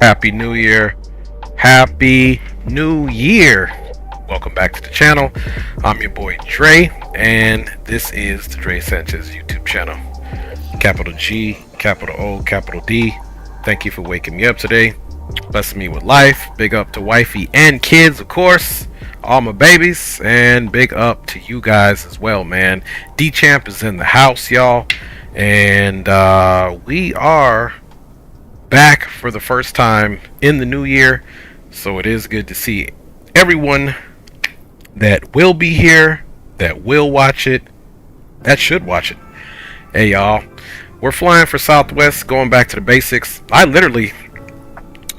Happy New Year. Happy New Year. Welcome back to the channel. I'm your boy Dre, and this is the Dre Sanchez YouTube channel. Capital G, capital O, capital D. Thank you for waking me up today. Blessing me with life. Big up to wifey and kids, of course. All my babies. And big up to you guys as well, man. D-Champ is in the house, y'all. And we are back for the first time in the new year. So it is good to see everyone that will be here, that will watch it, that should watch it. Hey, y'all. We're flying for Southwest, going back to the basics. I literally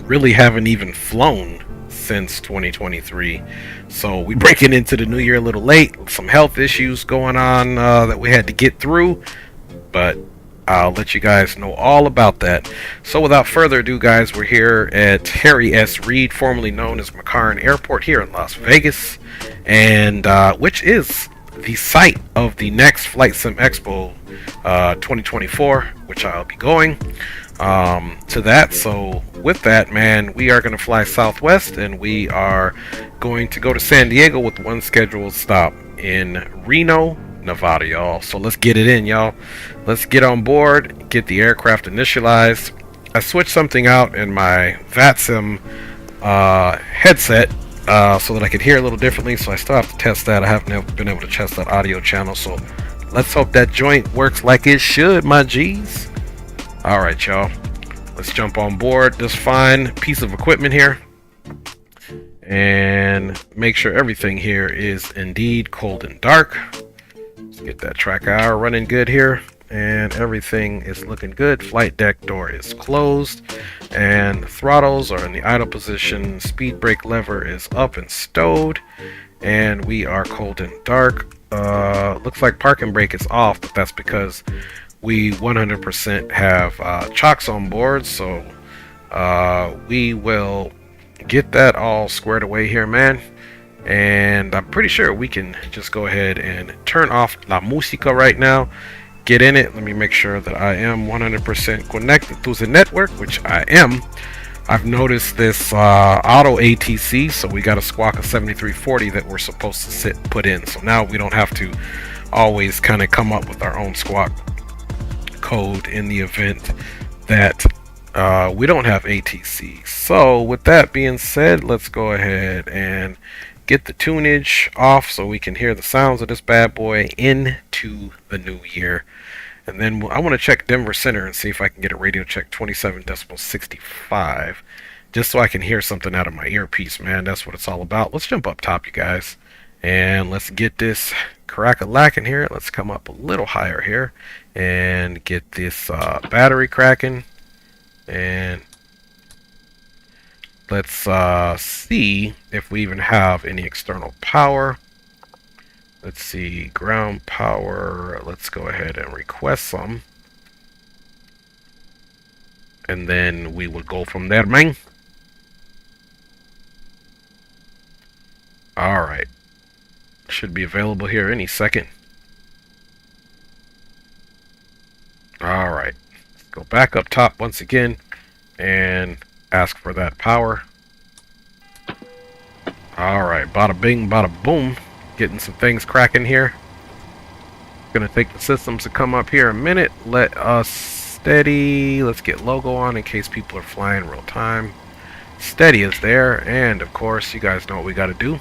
really haven't even flown since 2023, so we breaking into the new year a little late. Some health issues going on that we had to get through, but I'll let you guys know all about that. So without further ado, guys, we're here at Harry S. Reid, formerly known as McCarran Airport here in Las Vegas, and which is the site of the next Flight Sim Expo 2024, which I'll be going to that. So with that, man, we are going to fly Southwest, and we are going to go to San Diego with one scheduled stop in Reno, Nevada, y'all. So let's get it in, y'all. Let's get on board, get the aircraft initialized. I switched something out in my VATSIM headset so that I could hear a little differently, so I still have to test that. I haven't been able to test that audio channel, so let's hope that joint works like it should, my G's. Alright, y'all, let's jump on board this fine piece of equipment here and make sure everything here is indeed cold and dark. Let's get that track hour running good here, and everything is looking good. Flight deck door is closed, and throttles are in the idle position. Speed brake lever is up and stowed, and we are cold and dark. looks like parking brake is off, but that's because we 100% have chocks on board. So we will get that all squared away here, man. And I'm pretty sure we can just go ahead and turn off La Música right now. Get in it. Let me make sure that I am 100% connected to the network, which I am. I've noticed this auto ATC, so we got a squawk of 7340 that we're supposed to put in. So now we don't have to always kind of come up with our own squawk code in the event that we don't have ATC. So with that being said, let's go ahead and get the tunage off so we can hear the sounds of this bad boy into the new year. And then I want to check Denver Center and see if I can get a radio check 27 decibels 65, just so I can hear something out of my earpiece, man. That's what it's all about. Let's jump up top, you guys, and let's get this crack-a-lack in here. Let's come up a little higher here and get this battery cracking. And let's see if we even have any external power. Let's see, ground power. Let's go ahead and request some. And then we will go from there, man. Alright. Should be available here any second. Alright. Let's go back up top once again and ask for that power. Alright, bada bing, bada boom. Getting some things cracking here. Gonna take the systems to come up here a minute. Let us steady. Let's get logo on in case people are flying real time. Steady is there, and of course you guys know what we got to do.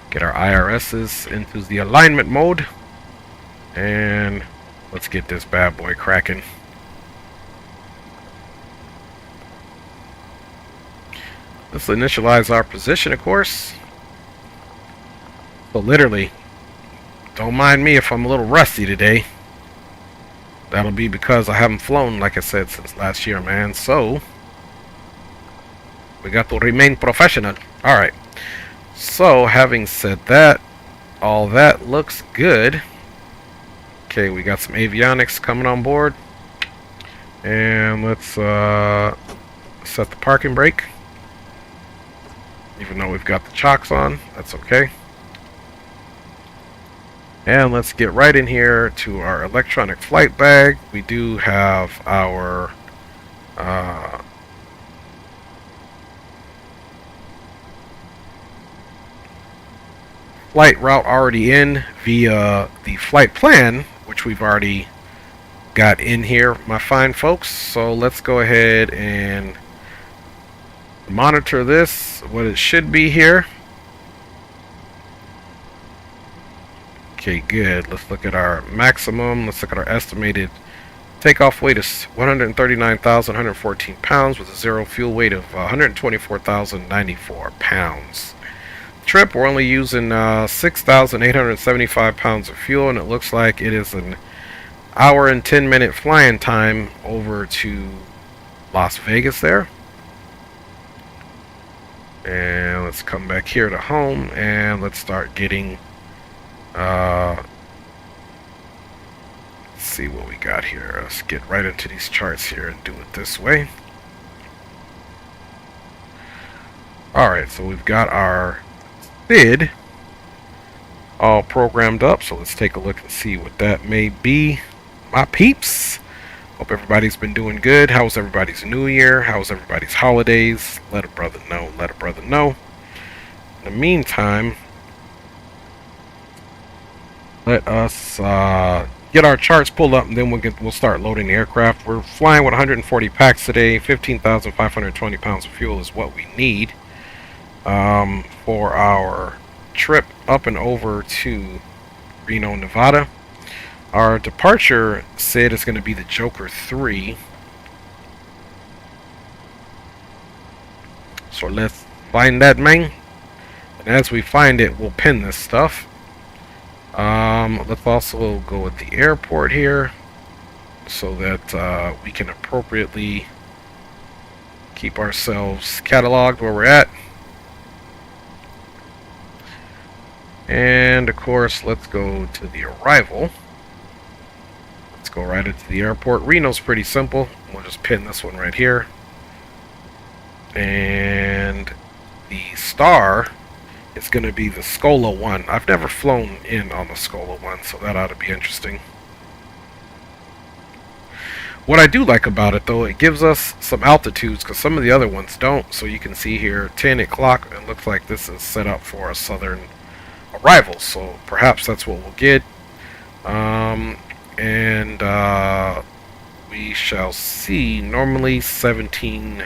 Get our IRSs into the alignment mode, and let's get this bad boy cracking. Let's initialize our position, of course. So literally, don't mind me if I'm a little rusty today. That'll be because I haven't flown, like I said, since last year, man. So we got to remain professional. Alright. So, having said that, all that looks good. Okay, we got some avionics coming on board. And let's set the parking brake. Even though we've got the chocks on, that's okay. And let's get right in here to our electronic flight bag. We do have our flight route already in via the flight plan, which we've already got in here, my fine folks. So let's go ahead and monitor this, what it should be here. Okay, good. Let's look at our maximum. Let's look at our estimated takeoff weight is 139,114 pounds with a zero fuel weight of 124,094 pounds. Trip, we're only using 6,875 pounds of fuel, and it looks like it is an hour and 10-minute flying time over to Las Vegas there. And let's come back here to home and let's start getting let's see what we got here. Let's get right into these charts here and do it this way. Alright, so we've got our SID all programmed up, so let's take a look and see what that may be, my peeps. Hope everybody's been doing good. How's everybody's new year? How's everybody's holidays? Let a brother know. Let a brother know. In the meantime, let us get our charts pulled up, and then we'll start loading the aircraft. We're flying with 140 packs today. 15,520 pounds of fuel is what we need for our trip up and over to Reno, Nevada. Our departure SID is going to be the Joker 3. So let's find that, man. And as we find it, we'll pin this stuff. Let's also go with the airport here so that we can appropriately keep ourselves cataloged where we're at. And of course, let's go to the arrival. Let's go right into the airport. Reno's pretty simple. We'll just pin this one right here. And the star is going to be the Scola 1. I've never flown in on the Scola 1, so that ought to be interesting. What I do like about it, though, it gives us some altitudes, because some of the other ones don't. So you can see here, 10 o'clock, it looks like this is set up for a southern arrival. So perhaps that's what we'll get. We shall see. Normally 17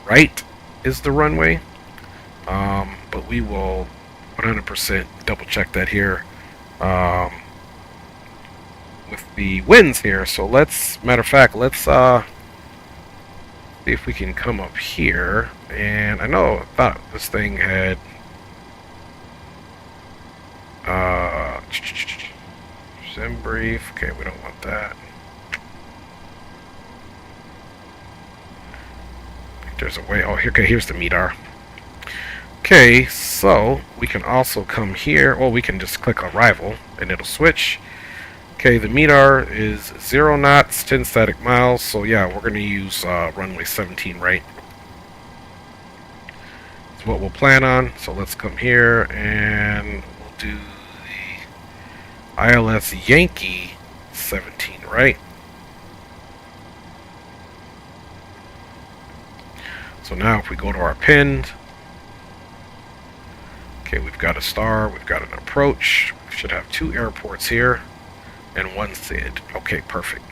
right is the runway. But we will 100% double check that here. With the winds here, so matter of fact, let's see if we can come up here. And I thought this thing had sim brief. Okay, we don't want that. I think there's a way. Oh, here. Okay, here's the METAR. Okay, so we can also come here. Well, we can just click arrival and it'll switch. Okay, the METAR is 0 knots, 10 static miles, so yeah, we're going to use runway 17 right. That's what we'll plan on, so let's come here and we'll do the ILS Yankee 17 right. So now if we go to our pinned, okay, we've got a star, we've got an approach, we should have 2 airports here. And 1 SID. Okay, perfect.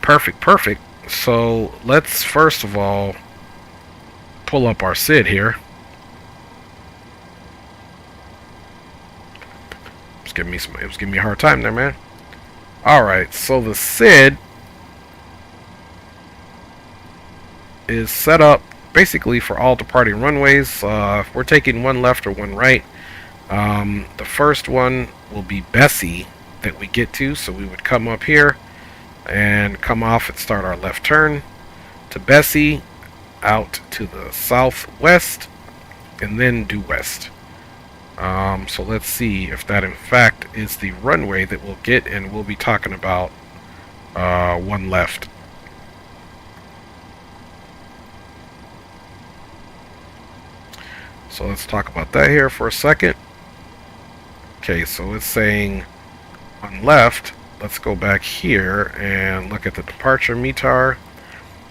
Perfect. So let's first of all pull up our SID here. It was giving me a hard time there, man. Alright, so the SID is set up basically for all departing runways. If we're taking 1 left or 1 right, the first one will be Bessie that we get to, so we would come up here and come off and start our left turn to Bessie, out to the southwest, and then due west. So let's see if that in fact is the runway that we'll get, and we'll be talking about 1 left. So let's talk about that here for a second. Okay, so it's saying 1 left. Let's go back here and look at the departure METAR.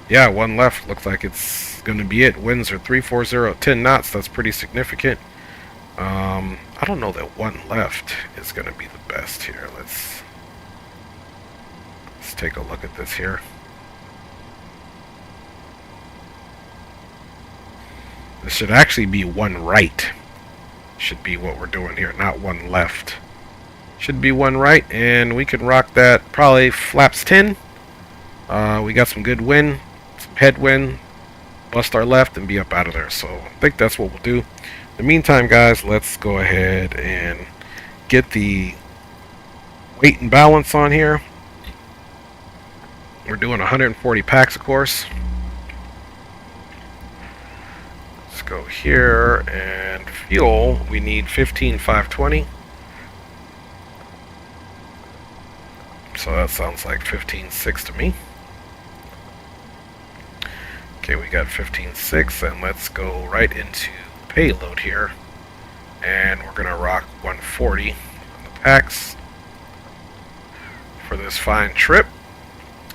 Yeah, 1 left. Looks like it's going to be it. Winds are 340 at 10 knots. That's pretty significant. I don't know that 1 left is going to be the best here. Let's take a look at this here. This should actually be 1 right. Should be what we're doing here, not 1 left. Should be 1 right, and we can rock that probably flaps 10. We got some good wind, some headwind, bust our left and be up out of there. So I think that's what we'll do. In the meantime, guys, let's go ahead and get the weight and balance on here. We're doing 140 packs, of course. Let's go here, and fuel, we need 15,520. So that sounds like 15.6 to me. Okay, we got 15.6, and let's go right into payload here. And we're gonna rock 140 on the packs for this fine trip.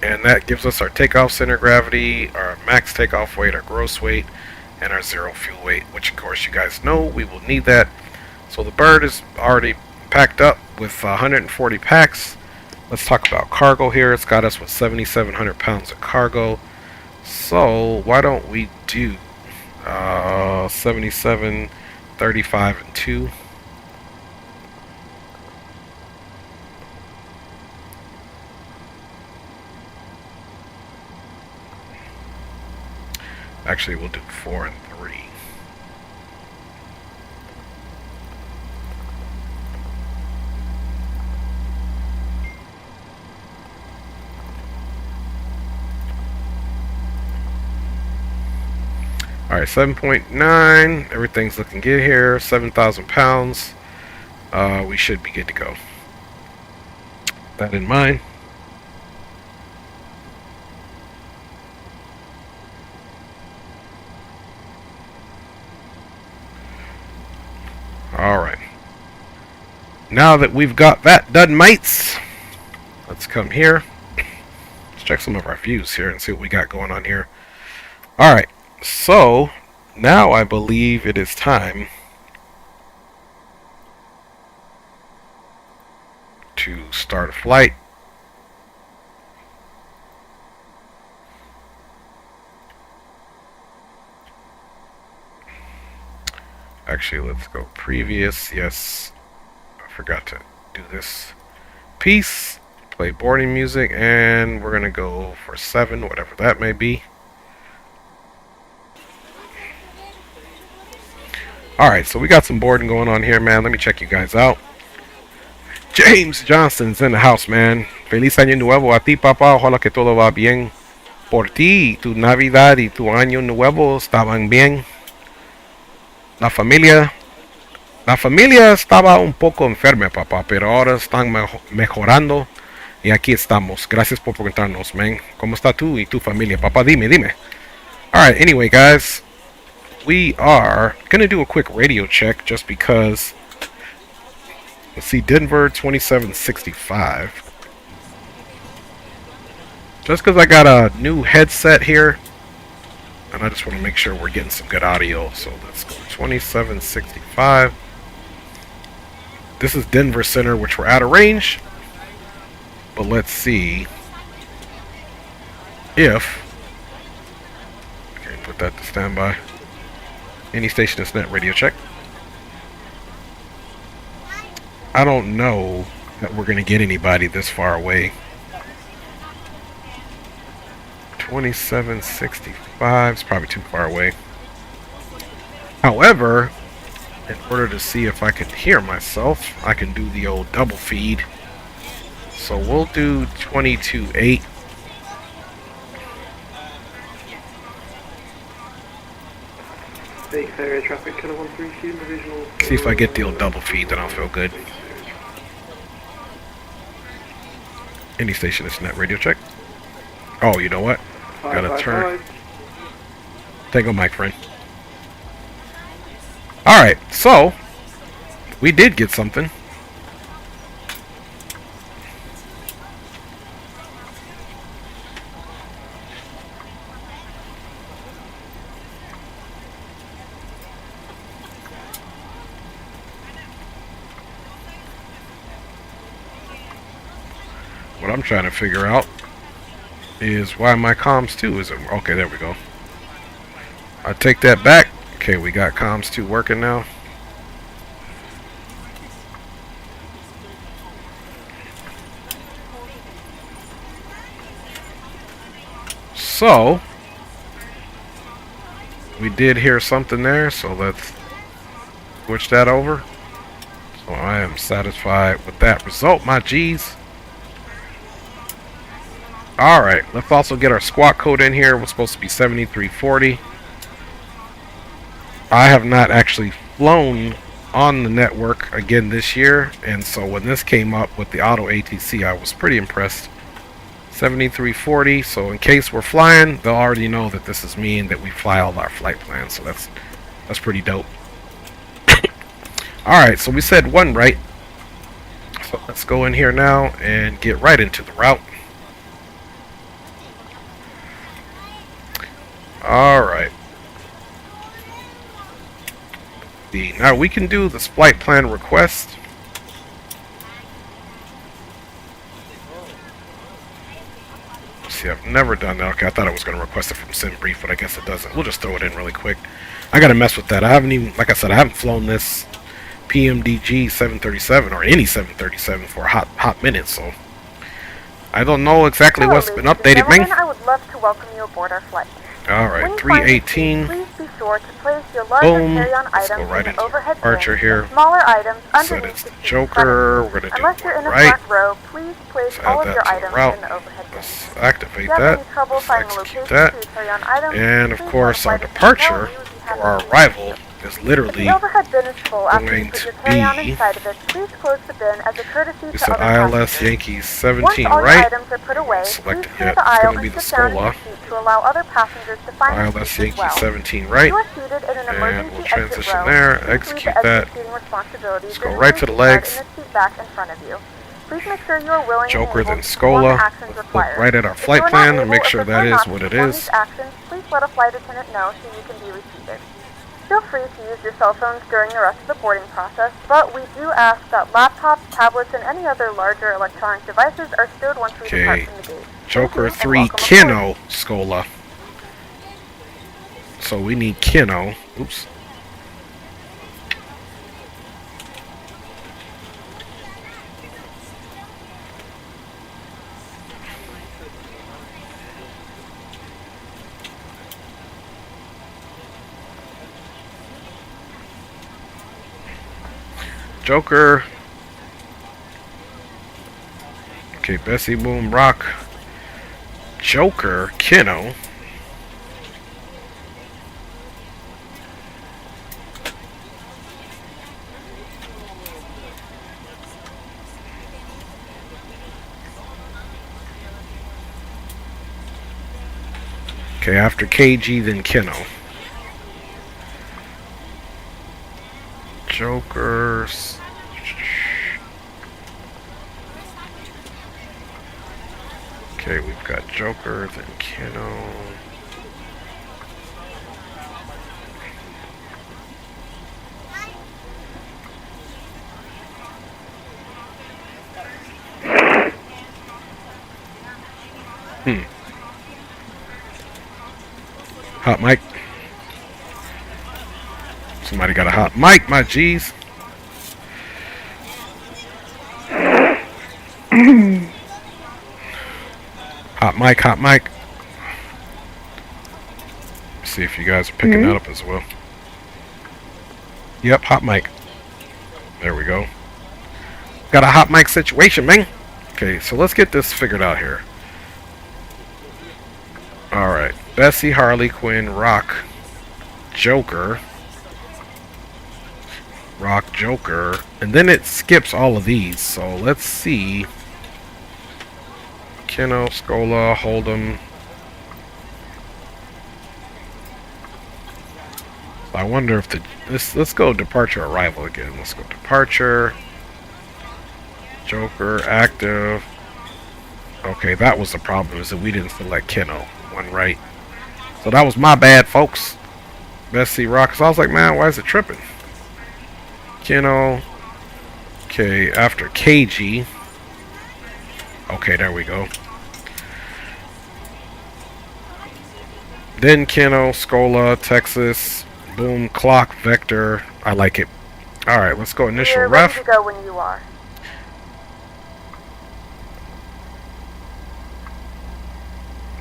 And that gives us our takeoff center gravity, our max takeoff weight, our gross weight, and our zero fuel weight, which of course you guys know we will need that. So the bird is already packed up with 140 packs. Let's talk about cargo here. It's got us with 7,700 pounds of cargo. So why don't we do 77, 35, and 2. Actually, we'll do 4 and 3. Alright, 7.9. Everything's looking good here. 7,000 pounds. we should be good to go. That in mind. Alright. Now that we've got that done, mates, let's come here. Let's check some of our views here and see what we got going on here. Alright, so now I believe it is time to start a flight. Actually, let's go previous. Yes, I forgot to do this piece. Play boarding music, and we're gonna go for 7, whatever that may be. Alright, so we got some boarding going on here, man. Let me check you guys out. James Johnson's in the house, man. Feliz año nuevo a ti, papá. Ojalá que todo va bien por ti. Tu Navidad y tu año nuevo estaban bien. La familia estaba un poco enferma, papá, pero ahora están mejorando y aquí estamos. Gracias por preguntarnos, man. ¿Cómo está tú y tu familia, papá? Dime. Alright, anyway, guys, we are gonna do a quick radio check just because. Let's see, Denver 2765. Just because I got a new headset here, and I just want to make sure we're getting some good audio. So let's go 2765. This is Denver Center, which we're out of range. But let's see if. Okay, put that to standby. Any station is net radio check. I don't know that we're going to get anybody this far away. 2765 is probably too far away. However, in order to see if I can hear myself, I can do the old double feed. So we'll do 22.8. Big area traffic, killer 132, divisional. See if I get the old double feed, then I'll feel good. Any station is net radio check. Oh, you know what? Gotta turn. Tango mic, friend. Alright, so we did get something. What I'm trying to figure out is why my comms 2 isn't. Okay, there we go. I take that back. Okay, we got comms 2 working now. So we did hear something there, so let's switch that over. So I am satisfied with that result, my G's. Alright, let's also get our squawk code in here. We're supposed to be 7340. I have not actually flown on the network again this year, and so when this came up with the auto ATC, I was pretty impressed. 7340, so in case we're flying, they'll already know that this is me and that we fly all our flight plans, so that's pretty dope. Alright, so we said 1 right. So let's go in here now and get right into the route. Alright. Now we can do this flight plan request. See, I've never done that. Okay, I thought I was going to request it from SimBrief, but I guess it doesn't. We'll just throw it in really quick. I got to mess with that. I haven't even, like I said, I haven't flown this PMDG 737 or any 737 for a hot minute, so I don't know exactly what's been updated, man. I would love to welcome you aboard our flight. Alright, 318. Please be sure to place your larger carry-on Let's go items right in into the overhead departure bin, here. and smaller items So underneath it's the the seat Joker. We're going to Unless do you're it in a right. front row, please place Let's all add of your that to the items route. in the overhead bin. Let's activate If you have that. any trouble Let's finding execute locations that. for your carry-on items, And of please course our notify the departure hotel. We would be cabin our space. arrival is If literally the overhead bin is full after you going put to your carry-on be, inside of it, please close the bin as a courtesy it's to an other ILS passengers. Yankees Once 17, all your right? items are put away, please Selected clear yet. the It's aisle going to be and the sit down in your Scola. seat to allow other passengers to find a ILS seat as Yankees well. 17, If right? you are seated in an And emergency we'll exit transition row, there, please leave execute the that. exit seating responsibilities Let's go in right the to the safety guard legs. in the seat back in front of you. Please make sure you are willing Joker, and able then to perform the Scola. actions Let's look required. right at our If flight you are not plan and able make or sure prefer that not is to what it perform is. these actions, please let a flight attendant know so you can be reseated. Feel free to use your cell phones during the rest of the boarding process, but we do ask that laptops, tablets, and any other larger electronic devices are stowed once we depart Okay. from the gate. Joker Thank you, 3 and welcome aboard. Kino Scola. So we need Kino. Oops. Joker. Okay, Bessie Boom Rock. Joker Kino. Okay, after KG, then Kino. Jokers. Okay, we've got Joker, then Kino. Hot mic. Somebody got a hot mic, my G's. Hot mic, hot mic. See if you guys are picking that up as well. Yep, hot mic. There we go. Got a hot mic situation, man. Okay, so let's get this figured out here. Alright. Bessie, Harley Quinn, Rock, Joker. Rock, Joker. And then it skips all of these. So let's see. Kino, Scola, Hold'em. I wonder if the let's go departure arrival again. Let's go departure. Joker active. Okay, that was the problem, is that we didn't select Kino. One right. So that was my bad, folks. Bessie Rock. So I was like, man, why is it tripping? Kino. Okay, after KG. Okay, there we go. Then Kino, Scola, Texas, Boom, Clock, Vector. I like it. Alright, let's go initial You're ref. ready to go when you are.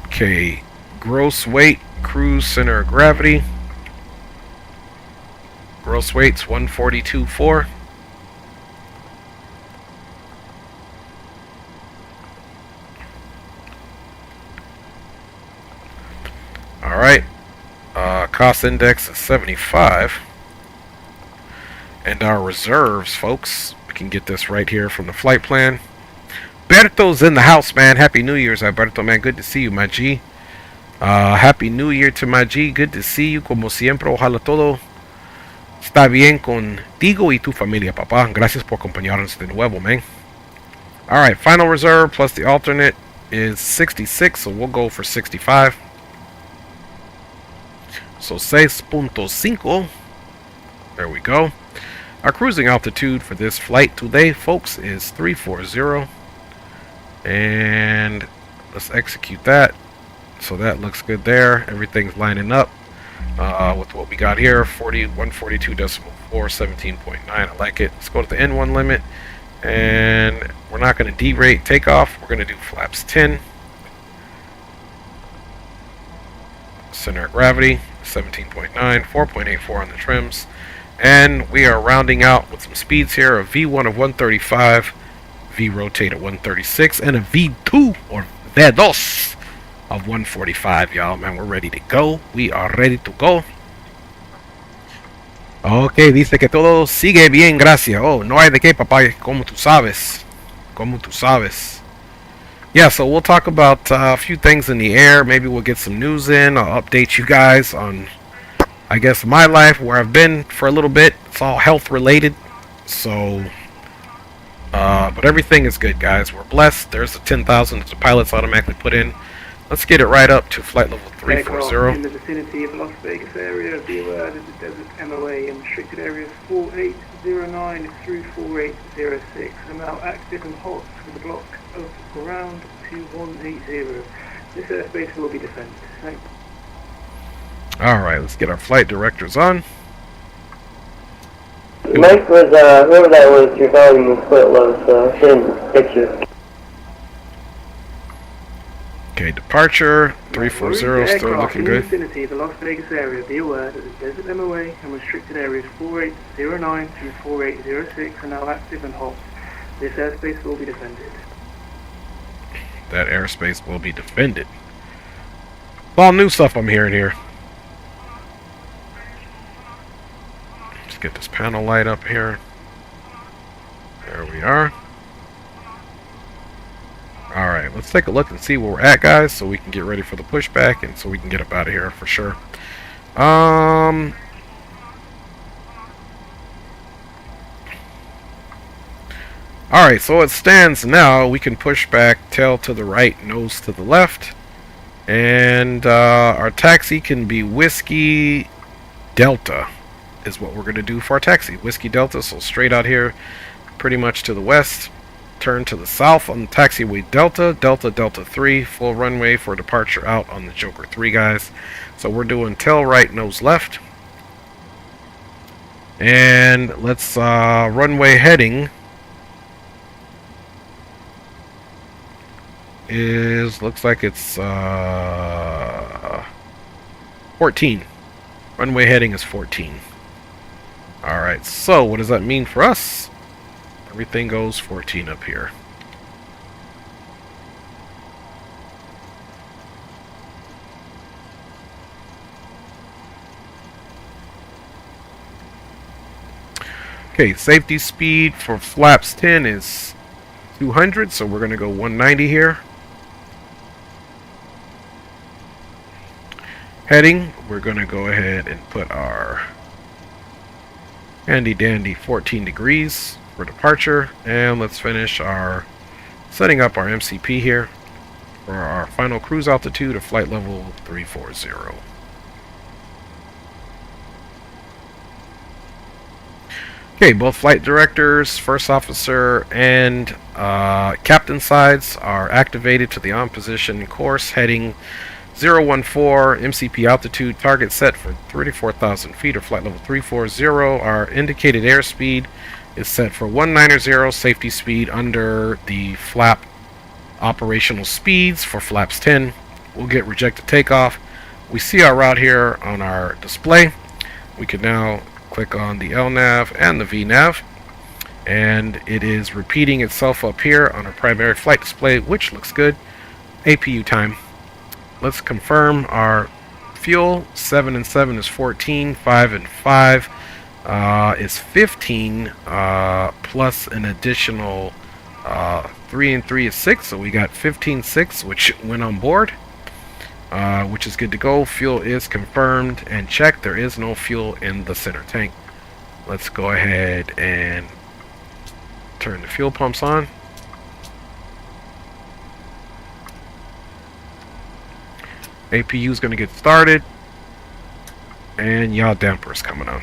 Okay, gross weight, cruise center of gravity. Gross weight's 142.4. Alright. Cost index is 75. And our reserves, folks, we can get this right here from the flight plan. Berto's in the house, man. Happy New Year's, Alberto, man. Good to see you, my G. Happy New Year to my G. Good to see you, como siempre. Ojalá todo está bien contigo y tu familia, papá. Gracias por acompañarnos de nuevo, man. Alright, final reserve plus the alternate is 66, so we'll go for 65. So 6.5. There we go. Our cruising altitude for this flight today, folks, is 340. And let's execute that. So that looks good there. Everything's lining up with what we got here. 142.4, 17.9. I like it. Let's go to the N1 limit. And we're not going to derate takeoff. We're going to do flaps 10. Center of gravity, 17.9, 4.84 on the trims. And we are rounding out with some speeds here. A V1 of 135, V rotate at 136, and a V2 or V2 of 145, y'all. Man, we're ready to go. We are ready to go. Ok, dice que todo sigue bien, gracias. Oh, no hay de qué, papá, como tú sabes. Como tú sabes. Yeah, so we'll talk about a few things in the air. Maybe we'll get some news in. I'll update you guys on, I guess, my life, where I've been for a little bit. It's all health related. So, but everything is good, guys. We're blessed. There's the 10,000 that the pilots automatically put in. Let's get it right up to flight level 340. In the vicinity of Las Vegas area, be aware that the desert MOA and restricted areas 4809 through 4806 are now active and hot with a block of ground 2180. This airspace will be defended. Thanks. Alright, let's get our flight directors on. Mike was, whoever that was, your volume was quite low, so I didn't get you. Okay, departure 340, still looking in good. the vicinity of the Las Vegas area, be aware that the desert MOA and restricted areas 4809 through 4806 are now active and hot. This airspace will be defended. That airspace will be defended. All new stuff I'm hearing here. Let's get this panel light up here. There we are. Alright, let's take a look and see where we're at, guys, so we can get ready for the pushback and so we can get up out of here for sure. Alright, so it stands now. We can push back, tail to the right, nose to the left. And our taxi can be Whiskey Delta is what we're going to do for our taxi. Whiskey Delta, so straight out here, pretty much to the west. Turn to the south on the taxiway Delta, Delta 3, full runway for departure out on the Joker 3, guys. So we're doing tail right, nose left. And let's runway heading is, looks like it's 14. Runway heading is 14. Alright, so what does that mean for us? Everything goes 14 up here. Okay, safety speed for flaps 10 is 200, so we're going to go 190 here. Heading, we're going to go ahead and put our handy dandy 14 degrees for departure, and let's finish our setting up our MCP here for our final cruise altitude of flight level 340. Okay, both flight directors, first officer, and captain sides are activated to the on position course heading 014, MCP altitude, target set for 34,000 feet or flight level 340. Our indicated airspeed is set for 190, safety speed under the flap operational speeds for flaps 10. We'll get rejected takeoff. We see our route here on our display. We can now click on the LNAV and the VNAV, and it is repeating itself up here on our primary flight display, which looks good. APU time. Let's confirm our fuel. 7 and 7 is 14, 5 and 5 is 15, plus an additional 3 and 3 is 6, so we got 15.6, which went on board, which is good to go. Fuel is confirmed and checked. There is no fuel in the center tank. Let's go ahead and turn the fuel pumps on. APU is going to get started, and yaw damper is coming on.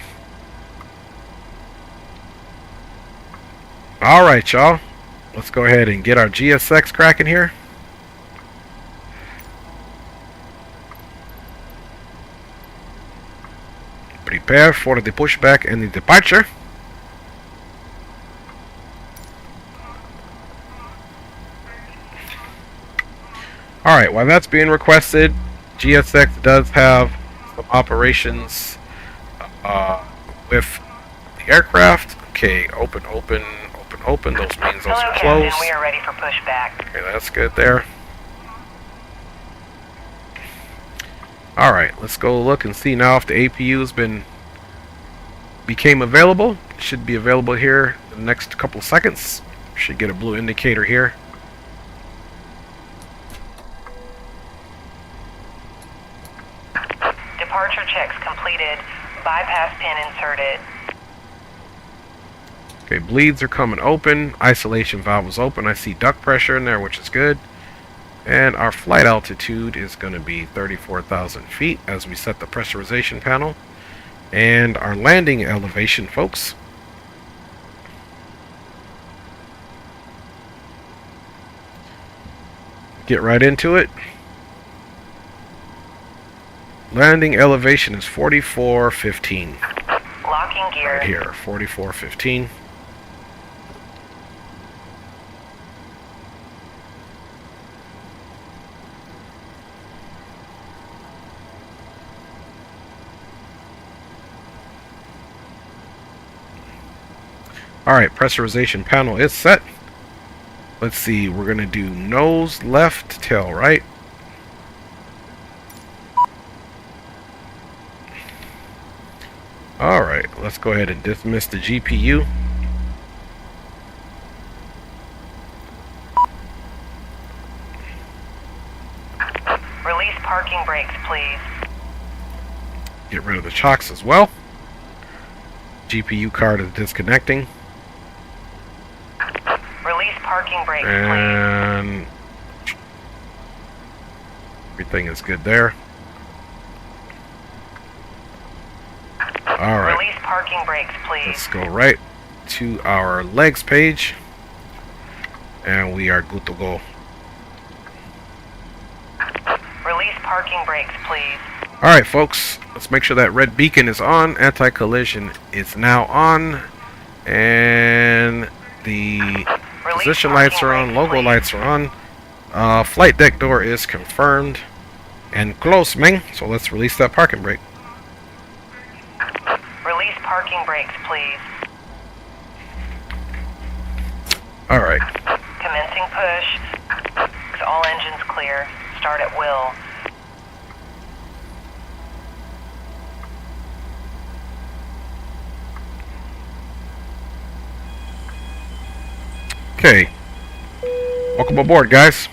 Alright, y'all, let's go ahead and get our GSX cracking here. Prepare for the pushback and the departure. Alright, while that's being requested, GSX does have some operations with the aircraft. Okay, open. Those means those are closed. We are ready for pushback. Okay, that's good there. Alright, let's go look and see now if the APU has been became available. Should be available here in the next couple of seconds. Should get a blue indicator here. Departure checks completed. Bypass pin inserted. Okay, bleeds are coming open. Isolation valve is open. I see duct pressure in there, which is good. And our flight altitude is going to be 34,000 feet as we set the pressurization panel. And our landing elevation, folks. Get right into it. Landing elevation is 4415. Locking gear. Right here, 4415. Alright, pressurization panel is set. Let's see, we're going to do nose left, tail right. Alright, let's go ahead and dismiss the GPU. Release parking brakes, please. Get rid of the chocks as well. GPU card is disconnecting. Release parking brakes, And everything is good there. Alright. Release parking brakes, please. Let's go right to our legs page. And we are good to go. Release parking brakes, please. Alright, folks. Let's make sure that red beacon is on. Anti-collision is now on. And the position lights are on. Logo lights are on. Flight deck door is confirmed. And close, Ming. So let's release that parking brake. Release parking brakes, please. Alright. Commencing push. All engines clear. Start at will. Okay. Welcome aboard, guys.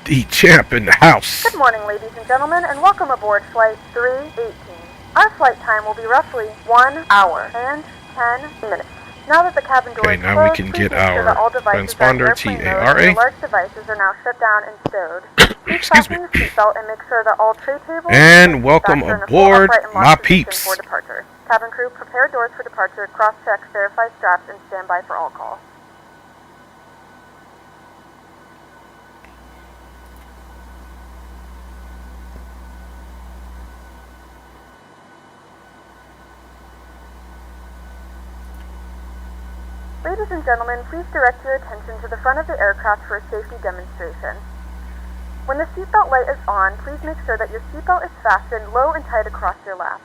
The champ in the house. Good morning, ladies and gentlemen, and welcome aboard Flight 318. Our flight time will be roughly 1 hour and 10 minutes. Now that the cabin door Okay, is now closed, we can please get make sure that our all devices are in transponder, airplane mode TARA. and the large devices are now shut down and stowed. Please Excuse me. fasten your seatbelt and make sure that all tray tables And welcome are in a full aboard, upright and locked my position peeps. for departure. Cabin crew, prepare doors for departure, cross-check, verify straps, and stand by for all calls. Ladies and gentlemen, please direct your attention to the front of the aircraft for a safety demonstration. When the seatbelt light is on, please make sure that your seatbelt is fastened low and tight across your lap.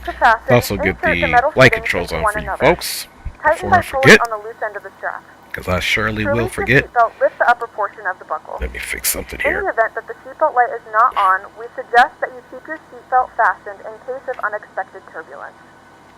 To fasten, Also get insert the the metal flight fittings controls into on one for you another. folks. Tighten Before by I pulling forget, on the loose end of the strap. because I surely To will release your forget. seatbelt, lift the upper portion of the buckle. Let me fix something In the here. event that the seatbelt light is not on, we suggest that you keep your seatbelt fastened in case of unexpected turbulence.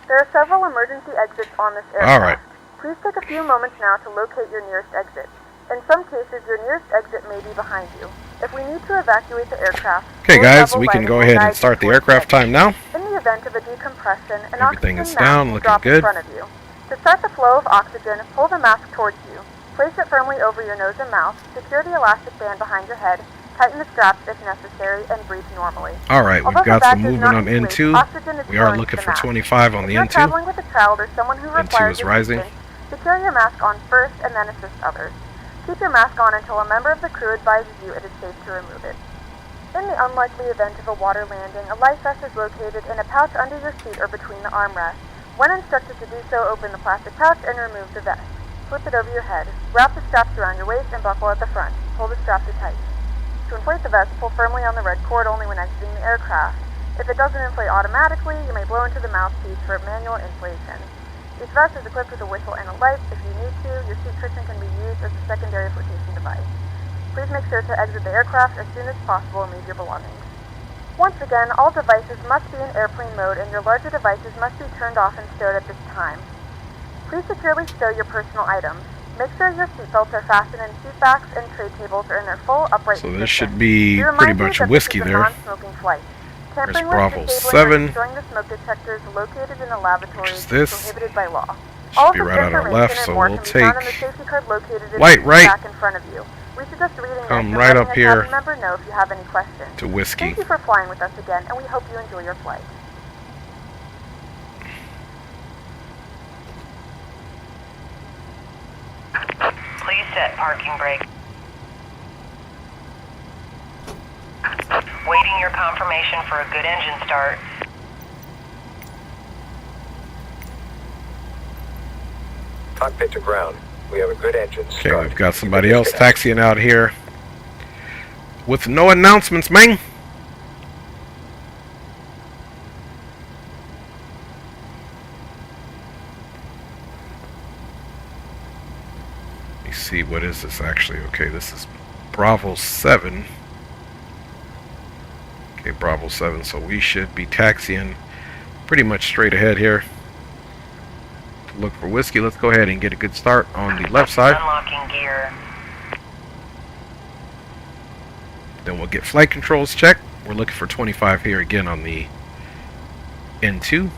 There are several emergency exits on this aircraft. Alright. Please take a few moments now to locate your nearest exit. In some cases, your nearest exit may be behind you. If we need to evacuate the aircraft, Okay, low guys, level we can lighting go will ahead guide and you start the towards aircraft exit. time now. In the event of a decompression, an Everything oxygen is mask down, will looking drop good. in front of you. To start the flow of oxygen, pull the mask towards you. Place it firmly over your nose and mouth, secure the elastic band behind your head, tighten the straps if necessary, and breathe normally. Alright, we've Although got the some bag does movement not on inflate, N2. oxygen is We are flowing looking to for the mask. 25 on If the you're N2. traveling with a child or someone who N2 requires is rising. assistance, secure your mask on first and then assist others. Keep your mask on until a member of the crew advises you it is safe to remove it. In the unlikely event of a water landing, a life vest is located in a pouch under your seat or between the armrests. When instructed to do so, open the plastic pouch and remove the vest. Flip it over your head. Wrap the straps around your waist and buckle at the front. Pull the strap to tight. To inflate the vest, pull firmly on the red cord only when exiting the aircraft. If it doesn't inflate automatically, you may blow into the mouthpiece for manual inflation. Each vest is equipped with a whistle and a light. If you need to, your seat cushion can be used as a secondary flotation device. Please make sure to exit the aircraft as soon as possible and leave your belongings. Once again, all devices must be in airplane mode and your larger devices must be turned off and stowed at this time. Please securely stow your personal items. Make sure your seatbelts are fastened and seat backs and tray tables are in their full upright So position. this should be pretty much whiskey there. Non-smoking flight. There's Tampering Bravo with, disabling, 7. or destroying the smoke detectors located in the lavatory is this? prohibited by law. Should be right on our left, so we'll take safety card located in light the right. back in front of you. We suggest reading Come this and right letting up a here cabin member know if you have any questions. to whiskey. Thank you for flying with us again, and we hope you enjoy your flight. Please set parking brake. Waiting your confirmation for a good engine start. Cockpit to ground. We have a good engine Okay, start. we've got somebody else taxiing out here with no announcements, man. Let me see, what is this actually? Okay, this is Bravo 7. Okay, Bravo 7, so we should be taxiing pretty much straight ahead here. Look for whiskey. Let's go ahead and get a good start on the left side. Unlocking gear. Then we'll get flight controls checked. We're looking for 25 here again on the N2.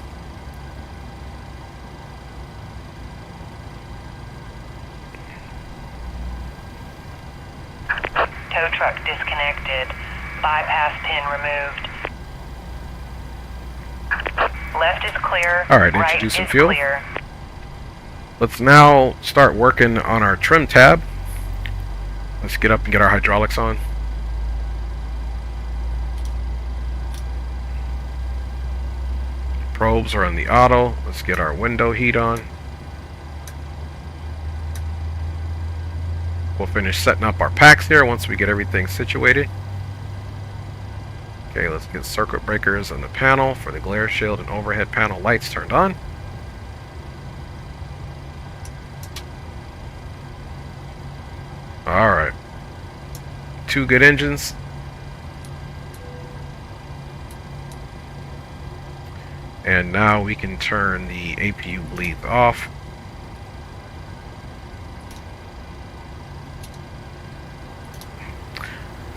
Tow truck disconnected. Bypass pin removed. Left is clear. All right, right introduce some is fuel. Clear. Let's now start working on our trim tab. Let's get up and get our hydraulics on. Probes are on the auto. Let's get our window heat on. We'll finish setting up our packs here once we get everything situated. Okay, let's get circuit breakers on the panel for the glare shield and overhead panel lights turned on. Alright. 2 good engines. And now we can turn the APU bleeds off.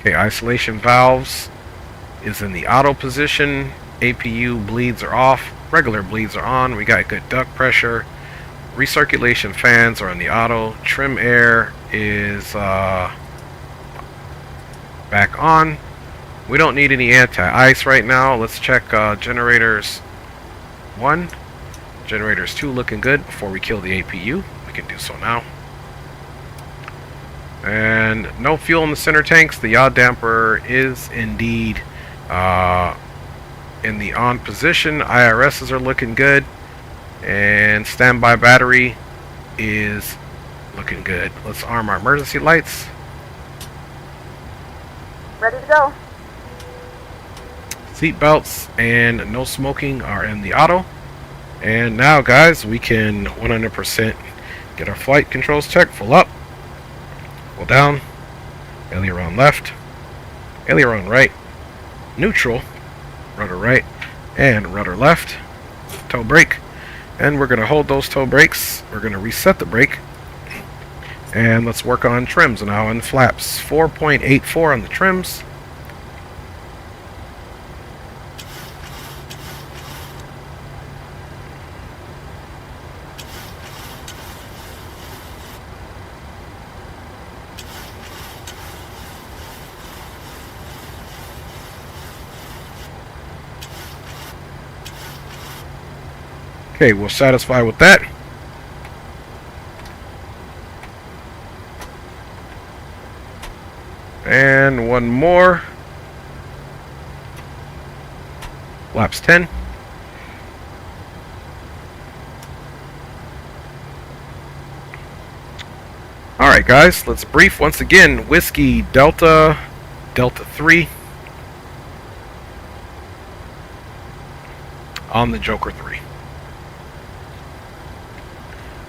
Okay, isolation valves is in the auto position. APU bleeds are off. Regular bleeds are on. We got good duct pressure. Recirculation fans are on the auto. Trim air is back on. We don't need any anti-ice right now. Let's check generators 1. Generators 2 looking good before we kill the APU. We can do so now. And no fuel in the center tanks. The yaw damper is indeed in the on position. IRSs are looking good. And standby battery is looking good. Let's arm our emergency lights. Ready to go. Seat belts and no smoking are in the auto. And now, guys, we can 100% get our flight controls checked. Full up, full down, aileron left, aileron right, neutral, rudder right, and rudder left, toe brake. And we're going to hold those toe brakes. We're going to reset the brake. And let's work on trims now and flaps. 4.84 on the trims. Okay, we're satisfied with that. And one more. Flaps 10. Alright guys, let's brief once again. Whiskey Delta, Delta 3 on the Joker 3.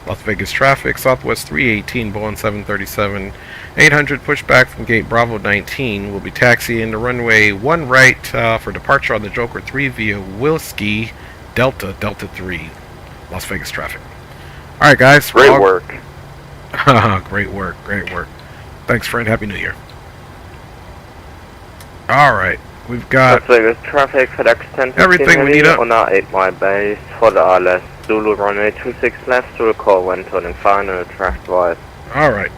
Las Vegas traffic, Southwest 318, Boeing 737, 800 pushback from gate Bravo 19. We'll be taxiing to runway 1 right for departure on the Joker 3 via Whiskey Delta 3, Las Vegas traffic. Alright guys. Great work. Great work. Thanks friend, Happy New Year. Alright, we've got Las Vegas traffic, FedEx 1015 everything we need up. on our 8-mile base for the RLS Zulu runway 26 left to recall when turning final track right. Alright,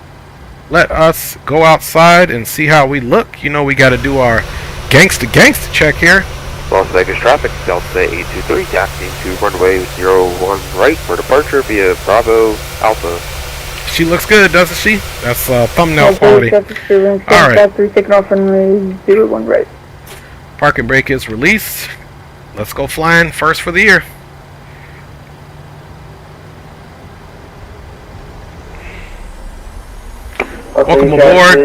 let us go outside and see how we look. You know we got to do our gangsta check here. Las Vegas traffic, Delta 823, taxiing to runway 01 right for departure via Bravo Alpha. She looks good, doesn't she? That's thumbnail quality. Alright. Taking off runway 01 right. Parking brake is released. Let's go flying first for the year. Welcome aboard.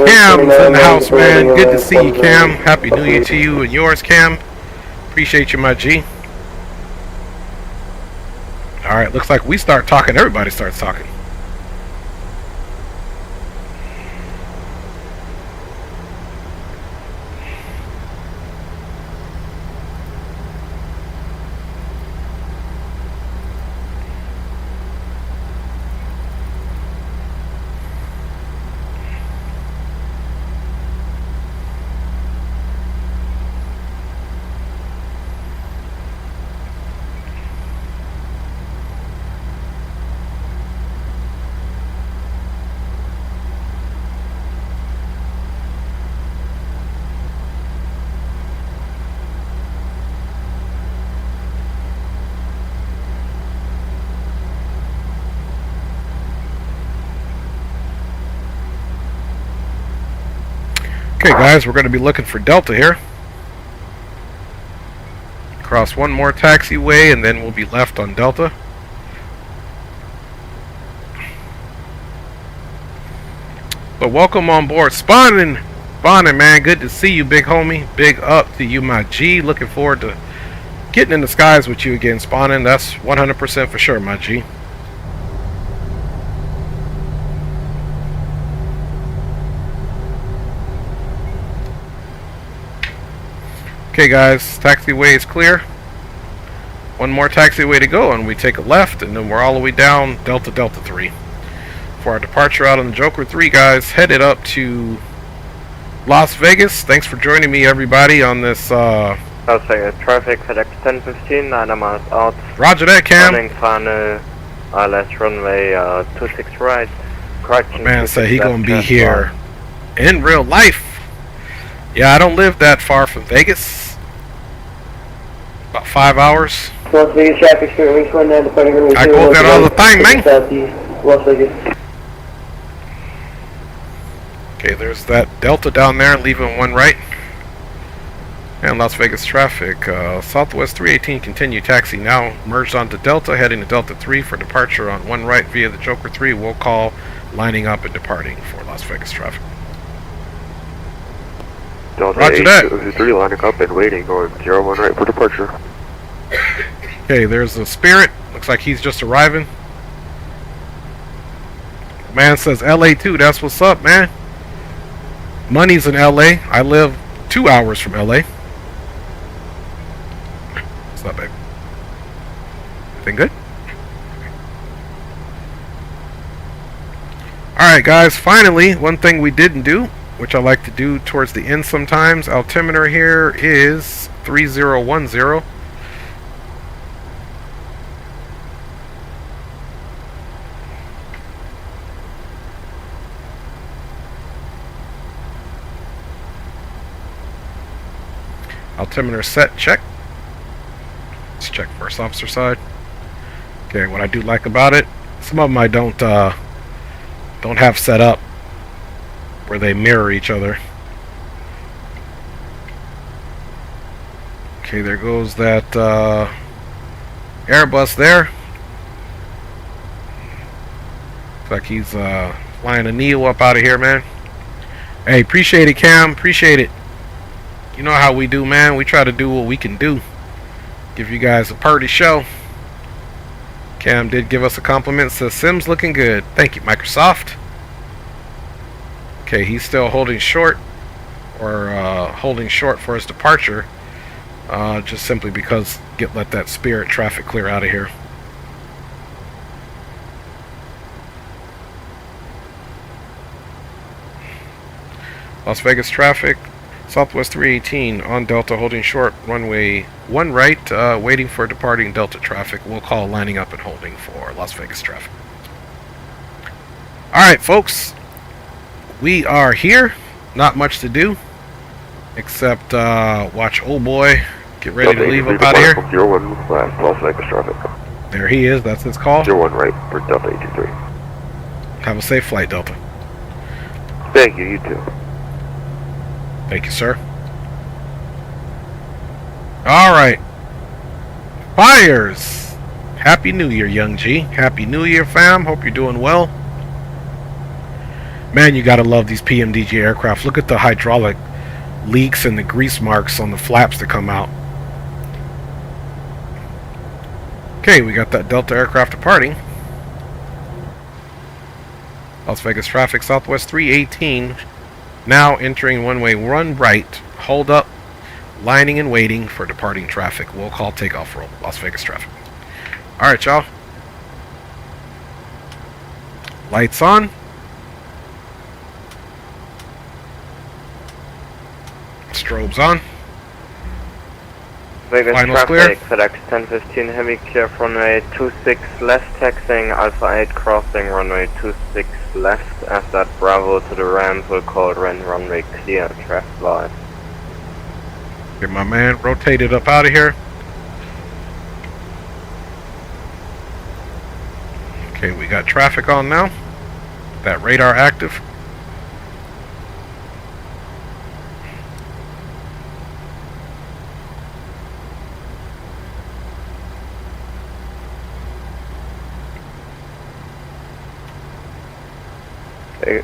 Cam's in the house, man. Good to see you, Cam. Happy New Year to you and yours, Cam. Appreciate you, my G. Alright, looks like we start talking. Everybody starts talking. Okay guys, we're going to be looking for Delta here. Cross one more taxiway and then we'll be left on Delta. But welcome on board Spawning, man. Good to see you, big homie. Big up to you, my G. Looking forward to getting in the skies with you again, Spawning. That's 100% for sure, my G. Okay guys, taxiway is clear. One more taxiway to go and we take a left and then we're all the way down Delta 3. For our departure out on the Joker 3, guys, headed up to Las Vegas. Thanks for joining me, everybody, on this Las Vegas traffic, FedEx 1015, 9 miles out. Roger that, Cam. Turning final RLS runway 26 right. Correction. Man said he gonna be here in real life. Yeah, I don't live that far from Vegas. About 5 hours. Las Vegas traffic, Reach 19, departing runway 01. I go there all the time, man. Southeast, Las Vegas. Okay, there's that Delta down there, leaving one right. And Las Vegas traffic, Southwest 318, continue taxi now. Merged onto Delta, heading to Delta 3 for departure on one right via the Joker 3. We'll call lining up and departing for Las Vegas traffic. Delta Roger that. 823 lining up and waiting on 01 right for departure. Okay, there's the Spirit. Looks like he's just arriving. Man says LA too. That's what's up, man. Money's in LA. I live 2 hours from LA. What's up, babe? Everything good? Alright, guys. Finally, one thing we didn't do, which I like to do towards the end sometimes. Altimeter here is 3010. Altimeter set, check. Let's check first officer side. Okay, what I do like about it, some of them I don't have set up where they mirror each other. Okay, there goes that Airbus there. Looks like he's flying a Neo up out of here, man. Hey, appreciate it, Cam. Appreciate it. You know how we do, man. We try to do what we can do. Give you guys a party show. Cam did give us a compliment. Says Sim's looking good. Thank you, Microsoft. Okay, he's still holding short, or holding short for his departure, just simply because let that Spirit traffic clear out of here. Las Vegas traffic, Southwest 318 on Delta, holding short, runway 1 right, waiting for departing Delta traffic. We'll call lining up and holding for Las Vegas traffic. Alright, folks, we are here. Not much to do, except watch old boy get ready to leave up out of here. 01 Las Vegas traffic. There he is, that's his call. 01 right for Delta 823. Have a safe flight, Delta. Thank you, you too. Thank you, sir. Alright. Fires! Happy New Year, Young G. Happy New Year, fam. Hope you're doing well. Man, you gotta love these PMDG aircraft. Look at the hydraulic leaks and the grease marks on the flaps that come out. Okay, we got that Delta aircraft departing. Las Vegas traffic, Southwest 318. Now entering one-way run right. Hold up. Lining and waiting for departing traffic. We'll call takeoff for Las Vegas traffic. Alright, y'all. Lights on. Strobes on. Vegas Finals traffic, clear. FedEx 1015 heavy clear for runway 26 left, taxiing Alpha 8 crossing runway 26 left. As that Bravo to the ramp will call runway clear, traffic light. Get my man rotated up out of here. Okay, we got traffic on now. That radar active.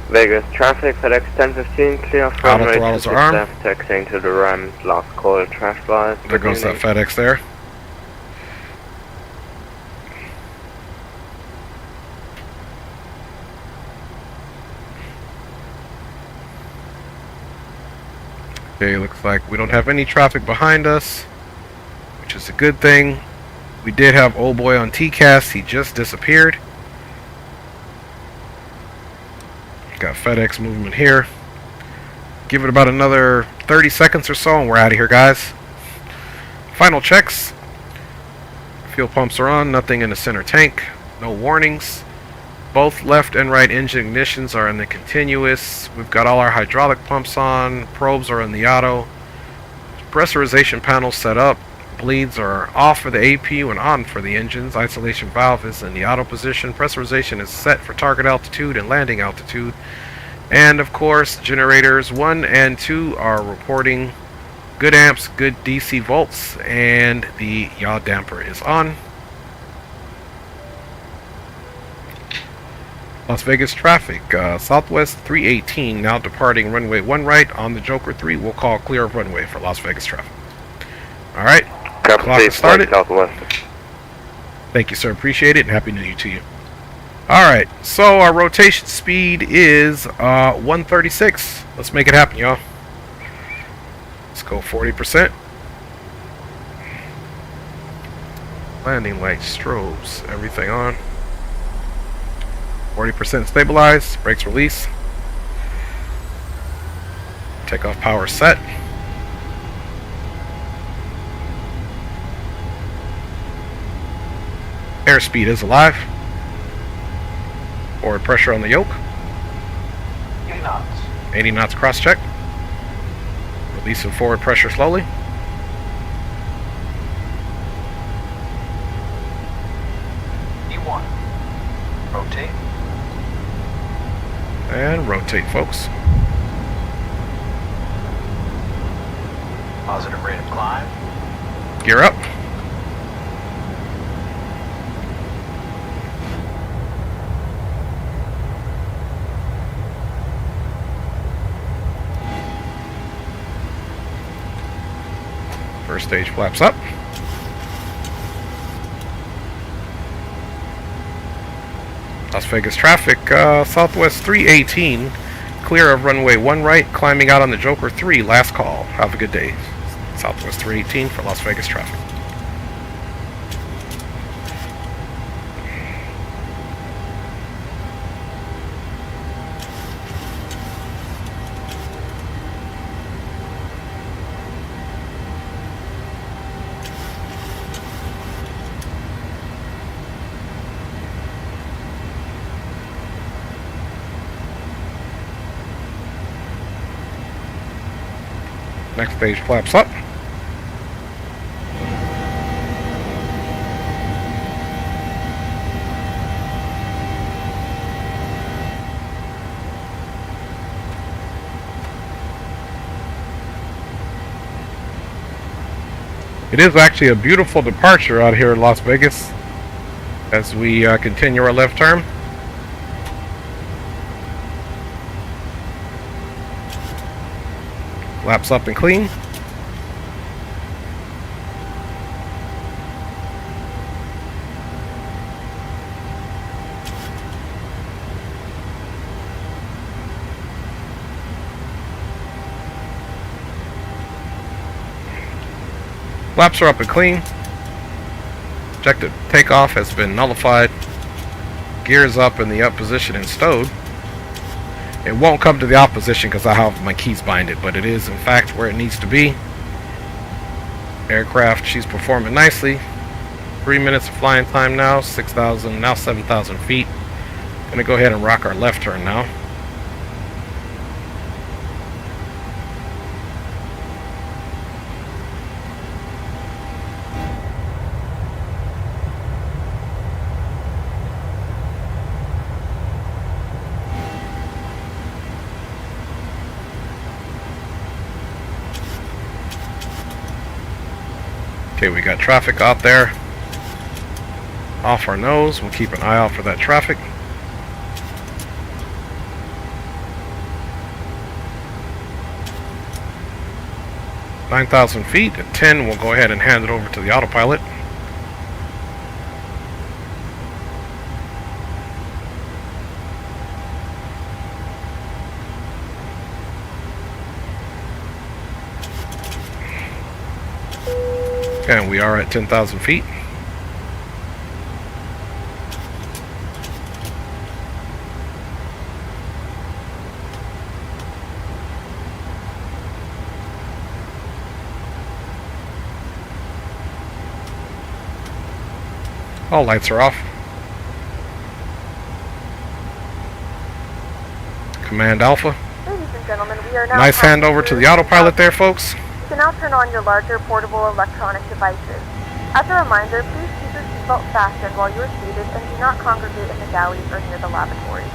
Vegas traffic, FedEx 1015 clear for Auto runway throttles 26 are armed. left, taxiing to the ramp, last call, traffic light. There goes that FedEx there. Okay, looks like we don't have any traffic behind us, which is a good thing. We did have old boy on TCAS, he just disappeared. Got FedEx movement here. Give it about another 30 seconds or so and we're out of here, guys. Final checks. Fuel pumps are on, nothing in the center tank. No warnings. Both left and right engine ignitions are in the continuous. We've got all our hydraulic pumps on. Probes are in the auto. Pressurization panels set up. Bleeds are off for the APU and on for the engines. Isolation valve is in the auto position. Pressurization is set for target altitude and landing altitude. And of course, generators 1 and 2 are reporting good amps, good DC volts, and the yaw damper is on. Las Vegas traffic, Southwest 318 now departing runway 1 right on the Joker 3. We'll call clear of runway for Las Vegas traffic. Alright, clock is started. Southwest. Thank you, sir. Appreciate it, and Happy New Year to you. Alright, so our rotation speed is 136. Let's make it happen, y'all. Let's go 40%. Landing lights, strobes, everything on. 40% stabilized, brakes release. Takeoff power set. Airspeed is alive. Forward pressure on the yoke. 80 knots. 80 knots cross check. Releasing forward pressure slowly. E1. Rotate. And rotate, folks. Positive rate of climb. Gear up. First stage flaps up. Las Vegas traffic, Southwest 318, clear of runway 1 right, climbing out on the Joker 3, last call. Have a good day. Southwest 318 for Las Vegas traffic. Next stage flaps up. It is actually a beautiful departure out here in Las Vegas as we continue our left turn. Laps up and clean. Laps are up and clean. Objective takeoff has been nullified. Gears up in the up position and stowed. It won't come to the opposition because I have my keys binded, but it is in fact where it needs to be. Aircraft, she's performing nicely. 3 minutes of flying time now, 6,000, now 7,000 feet. Gonna go ahead and rock our left turn now. Okay, we got traffic out there off our nose. We'll keep an eye out for that traffic. (9,000 feet). At 10, we'll go ahead and hand it over to the autopilot. And we are at 10,000 feet. All lights are off. Command Alpha. Ladies and gentlemen, we are now nice handover to the autopilot there, folks. You can now turn on your larger portable electronic devices. As a reminder, please keep your seatbelt fastened while you are seated and do not congregate in the galleys or near the lavatories.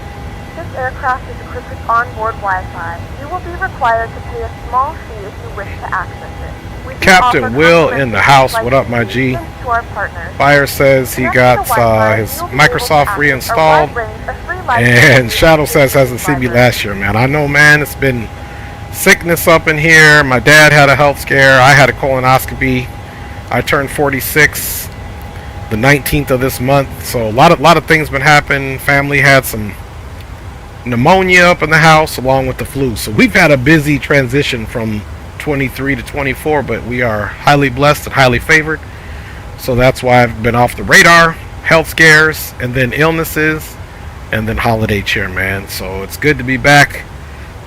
This aircraft is equipped with onboard Wi-Fi. You will be required to pay a small fee if you wish to access it. We do Captain offer Will in the house. complimentary What up, my G? license to our partners. Fire says he got his Microsoft reinstalled. And Shadow says hasn't seen me last year, man. I know, man. It's been sickness up in here. My dad had a health scare. I had a colonoscopy. I turned 46 the 19th of this month. So a lot of things been happening. Family had some pneumonia up in the house along with the flu. So we've had a busy transition from 23 to 24, but we are highly blessed and highly favored. So that's why I've been off the radar. Health scares and then illnesses and then holiday cheer, man. So it's good to be back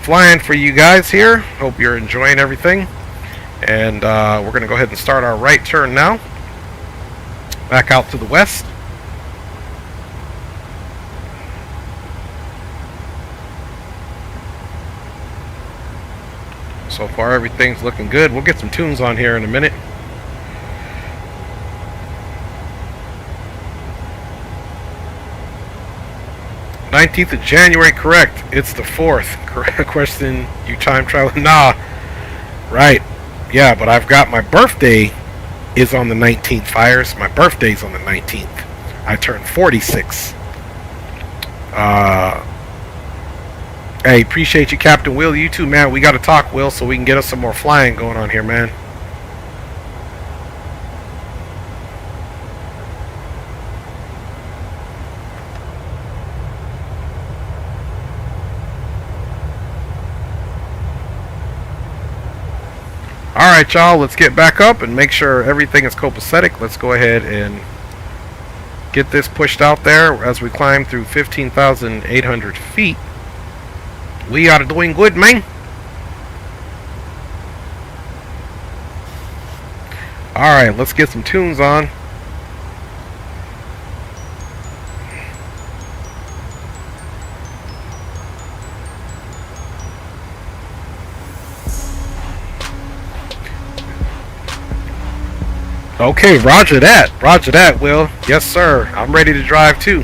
flying for you guys here. Hope you're enjoying everything. And we're going to go ahead and start our right turn now. Back out to the west. So far everything's looking good. We'll get some tunes on here in a minute. (19th of January), correct. It's the 4th. Correct question. You time traveling? Nah. Right. Yeah, but I've got my birthday is on the 19th, Fires. My birthday's on the 19th. I turned 46. Hey, appreciate you, Captain Will. You too, man. We got to talk, Will, so we can get us some more flying going on here, man. Alright, y'all, let's get back up and make sure everything is copacetic. Let's go ahead and get this pushed out there as we climb through 15,800 feet. We are doing good, man. Alright, let's get some tunes on. Okay, roger that, Will. Yes, sir. I'm ready to drive too.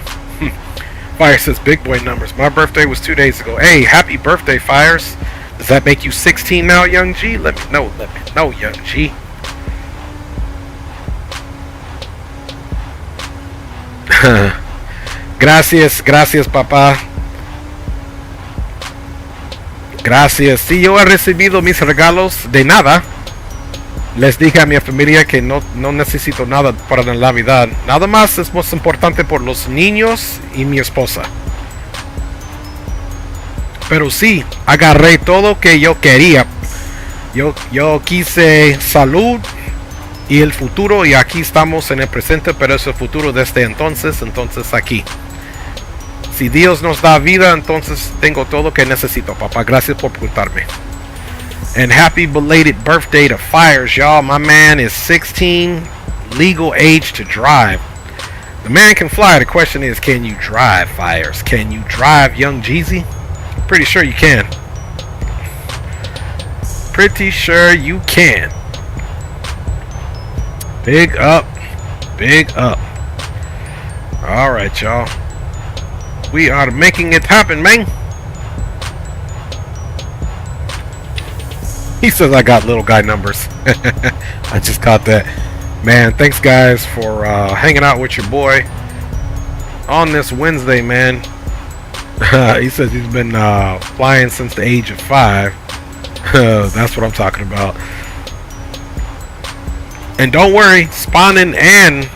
Fire says big boy numbers. My birthday was 2 days ago. Hey, happy birthday, Fires. Does that make you 16 now, Young G? Let me know, Young G. Gracias, papá. Gracias. Si yo he recibido mis regalos de nada. Les dije a mi familia que no necesito nada para la Navidad. Nada más es más importante por los niños y mi esposa. Pero sí, agarré todo que yo quería. Yo quise salud y el futuro, y aquí estamos en el presente, pero es el futuro desde entonces aquí. Si Dios nos da vida, entonces tengo todo que necesito, papá. Gracias por preguntarme. And happy belated birthday to Fires, y'all. My man is 16, legal age to drive. The man can fly. The question is, can you drive, Fires? Can you drive, Young Jeezy? Pretty sure you can. Pretty sure you can. Big up. Big up. Alright, y'all. We are making it happen, man. He says I got little guy numbers. I just caught that. Man, thanks guys for hanging out with your boy on this Wednesday, man. He says he's been flying since the age of 5. That's what I'm talking about. And don't worry, Spawning and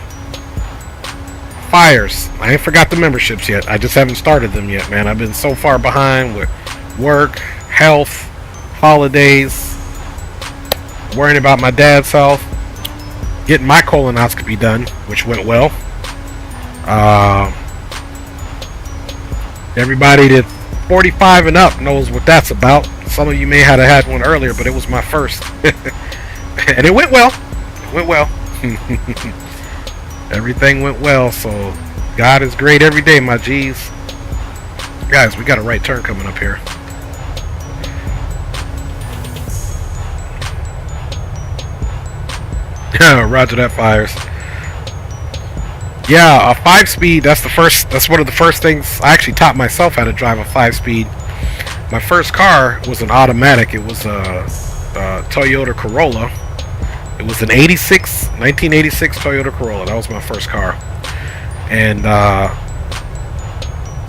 Fires, I ain't forgot the memberships yet. I just haven't started them yet, man. I've been so far behind with work, health, holidays, worrying about my dad's health, getting my colonoscopy done, which went well. Everybody that's 45 and up knows what that's about. Some of you may have had one earlier, but it was my first. And it went well. It went well. Everything went well, so God is great every day, my G's. Guys, we got a right turn coming up here. Roger that, Fires. Yeah, a 5-speed, that's one of the first things I actually taught myself how to drive a 5-speed. My first car was an automatic. It was a Toyota Corolla. It was an 1986 Toyota Corolla. That was my first car. And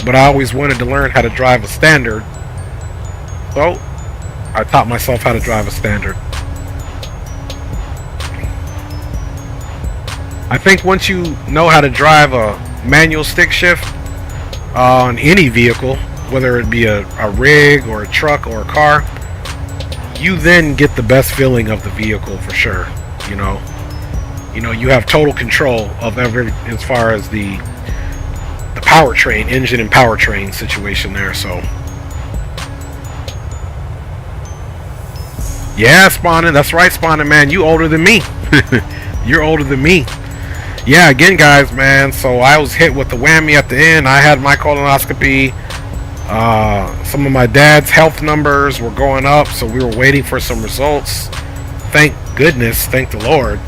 but I always wanted to learn how to drive a standard. So I taught myself how to drive a standard. I think once you know how to drive a manual stick shift on any vehicle, whether it be a rig or a truck or a car, you then get the best feeling of the vehicle for sure. You know, you have total control of as far as the powertrain, engine and powertrain situation there. So yeah, Spawning, that's right, Spawning, man, you older than me. You're older than me. Yeah, again, guys, man, so I was hit with the whammy at the end. I had my colonoscopy. Some of my dad's health numbers were going up, so we were waiting for some results. Thank goodness, thank the Lord.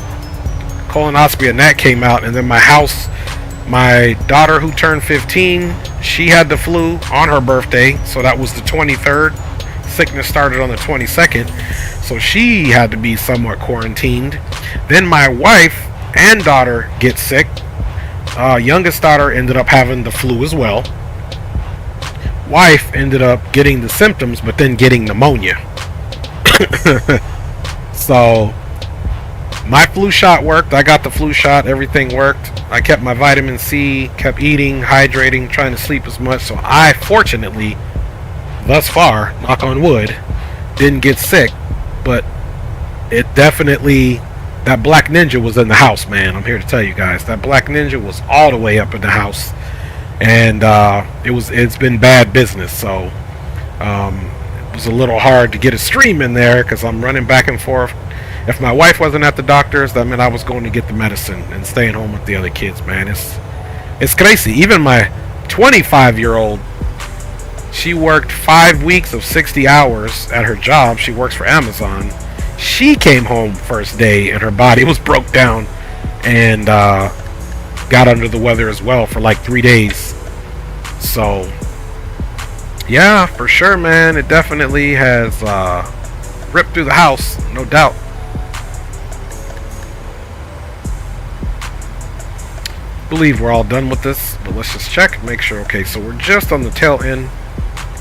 Colonoscopy and that came out, and then my daughter who turned 15, she had the flu on her birthday, so that was the 23rd. Sickness started on the 22nd, so she had to be somewhat quarantined. Then my wife and daughter get sick. Youngest daughter ended up having the flu as well. Wife ended up getting the symptoms, but then getting pneumonia. So my flu shot worked. I got the flu shot. Everything worked. I kept my vitamin C, kept eating, hydrating, trying to sleep as much. So I, fortunately, thus far, knock on wood, didn't get sick. But it definitely, that Black Ninja was in the house, man. I'm here to tell you guys that Black Ninja was all the way up in the house, and it's been bad business. So it was a little hard to get a stream in there because I'm running back and forth. If my wife wasn't at the doctor's, that meant I was going to get the medicine and staying home with the other kids, man. It's crazy. Even my 25-year-old, she worked 5 weeks of 60 hours at her job. She works for Amazon. She came home first day and her body was broke down and got under the weather as well for like 3 days. So yeah, for sure, man, it definitely has ripped through the house, no doubt. Believe we're all done with this, but let's just check and make sure. Okay, so we're just on the tail end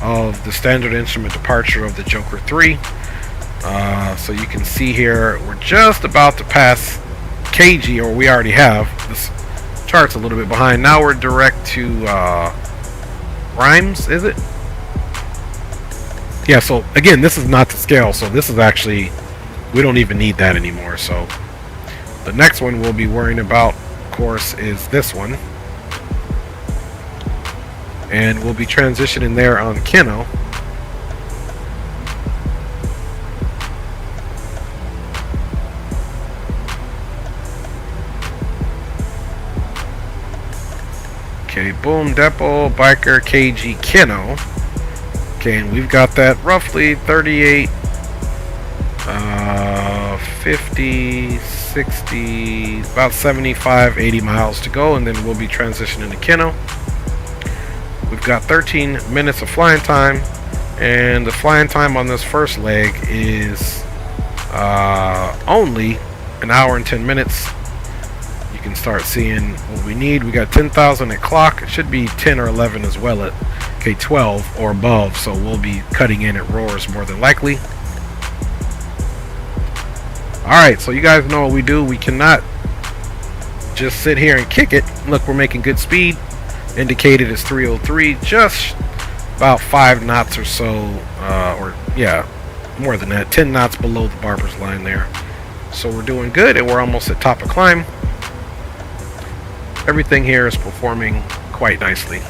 of the standard instrument departure of the Joker 3. So you can see here we're just about to pass KG, or we already have. This chart's a little bit behind. Now we're direct to Rhymes, is it? Yeah, so again, this is not to scale, so this is actually, we don't even need that anymore. So the next one we'll be worrying about, of course, is this one. And we'll be transitioning there on Keno. Okay, boom, depot, biker, KG, Keno. Okay, and we've got that roughly 38, 50, 60, about 75, 80 miles to go, and then we'll be transitioning to Keno. We've got 13 minutes of flying time, and the flying time on this first leg is only an hour and 10 minutes. You can start seeing what we need. We got 10,000 at clock. It should be 10 or 11 as well at K12 or above, so we'll be cutting in at roars more than likely. Alright, so you guys know what we do. We cannot just sit here and kick it. Look, we're making good speed. Indicated as 303, just about 5 knots or so, or yeah, more than that, 10 knots below the barber's line there. So we're doing good, and we're almost at top of climb. Everything here is performing quite nicely.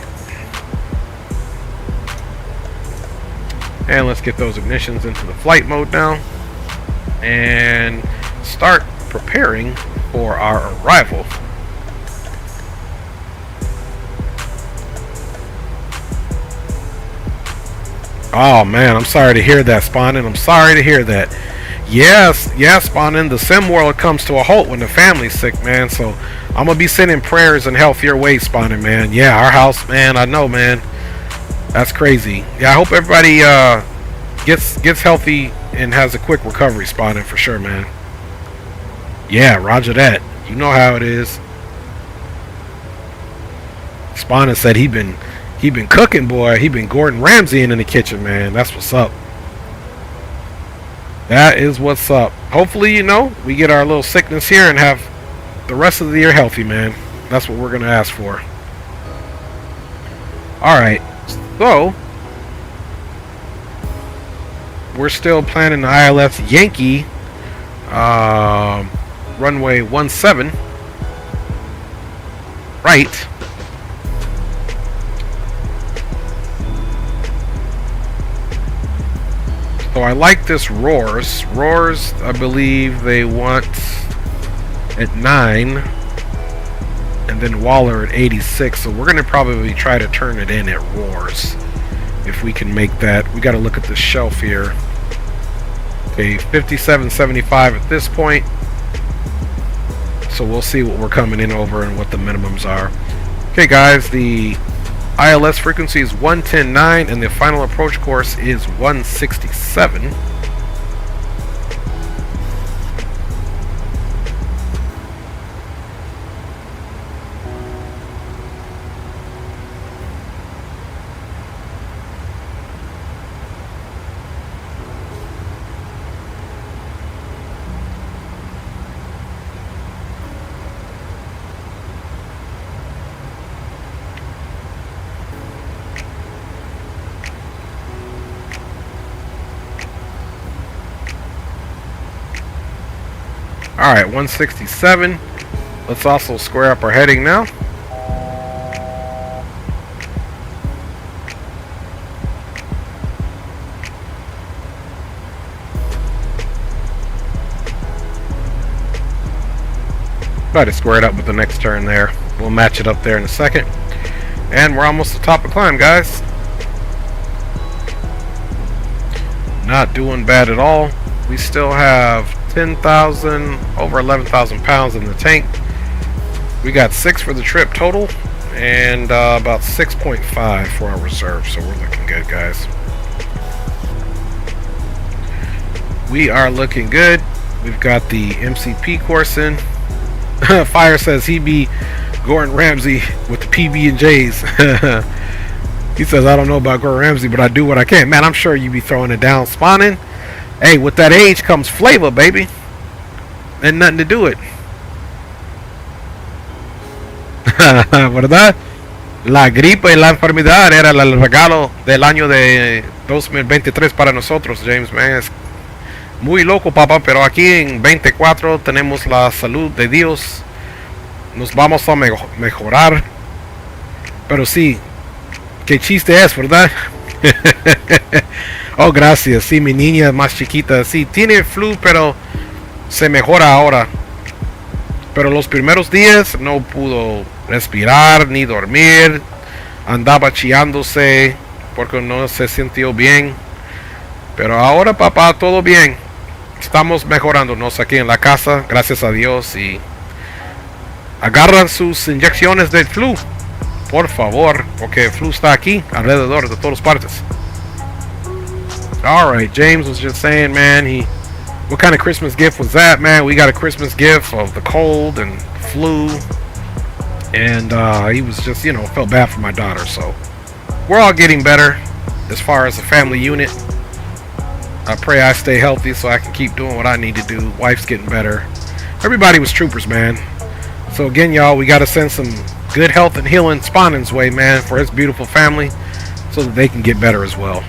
And let's get those ignitions into the flight mode now and start preparing for our arrival. Oh man, I'm sorry to hear that, Spawnin'. I'm sorry to hear that. Yes, Spawnin', the sim world comes to a halt when the family's sick, man. So I'm gonna be sending prayers in healthier ways, Spawnin', man. Yeah, our house, man, I know, man. That's crazy. Yeah, I hope everybody gets healthy and has a quick recovery, Spawnin', for sure, man. Yeah, roger that. You know how it is. Spawnin' said he been cooking, boy. He been Gordon Ramsaying in the kitchen, man. That's what's up. That is what's up. Hopefully, you know, we get our little sickness here and have the rest of the year healthy, man. That's what we're gonna ask for. Alright, so we're still planning the ILS Yankee runway 17 right. So I like this Roars. Roars, I believe they want at 9, and then Waller at 86. So we're gonna probably try to turn it in at Roars if we can make that. We got to look at the shelf here. Okay, 57.75 at this point. So we'll see what we're coming in over and what the minimums are. Okay, guys, the ILS frequency is 110.9 and the final approach course is 167. Alright, 167. Let's also square up our heading now. Try to square it up with the next turn there. We'll match it up there in a second. And we're almost at the top of the climb, guys. Not doing bad at all. We still have 10,000, over 11,000 pounds in the tank. We got 6 for the trip total, and about 6.5 for our reserve, so we're looking good, guys. We are looking good. We've got the MCP course in. Fire says he be Gordon Ramsay with the PB&Js. He says, I don't know about Gordon Ramsay, but I do what I can. Man, I'm sure you be throwing it down, spawning. Hey, with that age comes flavor, baby. And nothing to do it. ¿Verdad? La gripe y la enfermedad era el regalo del año de 2023 para nosotros, James, man. Es muy loco, papá, pero aquí en 24 tenemos la salud de Dios. Nos vamos a mejorar. Pero sí, qué chiste es, ¿verdad? Oh, gracias. Sí, mi niña más chiquita. Sí, tiene flu, pero se mejora ahora. Pero los primeros días no pudo respirar ni dormir. Andaba chillándose porque no se sintió bien. Pero ahora, papá, todo bien. Estamos mejorándonos aquí en la casa, gracias a Dios. Y agarran sus inyecciones del flu, por favor, porque el flu está aquí, alrededor de todas partes. Alright, James was just saying, man, what kind of Christmas gift was that, man? We got a Christmas gift of the cold and flu. And he was just, you know, felt bad for my daughter. So we're all getting better as far as a family unit. I pray I stay healthy so I can keep doing what I need to do. Wife's getting better. Everybody was troopers, man. So again, y'all, we got to send some good health and healing spawning's way, man, for his beautiful family so that they can get better as well.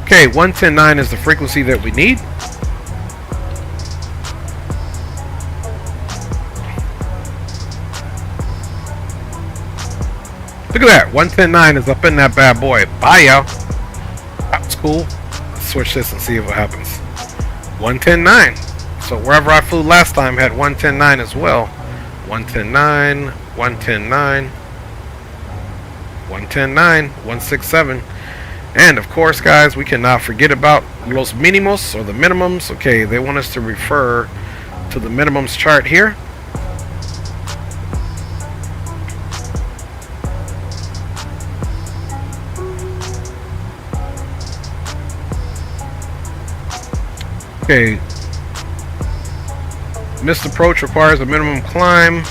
Okay, 110.9 is the frequency that we need. Look at that, 110.9 is up in that bad boy. Bye, y'all. That was cool. Let's switch this and see if it happens. 110.9. So wherever I flew last time had 110.9 as well. 110.9, 110.9, 110.9, 167. And of course, guys, we cannot forget about los mínimos, or the minimums. Okay, they want us to refer to the minimums chart here. Okay, missed approach requires a minimum climb.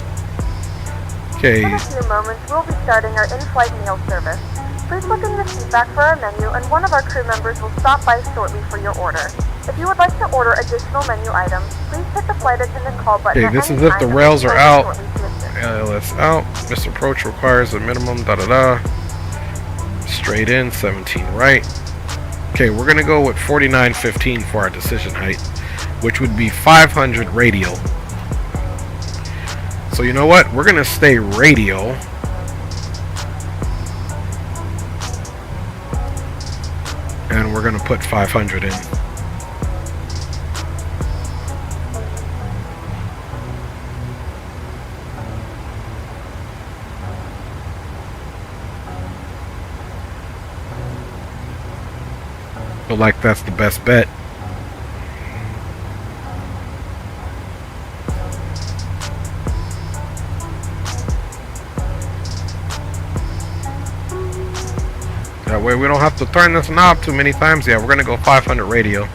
Okay. In a few moments, we'll be starting our in-flight meal service. Please look in the feedback for our menu, and one of our crew members will stop by shortly for your order. If you would like to order additional menu items, please hit the flight attendant call button. Okay, this is if the rails are out. LS out. Missed approach requires a minimum. Straight in, 17 right. Okay, we're gonna go with 49.15 for our decision height, which would be 500 radial. So you know what? We're gonna stay radial. And we're gonna put 500 in. Feel like that's the best bet. That way we don't have to turn this knob too many times. Yeah, we're gonna go 500 radial,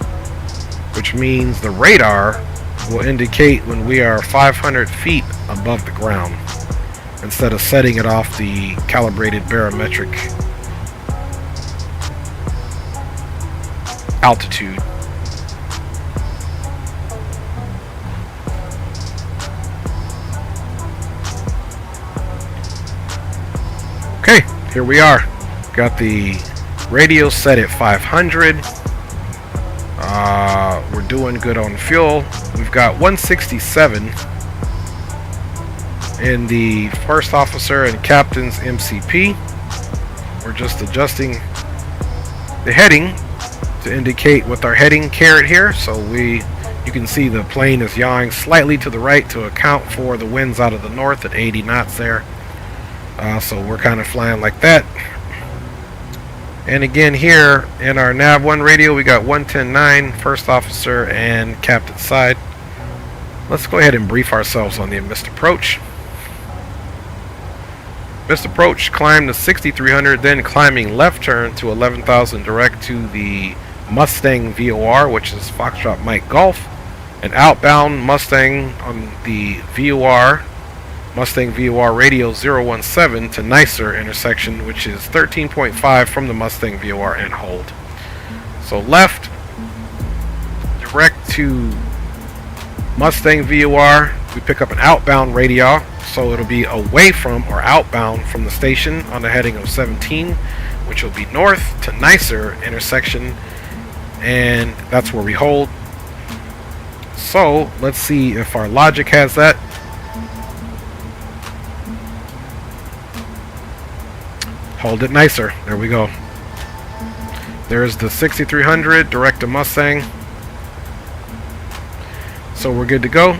which means the radar will indicate when we are 500 feet above the ground instead of setting it off the calibrated barometric altitude. Okay, here we are. Got the radio set at 500. We're doing good on fuel. We've got 167 in the first officer and captain's MCP. We're just adjusting the heading to indicate with our heading caret here, so you can see the plane is yawing slightly to the right to account for the winds out of the north at 80 knots there. So we're kind of flying like that. And again here in our nav1 radio we got 110.9 first officer and captain's side. Let's go ahead and brief ourselves on the missed approach. Missed approach, climb to 6300, then climbing left turn to 11,000 direct to the Mustang VOR, which is Foxtrot Mike Golf, and outbound Mustang on the VOR, Mustang VOR radio 017 to Nicer intersection, which is 13.5 from the Mustang VOR, and hold. So left, direct to Mustang VOR, we pick up an outbound radio, so it'll be away from or outbound from the station on the heading of 17, which will be north to Nicer intersection, and that's where we hold. So let's see if our logic has that. Hold it Nicer. There we go. There's the 6300 direct to Mustang. So we're good to go.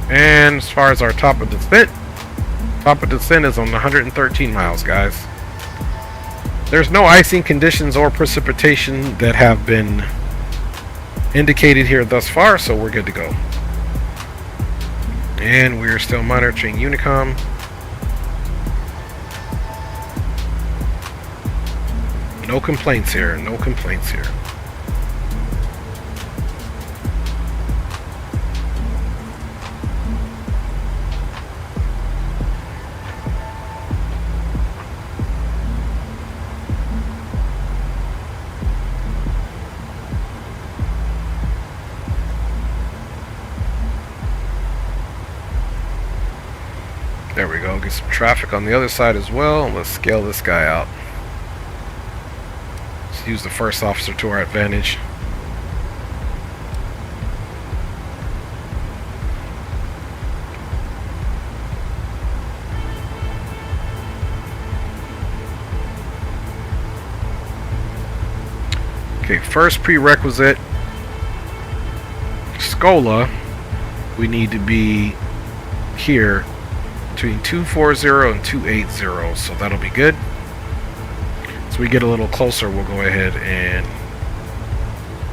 And as far as our top of descent is on 113 miles, guys. There's no icing conditions or precipitation that have been indicated here thus far, so we're good to go. And we're still monitoring Unicom. No complaints here, no complaints here. There we go, get some traffic on the other side as well. Let's scale this guy out. Let's use the first officer to our advantage. Okay, first prerequisite, Scola, we need to be here between 240 and 280, so that'll be good. As we get a little closer, we'll go ahead and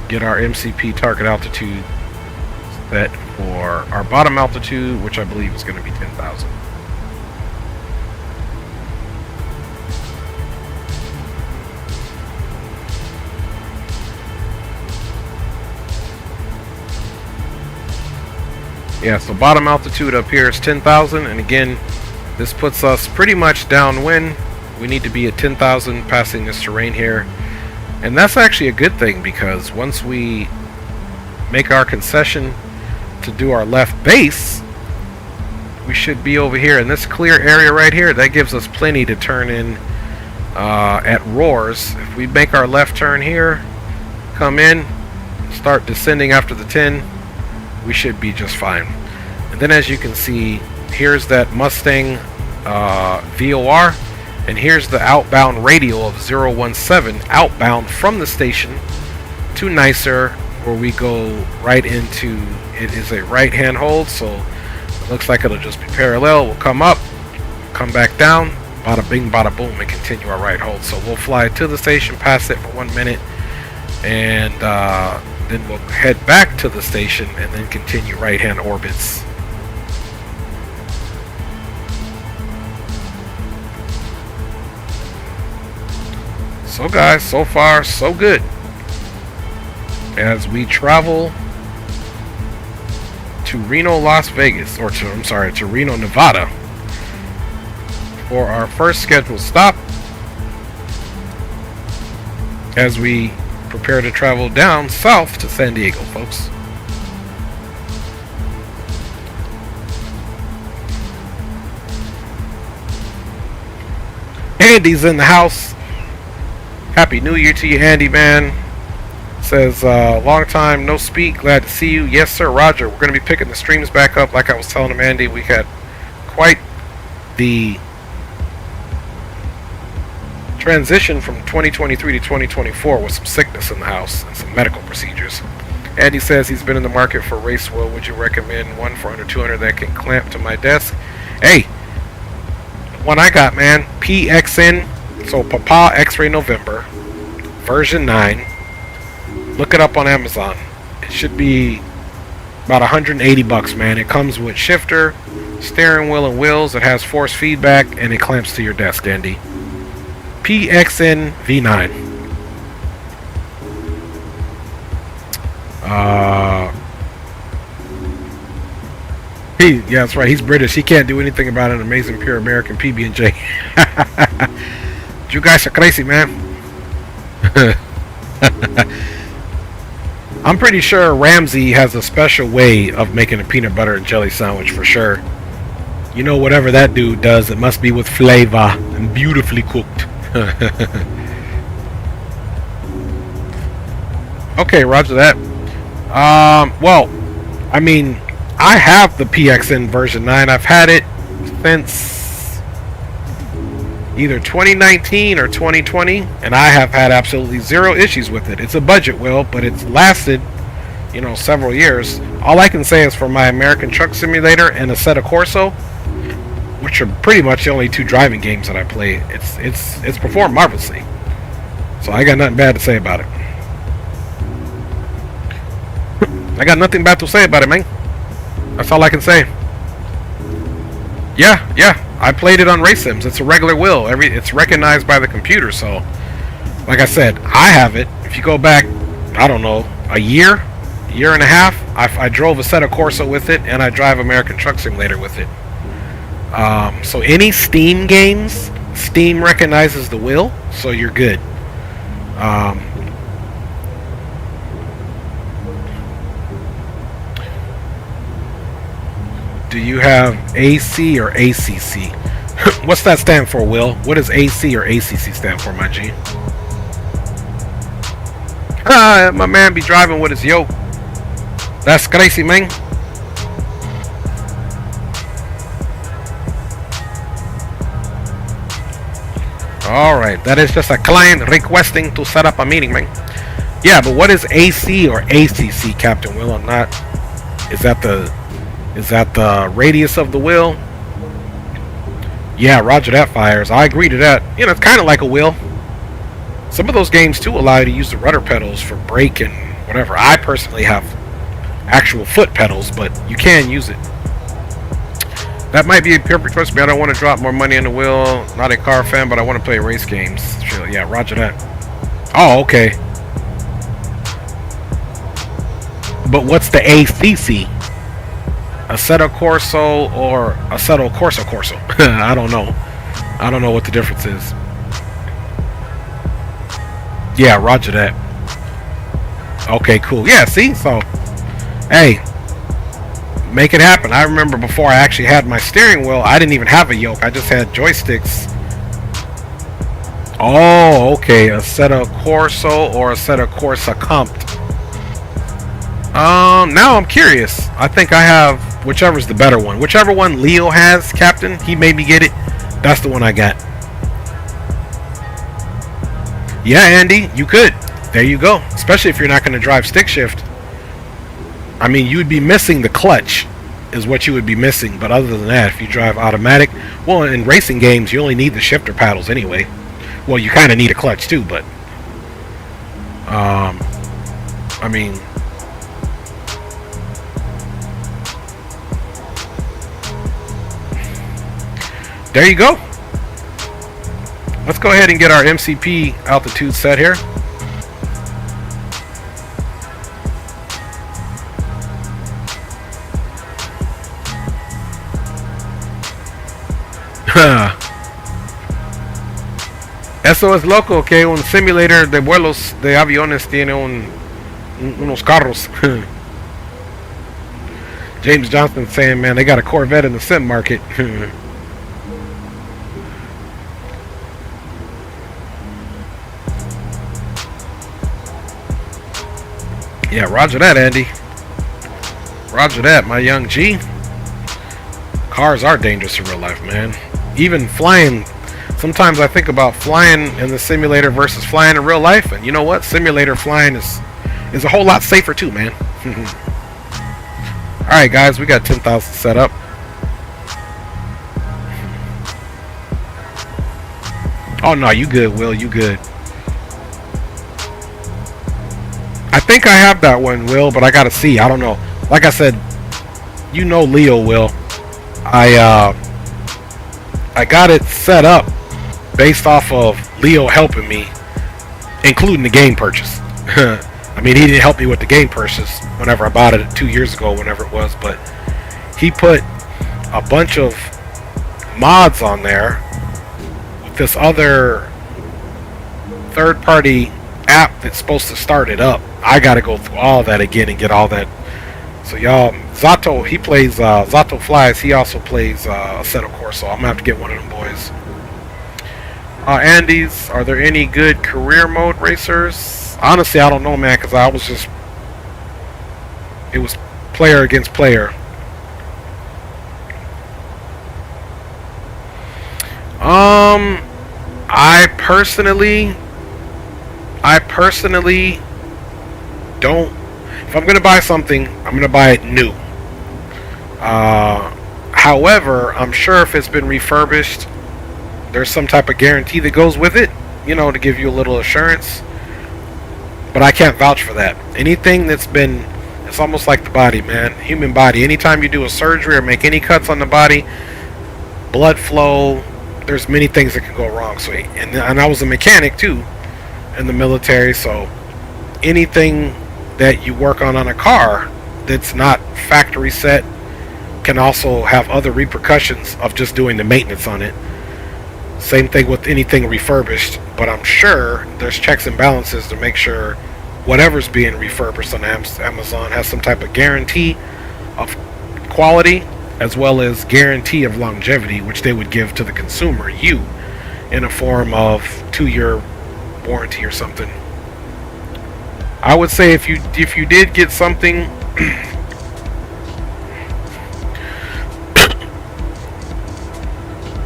get our MCP target altitude set for our bottom altitude, which I believe is going to be 10,000. Yeah, so bottom altitude up here is 10,000, and again, this puts us pretty much downwind. We need to be at 10,000 passing this terrain here, and that's actually a good thing, because once we make our concession to do our left base, we should be over here in this clear area right here. That gives us plenty to turn in at roars. If we make our left turn here, come in, start descending after the 10, we should be just fine. And then as you can see, here's that Mustang VOR, and here's the outbound radio of 017 outbound from the station to Nicer, where we go right into, it is a right hand hold, so it looks like it'll just be parallel. We'll come up, come back down, bada bing bada boom, and continue our right hold. So we'll fly to the station, pass it for 1 minute, and then we'll head back to the station and then continue right hand orbits. So guys, so far so good as we travel to Reno, Las Vegas, or to Reno, Nevada for our first scheduled stop as we prepare to travel down south to San Diego, folks. Andy's in the house. Happy New Year to you, Andy, man. Says, long time no speak. Glad to see you. Yes, sir, Roger. We're going to be picking the streams back up. Like I was telling him, Andy, we had quite the transition from 2023 to 2024 with some sickness in the house and some medical procedures. Andy says he's been in the market for race wheel. Would you recommend one for under 200 that can clamp to my desk? Hey, one I got, man, PXN, so Papa X-Ray November, version 9. Look it up on Amazon. It should be about 180 bucks, man. It comes with shifter, steering wheel, and wheels. It has force feedback, and it clamps to your desk, Andy. PXN V9. Yeah, that's right. He's British. He can't do anything about an amazing pure American PB&J. You guys are crazy, man. I'm pretty sure Ramsey has a special way of making a peanut butter and jelly sandwich for sure. You know, whatever that dude does, it must be with flavor and beautifully cooked. Okay, roger that. Well, I mean, I have the PXN version 9. I've had it since either 2019 or 2020, and I have had absolutely zero issues with it. It's a budget wheel, but it's lasted, you know, several years. All I can say is for my American Truck Simulator and Assetto Corsa, which are pretty much the only two driving games that I play, it's performed marvelously. So I got nothing bad to say about it. I got nothing bad to say about it, man. That's all I can say. Yeah, I played it on Race Sims. It's a regular wheel. It's recognized by the computer. So, like I said, I have it. If you go back, I don't know, a year and a half, I drove Assetto Corsa with it, and I drive American Truck Simulator with it. So any Steam games, Steam recognizes the wheel, so you're good. Do you have AC or ACC? What's that stand for, Will? What does AC or ACC stand for, my G? My man be driving with his yoke. That's crazy, man. Alright, that is just a client requesting to set up a meeting, man. Yeah, but what is AC or ACC, Captain Will? I'm not... Is that the radius of the wheel? Yeah, roger that, Fires. I agree to that. You know, it's kind of like a wheel. Some of those games, too, allow you to use the rudder pedals for brake and whatever. I personally have actual foot pedals, but you can use it. That might be a perfect choice. I don't want to drop more money on the wheel. Not a car fan, but I want to play race games. Sure, yeah, roger that. Oh, okay. But what's the ACC? Assetto Corsa or Assetto Corsa? I don't know. I don't know what the difference is. Yeah, roger that. Okay, cool. Yeah, see? So, hey, make it happen. I remember before I actually had my steering wheel, I didn't even have a yoke. I just had joysticks. Oh, okay. Assetto Corsa or Assetto Corsa Comped. Now I'm curious. I think I have whichever's the better one. Whichever one Leo has, Captain, he made me get it. That's the one I got. Yeah, Andy, you could. There you go. Especially if you're not going to drive stick shift. I mean, you'd be missing the clutch is what you would be missing. But other than that, if you drive automatic, well, in racing games, you only need the shifter paddles anyway. Well, you kind of need a clutch too, but I mean, there you go. Let's go ahead and get our MCP altitude set here. Eso es loco que un simulator de vuelos de aviones tiene unos carros. James Johnson saying, man, they got a Corvette in the sim market. Yeah, roger that, Andy. Roger that, my young G. Cars are dangerous in real life, man. Even flying. Sometimes I think about flying in the simulator versus flying in real life, and you know what? Simulator flying is a whole lot safer too, man. All right, guys, we got 10,000 set up. Oh no, you good, Will? You good? I think I have that one, Will, but I gotta see. I don't know. Like I said, you know Leo, Will. I got it set up based off of Leo helping me, including the game purchase. I mean, he didn't help me with the game purchase whenever I bought it 2 years ago, whenever it was, but he put a bunch of mods on there with this other third-party app that's supposed to start it up. I got to go through all that again and get all that. So y'all, Zato, he plays, Zato Flies, he also plays Assetto Corsa. I'm going to have to get one of them boys. Andy's, are there any good career mode racers? Honestly, I don't know, man, because I was just, it was player against player. I personally don't. If I'm gonna buy something, I'm gonna buy it new. However, I'm sure if it's been refurbished, there's some type of guarantee that goes with it, you know, to give you a little assurance. But I can't vouch for that. Anything that's been, it's almost like the body, man, human body. Anytime you do a surgery or make any cuts on the body, blood flow, there's many things that can go wrong. So, and I was a mechanic too in the military, so anything that you work on a car that's not factory set can also have other repercussions of just doing the maintenance on it. Same thing with anything refurbished, but I'm sure there's checks and balances to make sure whatever's being refurbished on Amazon has some type of guarantee of quality as well as guarantee of longevity, which they would give to the consumer, you, in a form of 2-year warranty or something. I would say if you did get something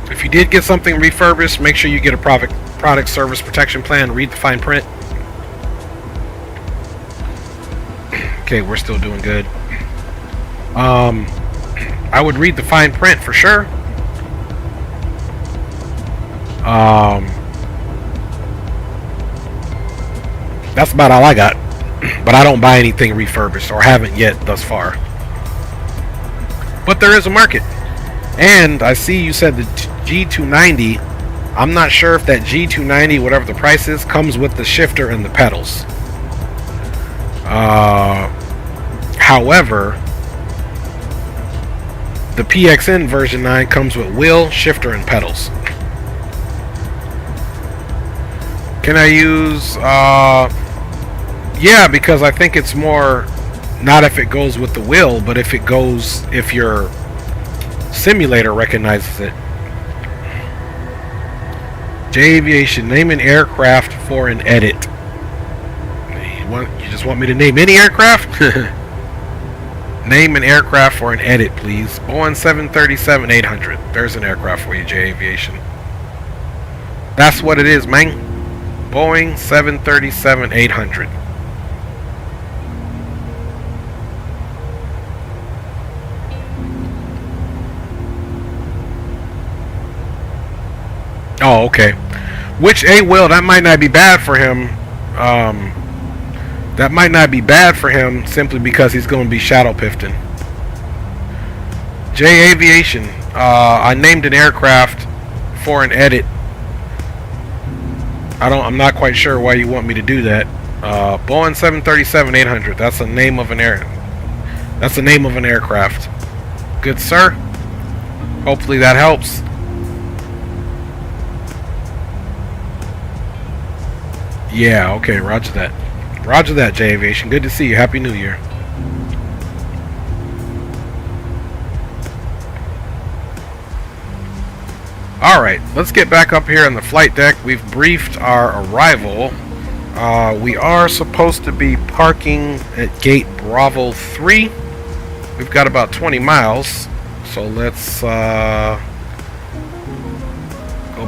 if you did get something refurbished, make sure you get a product service protection plan. Read the fine print. Okay, we're still doing good. I would read the fine print for sure. That's about all I got. But I don't buy anything refurbished, or haven't yet thus far. But there is a market. And I see you said the G290. I'm not sure if that G290, whatever the price is, comes with the shifter and the pedals. However, the PXN version 9 comes with wheel, shifter, and pedals. Can I use... yeah, because I think it's more... Not if it goes with the wheel, but if it goes... If your simulator recognizes it. Aviation, name an aircraft for an edit. You just want me to name any aircraft? Name an aircraft for an edit, please. Boeing 737-800. There's an aircraft for you, Aviation. That's what it is, man. Boeing 737-800. Oh, okay. Which will that might not be bad for him. That might not be bad for him simply because he's going to be shadow pifting. Aviation. I named an aircraft for an edit. I'm not quite sure why you want me to do that. Boeing 737-800. That's the name of an That's the name of an aircraft. Good sir. Hopefully that helps. Yeah, okay, roger that. Roger that, Aviation. Good to see you. Happy New Year. Alright, let's get back up here on the flight deck. We've briefed our arrival. We are supposed to be parking at gate Bravo 3. We've got about 20 miles. So let's go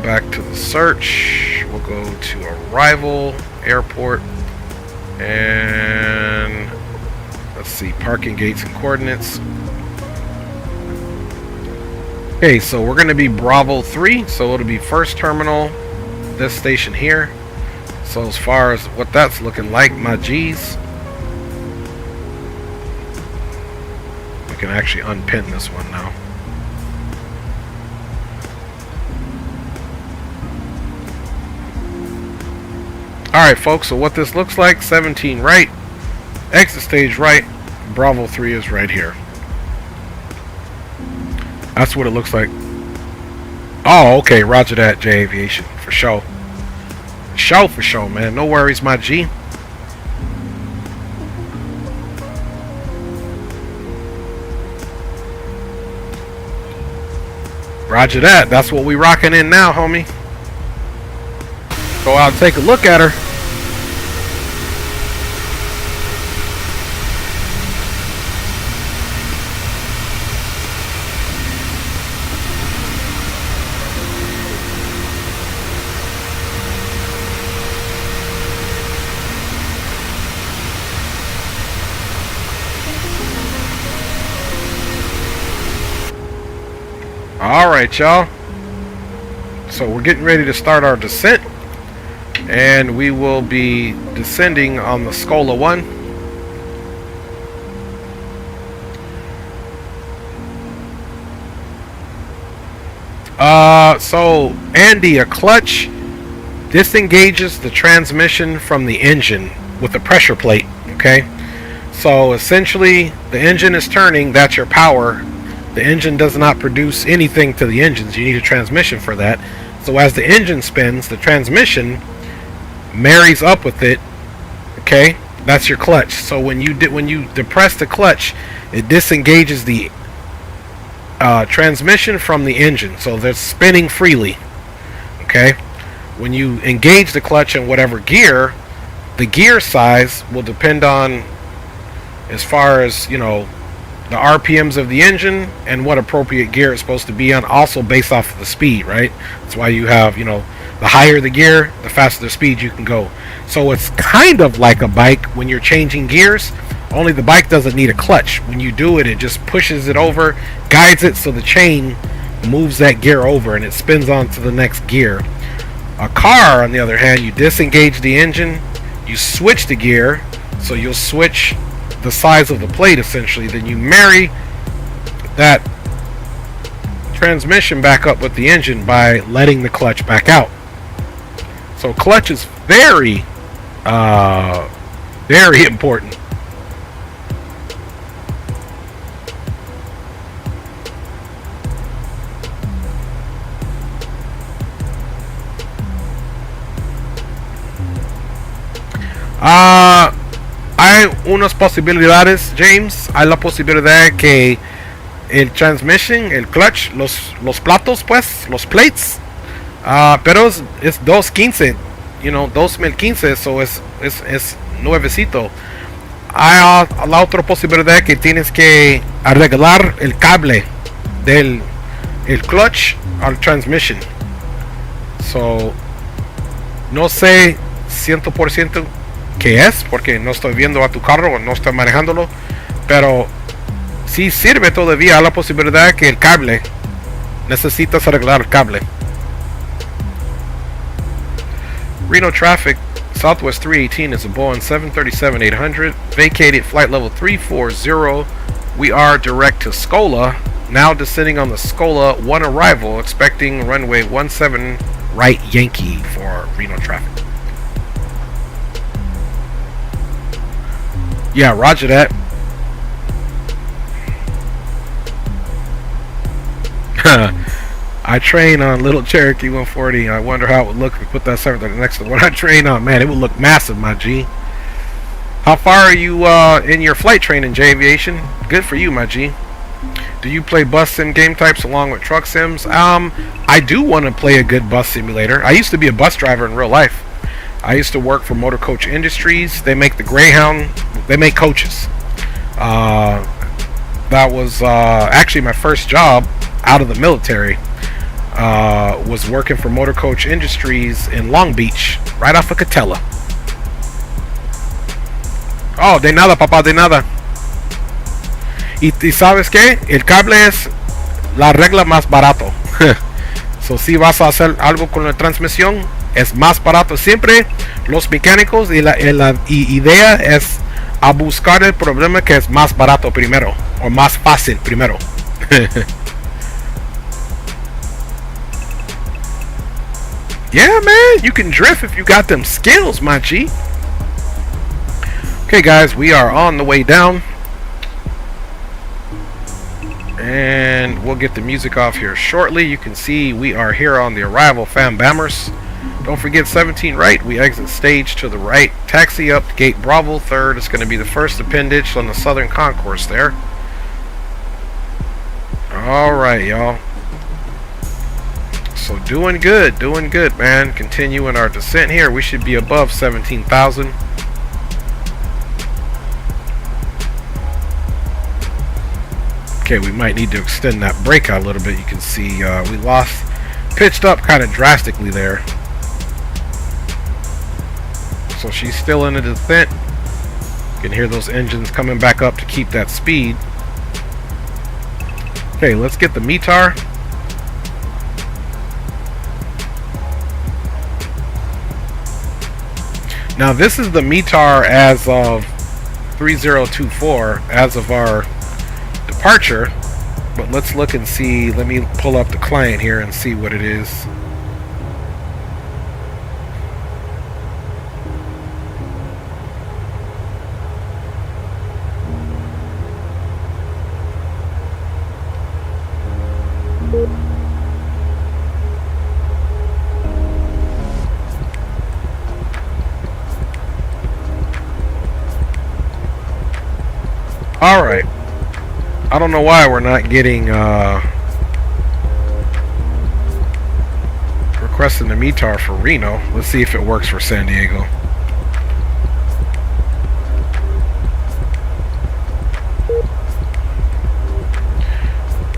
back to the search. We'll go to arrival, airport, and let's see, parking gates and coordinates. Okay, so we're going to be Bravo 3, so it'll be first terminal, this station here. So as far as what that's looking like, my G's, we can actually unpin this one now. Alright folks, so what this looks like, 17 right, exit stage right, Bravo 3 is right here. That's what it looks like. Oh, okay, roger that, J Aviation, for sure. For sure, man. No worries, my G. Roger that. That's what we rocking in now, homie. Go out and take a look at her. Alright, y'all. So we're getting ready to start our descent. And we will be descending on the Scola 1. So Andy, a clutch disengages the transmission from the engine with the pressure plate. Okay, so essentially the engine is turning, that's your power. The engine does not produce anything to the engines. You need a transmission for that. So as the engine spins, the transmission marries up with it. Okay, that's your clutch. So when you depress the clutch, it disengages the transmission from the engine, so they're spinning freely. Okay, when you engage the clutch in whatever gear, the gear size will depend on, as far as, you know, the RPMs of the engine and what appropriate gear it's supposed to be on, also based off of the speed, right? That's why you have, you know, the higher the gear, the faster the speed you can go. So it's kind of like a bike when you're changing gears, only the bike doesn't need a clutch. When you do it, it just pushes it over, guides it, so the chain moves that gear over and it spins on to the next gear. A car, on the other hand, you disengage the engine, you switch the gear, so you'll switch the size of the plate essentially, then you marry that transmission back up with the engine by letting the clutch back out. So clutch is very very important. Hay unas posibilidades, James. Hay la posibilidad que el transmission, el clutch, los platos, pues, los plates, pero es 215, you know, 2015, so es nuevecito. Hay la otra posibilidad que tienes que arreglar el cable del el clutch al transmission. So no sé 100% qué es, porque no estoy viendo a tu carro, no estoy manejándolo, pero si sirve todavía la posibilidad que el cable, necesitas arreglar el cable. Reno traffic, Southwest 318 is a Boeing 737-800, vacated flight level 340. We are direct to Scola, now descending on the Scola 1 arrival, expecting runway 17 right Yankee for Reno traffic. Yeah, roger that. I train on little Cherokee 140. I wonder how it would look if we put that 730 next to the one I train on. Man, it would look massive, my G. How far are you in your flight training, J Aviation? Good for you, my G. Do you play bus sim game types along with truck sims? I do want to play a good bus simulator. I used to be a bus driver in real life. I used to work for Motor Coach Industries. They make the Greyhound. They make coaches. That was actually my first job out of the military. Was working for Motor Coach Industries in Long Beach, right off of Catella. Oh, de nada, papá, de nada. Y sabes qué? El cable es la regla más barato. So, si vas a hacer algo con la transmisión, es más barato. Siempre los mecánicos y la idea es a buscar el problema que es más barato primero, o más fácil primero. Yeah, man, you can drift if you got them skills, my G. Okay, guys, we are on the way down. And we'll get the music off here shortly. You can see we are here on the arrival, fam bammers. Don't forget 17 right. We exit stage to the right. Taxi up gate Bravo 3rd. It's going to be the first appendage on the southern concourse there. Alright, y'all. So doing good, man. Continuing our descent here. We should be above 17,000. Okay, we might need to extend that brake out a little bit. You can see we pitched up kind of drastically there. So she's still in the descent. You can hear those engines coming back up to keep that speed. Okay, let's get the METAR. Now this is the METAR as of 3024, as of our departure, but let's look and see. Let me pull up the client here and see what it is. All right. I don't know why we're not getting requesting the METAR for Reno. Let's see if it works for San Diego.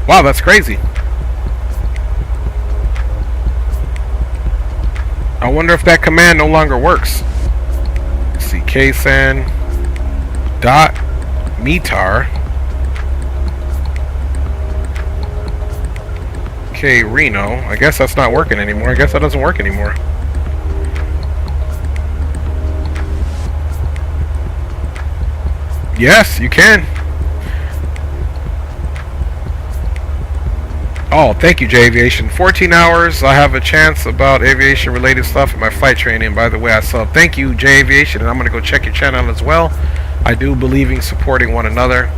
Wow, that's crazy. I wonder if that command no longer works. Let's see, KSAN dot METAR. Okay, Reno. I guess that's not working anymore. I guess that doesn't work anymore. Yes, you can. Oh, thank you, J Aviation. 14 hours. I have a chance about aviation related stuff in my flight training. By the way, I saw. Thank you, J Aviation, and I'm going to go check your channel as well. I do believe in supporting one another.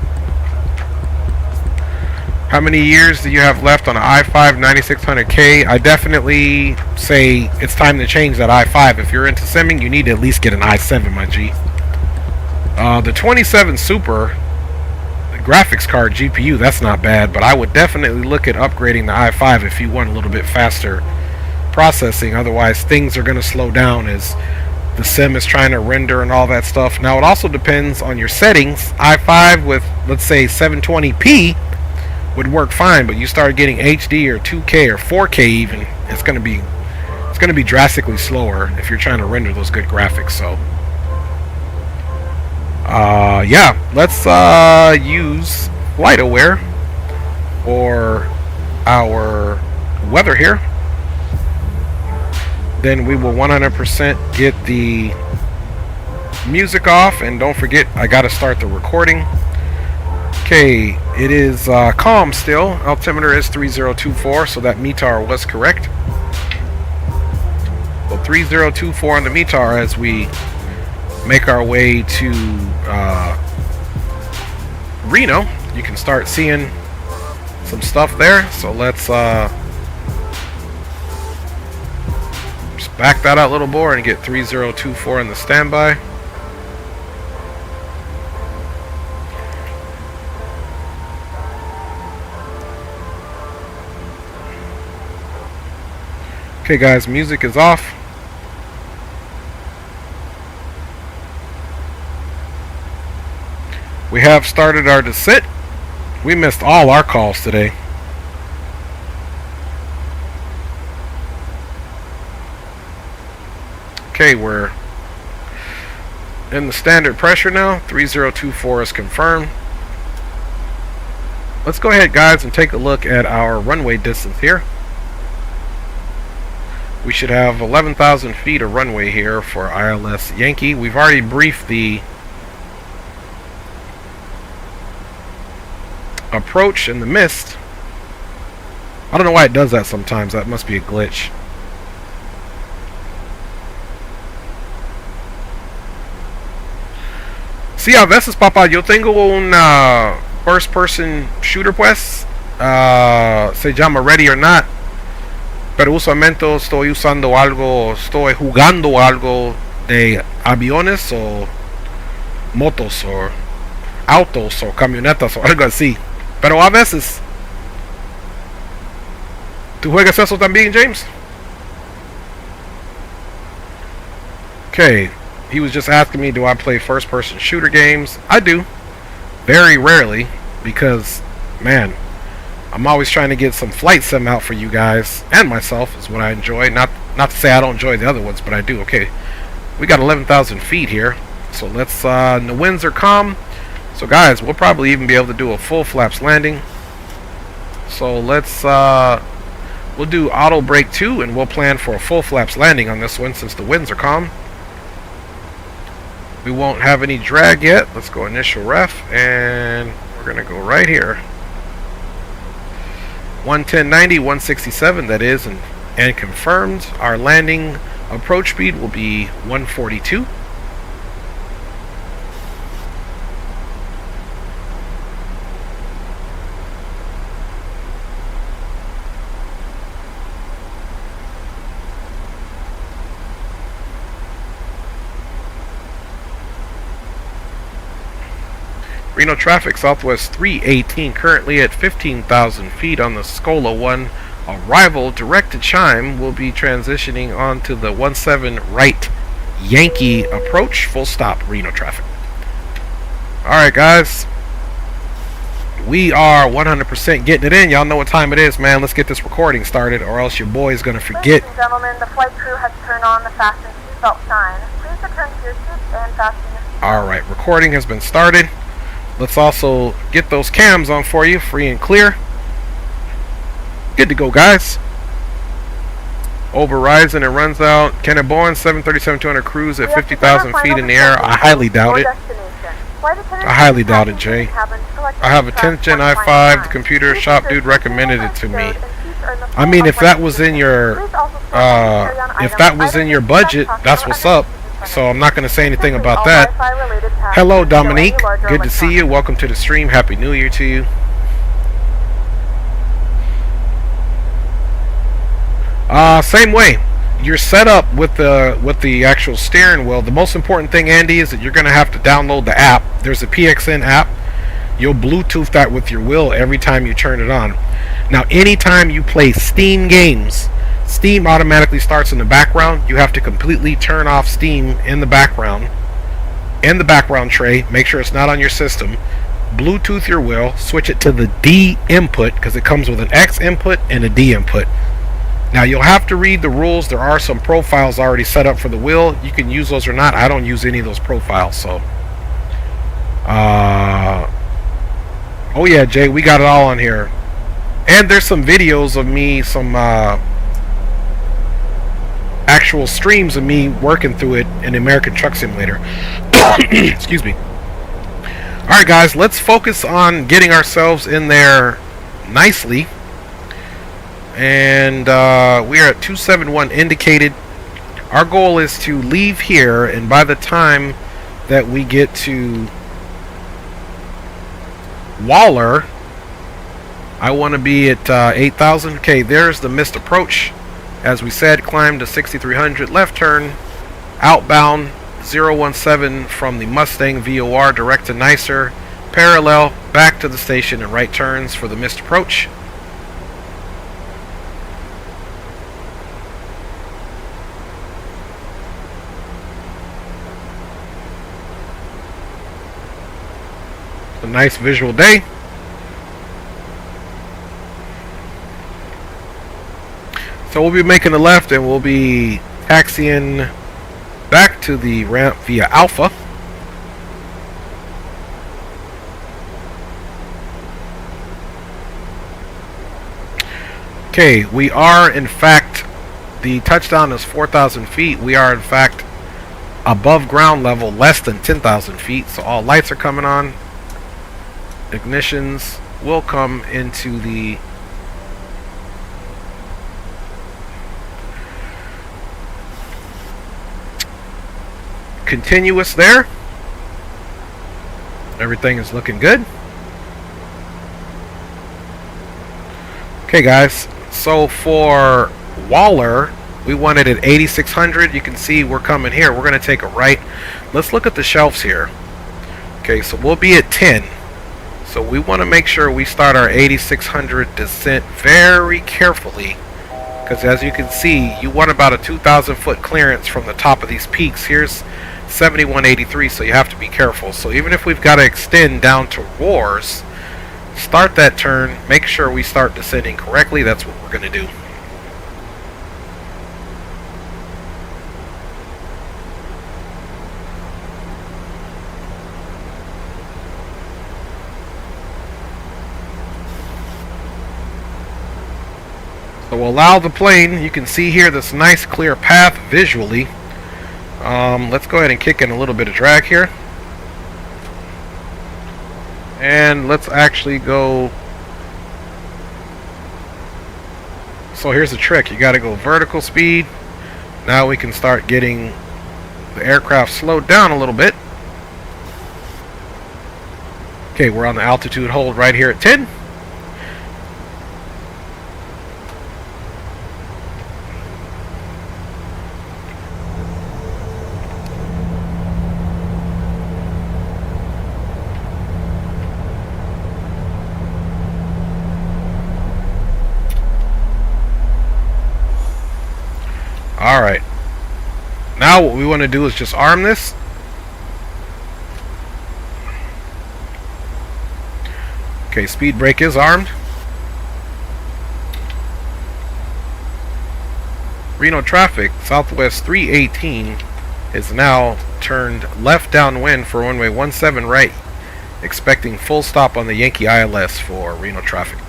How many years do you have left on an i5 9600K? I definitely say it's time to change that i5. If you're into simming, you need to at least get an i7, my G. The 27 Super graphics card GPU, that's not bad, but I would definitely look at upgrading the i5 if you want a little bit faster processing. Otherwise, things are going to slow down as the sim is trying to render and all that stuff. Now, it also depends on your settings. i5 with, let's say, 720p would work fine, but you start getting HD or 2K or 4K even, it's going to be drastically slower if you're trying to render those good graphics. So yeah, let's use FlightAware or our weather here. Then we will 100% get the music off, and don't forget, I gotta start the recording. Okay, it is calm still. Altimeter is 3024, so that METAR was correct. So 3024 on the METAR as we make our way to Reno. You can start seeing some stuff there. So let's just back that out a little more and get 3024 in the standby. Okay guys, music is off. We have started our descent. We missed all our calls today. Okay, we're in the standard pressure now. 3024 is confirmed. Let's go ahead, guys, and take a look at our runway distance here. We should have 11,000 feet of runway here for ILS Yankee. We've already briefed the approach in the mist. I don't know why it does that sometimes. That must be a glitch. Sí, a veces, papá, yo tengo un first person shooter, pues. Se llama Ready or Not. Pero usualmente estoy usando algo, estoy jugando algo de aviones o motos o autos o camionetas o algo así. Pero a veces. ¿Tú juegas eso también, James? Okay. He was just asking me, do I play first person shooter games? I do. Very rarely. Because, man, I'm always trying to get some flight sim out for you guys and myself is what I enjoy. Not to say I don't enjoy the other ones, but I do. Okay, we got 11,000 feet here, so let's. The winds are calm, so guys, we'll probably even be able to do a full flaps landing. So let's. We'll do auto brake 2, and we'll plan for a full flaps landing on this one since the winds are calm. We won't have any drag yet. Let's go initial ref, and we're gonna go right here. 110.90, 167, that is, and confirmed. Our landing approach speed will be 142. Reno traffic, Southwest 318, currently at 15,000 feet on the Scola 1. Arrival direct to Chime will be transitioning onto the 17 right Yankee approach. Full stop, Reno traffic. Alright, guys. We are 100% getting it in. Y'all know what time it is, man. Let's get this recording started, or else your boy is going to forget. Ladies and gentlemen, the flight crew has turned on the fasten seatbelt sign. Please return to your seats and fasten your seatbelt. Alright, recording has been started. Let's also get those cams on for you, free and clear. Good to go, guys. Over Horizon, it runs out. Can a Boeing 737-200 cruise at 50,000 feet in the air? I highly doubt it. I highly doubt it, Jay. I have a 10th Gen i5. The computer shop dude recommended it to me. I mean, if that was in your budget, that's what's up. So I'm not going to say anything about that. Hello, Dominique. Good to see you. Welcome to the stream. Happy New Year to you. Same way. You're set up with the actual steering wheel. The most important thing, Andy, is that you're going to have to download the app. There's a PXN app. You'll Bluetooth that with your wheel every time you turn it on. Now, anytime you play Steam games, Steam automatically starts in the background. You have to completely turn off Steam in the background tray. Make sure it's not on your system. Bluetooth your wheel. Switch it to the D input because it comes with an X input and a D input. Now you'll have to read the rules. There are some profiles already set up for the wheel. You can use those or not. I don't use any of those profiles. So, oh yeah, Jay, we got it all on here. And there's some videos of me, some actual streams of me working through it in American Truck Simulator. Excuse me. Alright, guys, let's focus on getting ourselves in there nicely. And we are at 271 indicated. Our goal is to leave here, and by the time that we get to Waller, I want to be at 8,000. Okay, there's the missed approach. As we said, climb to 6,300, left turn, outbound 017 from the Mustang VOR direct to Nicer, parallel back to the station and right turns for the missed approach. a nice visual day. So we'll be making a left and we'll be taxiing back to the ramp via Alpha. Okay, we are in fact, the touchdown is 4,000 feet. We are in fact above ground level, less than 10,000 feet. So all lights are coming on. Ignitions will come into the continuous there. Everything is looking good. Okay guys, so for Waller we wanted at 8600. You can see we're coming here. We're going to take a right. Let's look at the shelves here. Okay, so we'll be at 10. So we want to make sure we start our 8600 descent very carefully, because as you can see, you want about a 2,000 foot clearance from the top of these peaks. Here's 7183, so you have to be careful. So even if we've got to extend down to roars, start that turn, make sure we start descending correctly. That's what we're going to do. So we'll allow the plane. You can see here this nice clear path visually. Let's go ahead and kick in a little bit of drag here. And let's actually go. So here's the trick. You got to go vertical speed. Now we can start getting the aircraft slowed down a little bit. Okay, we're on the altitude hold right here at 10. Alright, now what we want to do is just arm this. Okay, speed brake is armed. Reno traffic, Southwest 318 is now turned left downwind for runway 17 right, expecting full stop on the Yankee ILS for Reno traffic.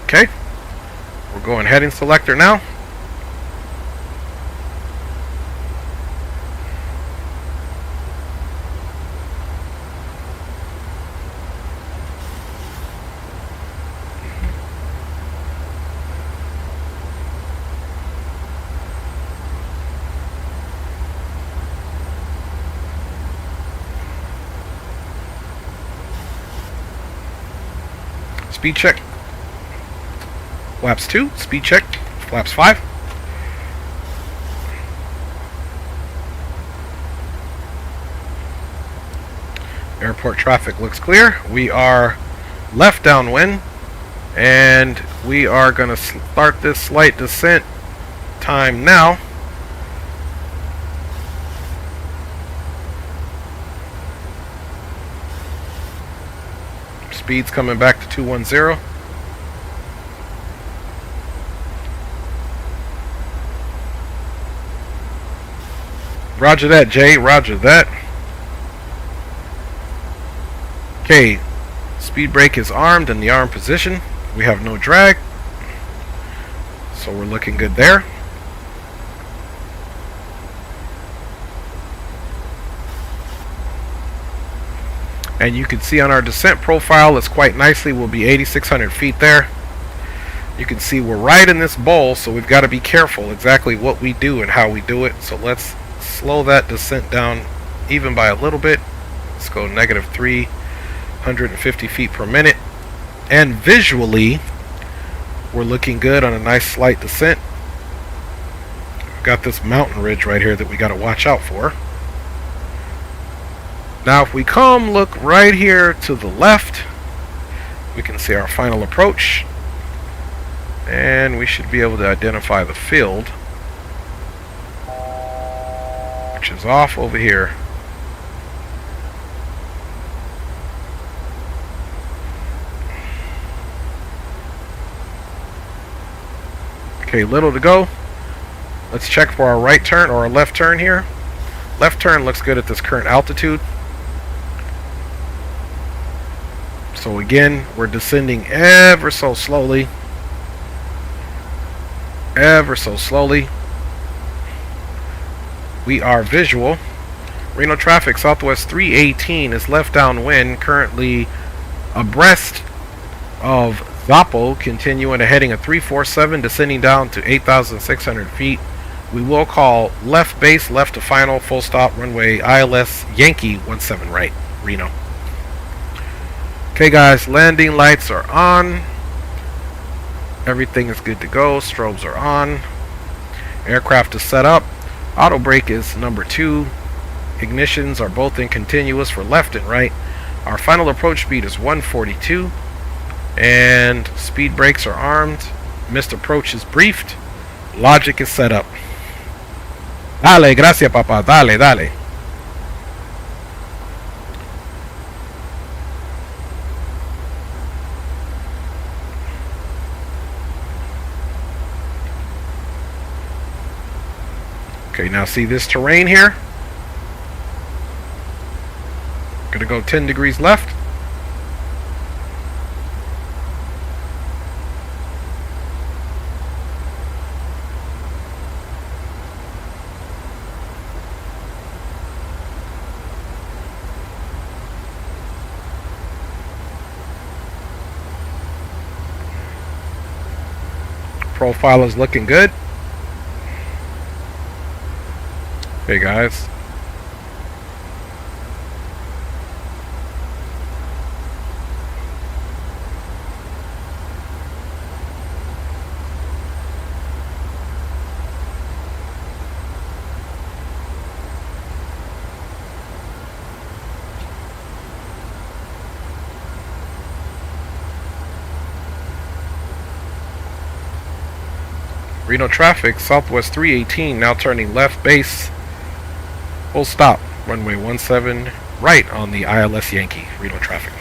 Okay. We're going heading selector now. Speed check. Flaps 2, speed check, flaps 5. Airport traffic looks clear. We are left downwind, and we are going to start this slight descent time now. Speed's coming back to 210. Roger that, Jay. Roger that. Okay. Speed brake is armed in the arm position. We have no drag. So we're looking good there. And you can see on our descent profile, it's quite nicely. We'll be 8,600 feet there. You can see we're right in this bowl, so we've got to be careful exactly what we do and how we do it. So let's slow that descent down even by a little bit. Let's go negative 350 feet per minute. And visually, we're looking good on a nice slight descent. We've got this mountain ridge right here that we got to watch out for. Now if we come look right here to the left, we can see our final approach. And we should be able to identify the field, which is off over here. Okay, little to go. Let's check for our right turn or our left turn here. Left turn looks good at this current altitude. So again, we're descending ever so slowly. Ever so slowly. We are visual. Reno traffic, Southwest 318 is left downwind, currently abreast of Zapo, continuing a heading of 347, descending down to 8,600 feet. We will call left base, left to final, full stop, runway ILS Yankee 17 right, Reno. Okay guys, landing lights are on. Everything is good to go. Strobes are on. Aircraft is set up. Auto brake is number 2. Ignitions are both in continuous for left and right. Our final approach speed is 142. And speed brakes are armed. Missed approach is briefed. Logic is set up. Dale, gracias, papá. Dale, dale. Okay, now see this terrain here? Gonna go 10 degrees left. Profile is looking good. Hey guys. Reno traffic, Southwest 318, now turning left base. Full stop, runway 17 right on the ILS Yankee, Reno traffic.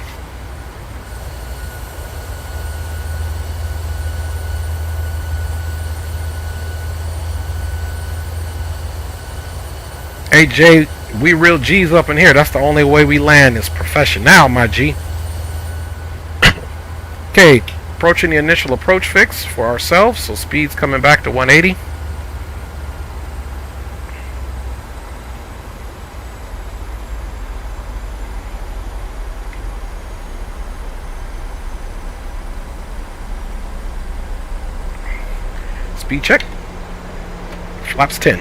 Hey Jay, we real G's up in here. That's the only way we land is professional, my G. Okay, approaching the initial approach fix for ourselves, so speed's coming back to 180. Speed check. Flaps 10.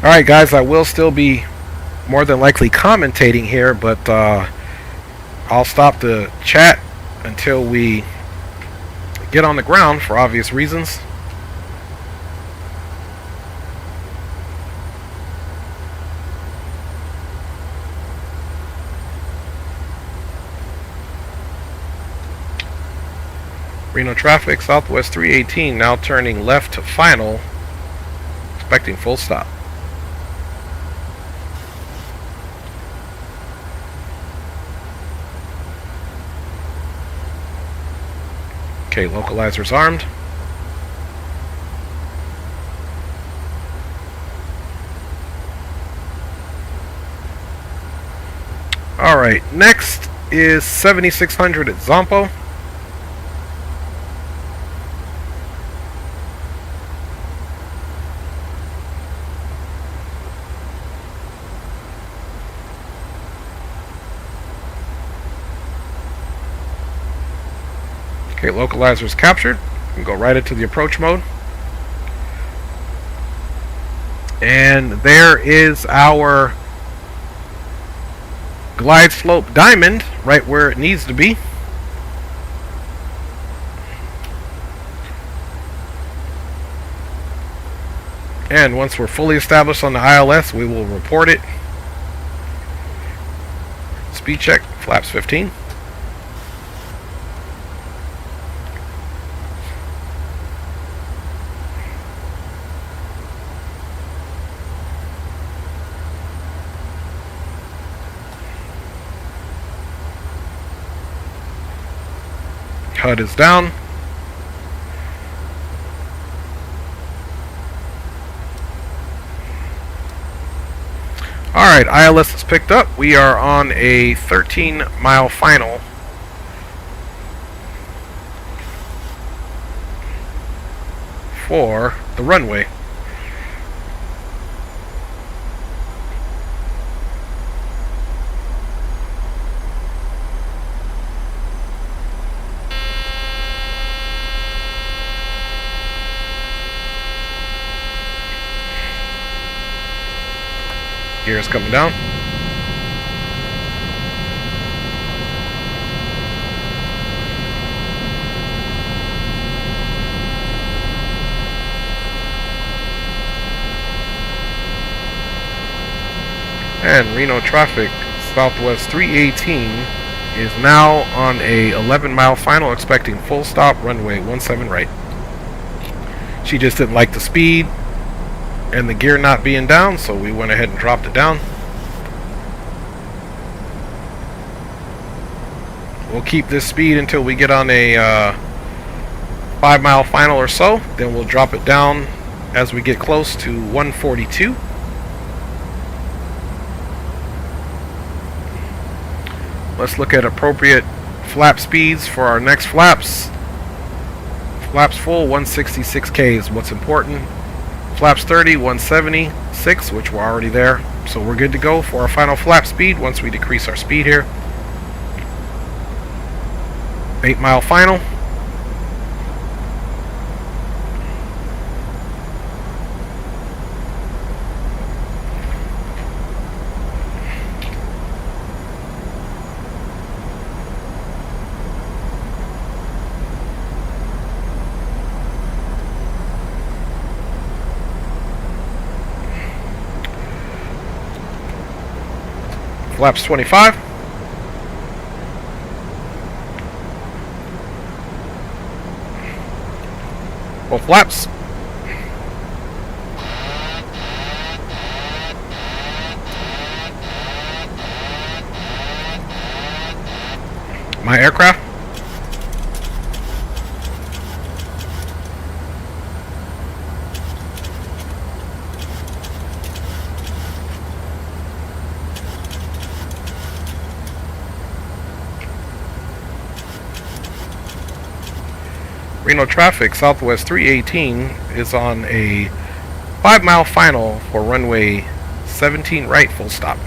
Alright guys, I will still be more than likely commentating here, but I'll stop the chat until we get on the ground for obvious reasons. Reno traffic, Southwest 318, now turning left to final, expecting full stop. Okay, localizers armed. Alright, next is 7600 at Zompo. Okay, localizer is captured. We can go right into the approach mode. And there is our glide slope diamond right where it needs to be. And once we're fully established on the ILS, we will report it. Speed check, flaps 15. HUD is down. Alright, ILS is picked up. We are on a 13-mile final. For the runway. Gears coming down. And Reno traffic, Southwest 318 is now on a 11-mile final, expecting full stop, runway 17 right. She just didn't like the speed and the gear not being down, so we went ahead and dropped it down. We'll keep this speed until we get on a 5-mile final or so, then we'll drop it down as we get close to 142. Let's look at appropriate flap speeds for our next flaps. Flaps full, 166K is what's important. Flaps 30, 176, which we're already there. So we're good to go for our final flap speed once we decrease our speed here. 8-mile final. Flaps 25. Well, flaps. My aircraft. Reno traffic, Southwest 318 is on a 5-mile final for runway 17 right, full stop.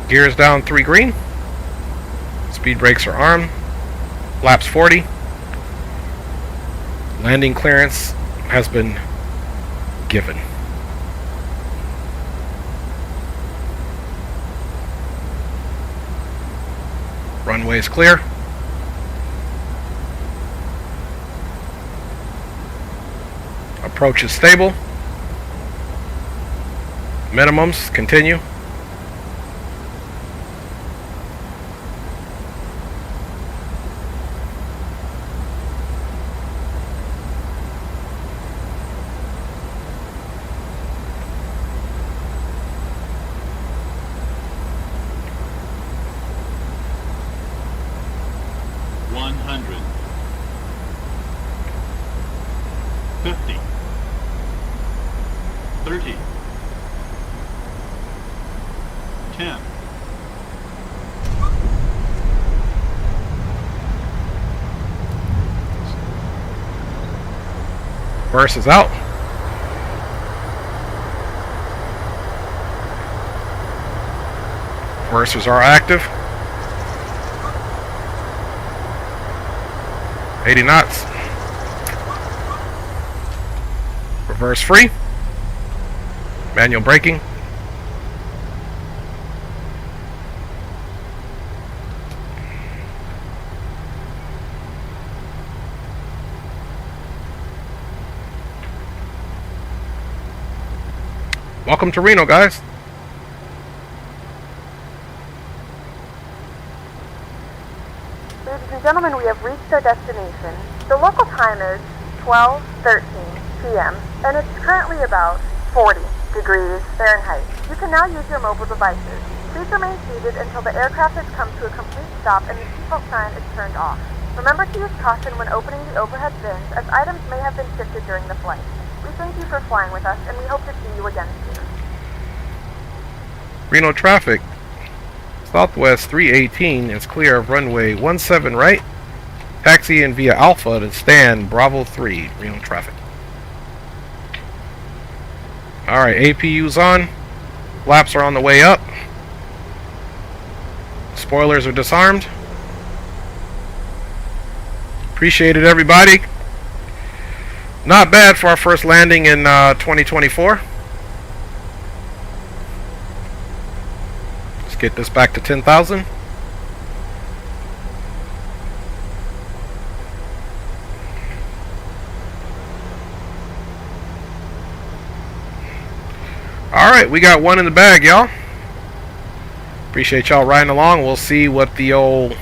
Gears down 3 green. Speed brakes are armed. Flaps 40. Landing clearance has been given. Runway is clear. Approach is stable. Minimums continue. Burst is out. Bursters are active. 80 knots. Reverse free. Manual braking. Welcome to Reno, guys. Ladies and gentlemen, we have reached our destination. The local time is 12:13 p.m. and it's currently about 40 degrees Fahrenheit. You can now use your mobile devices. Please remain seated until the aircraft has come to a complete stop and the seatbelt sign is turned off. Remember to use caution when opening the overhead bins, as items may have been shifted during the flight. We thank you for flying with us, and we hope to see you again soon. Reno traffic. Southwest 318 is clear of runway 17 right. Taxi in via Alpha to stand Bravo 3. Reno traffic. Alright, APU's on. Flaps are on the way up. Spoilers are disarmed. Appreciate it, everybody. Not bad for our first landing in 2024. Let's get this back to 10,000. Alright, we got one in the bag, y'all. Appreciate y'all riding along. We'll see what the old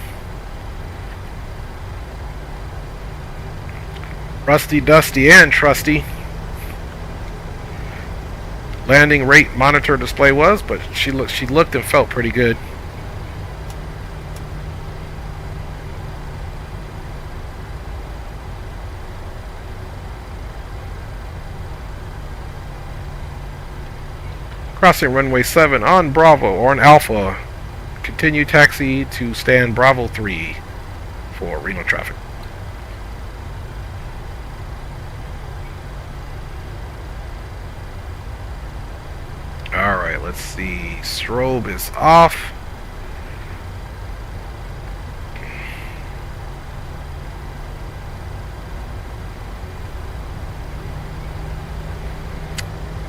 Rusty, Dusty, and Trusty landing rate monitor display was, but she looked and felt pretty good. Crossing runway 7 on Bravo or on Alpha. Continue taxi to stand Bravo 3 for Reno traffic. Alright, let's see. Strobe is off.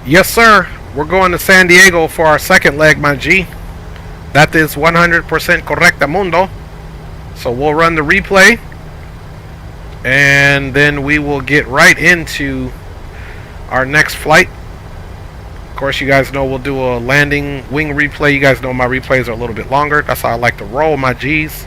Yes, sir. We're going to San Diego for our second leg, my G. That is 100% correctamundo. So we'll run the replay. And then we will get right into our next flight. Of course, you guys know we'll do a landing wing replay. You guys know my replays are a little bit longer. That's how I like to roll, my G's.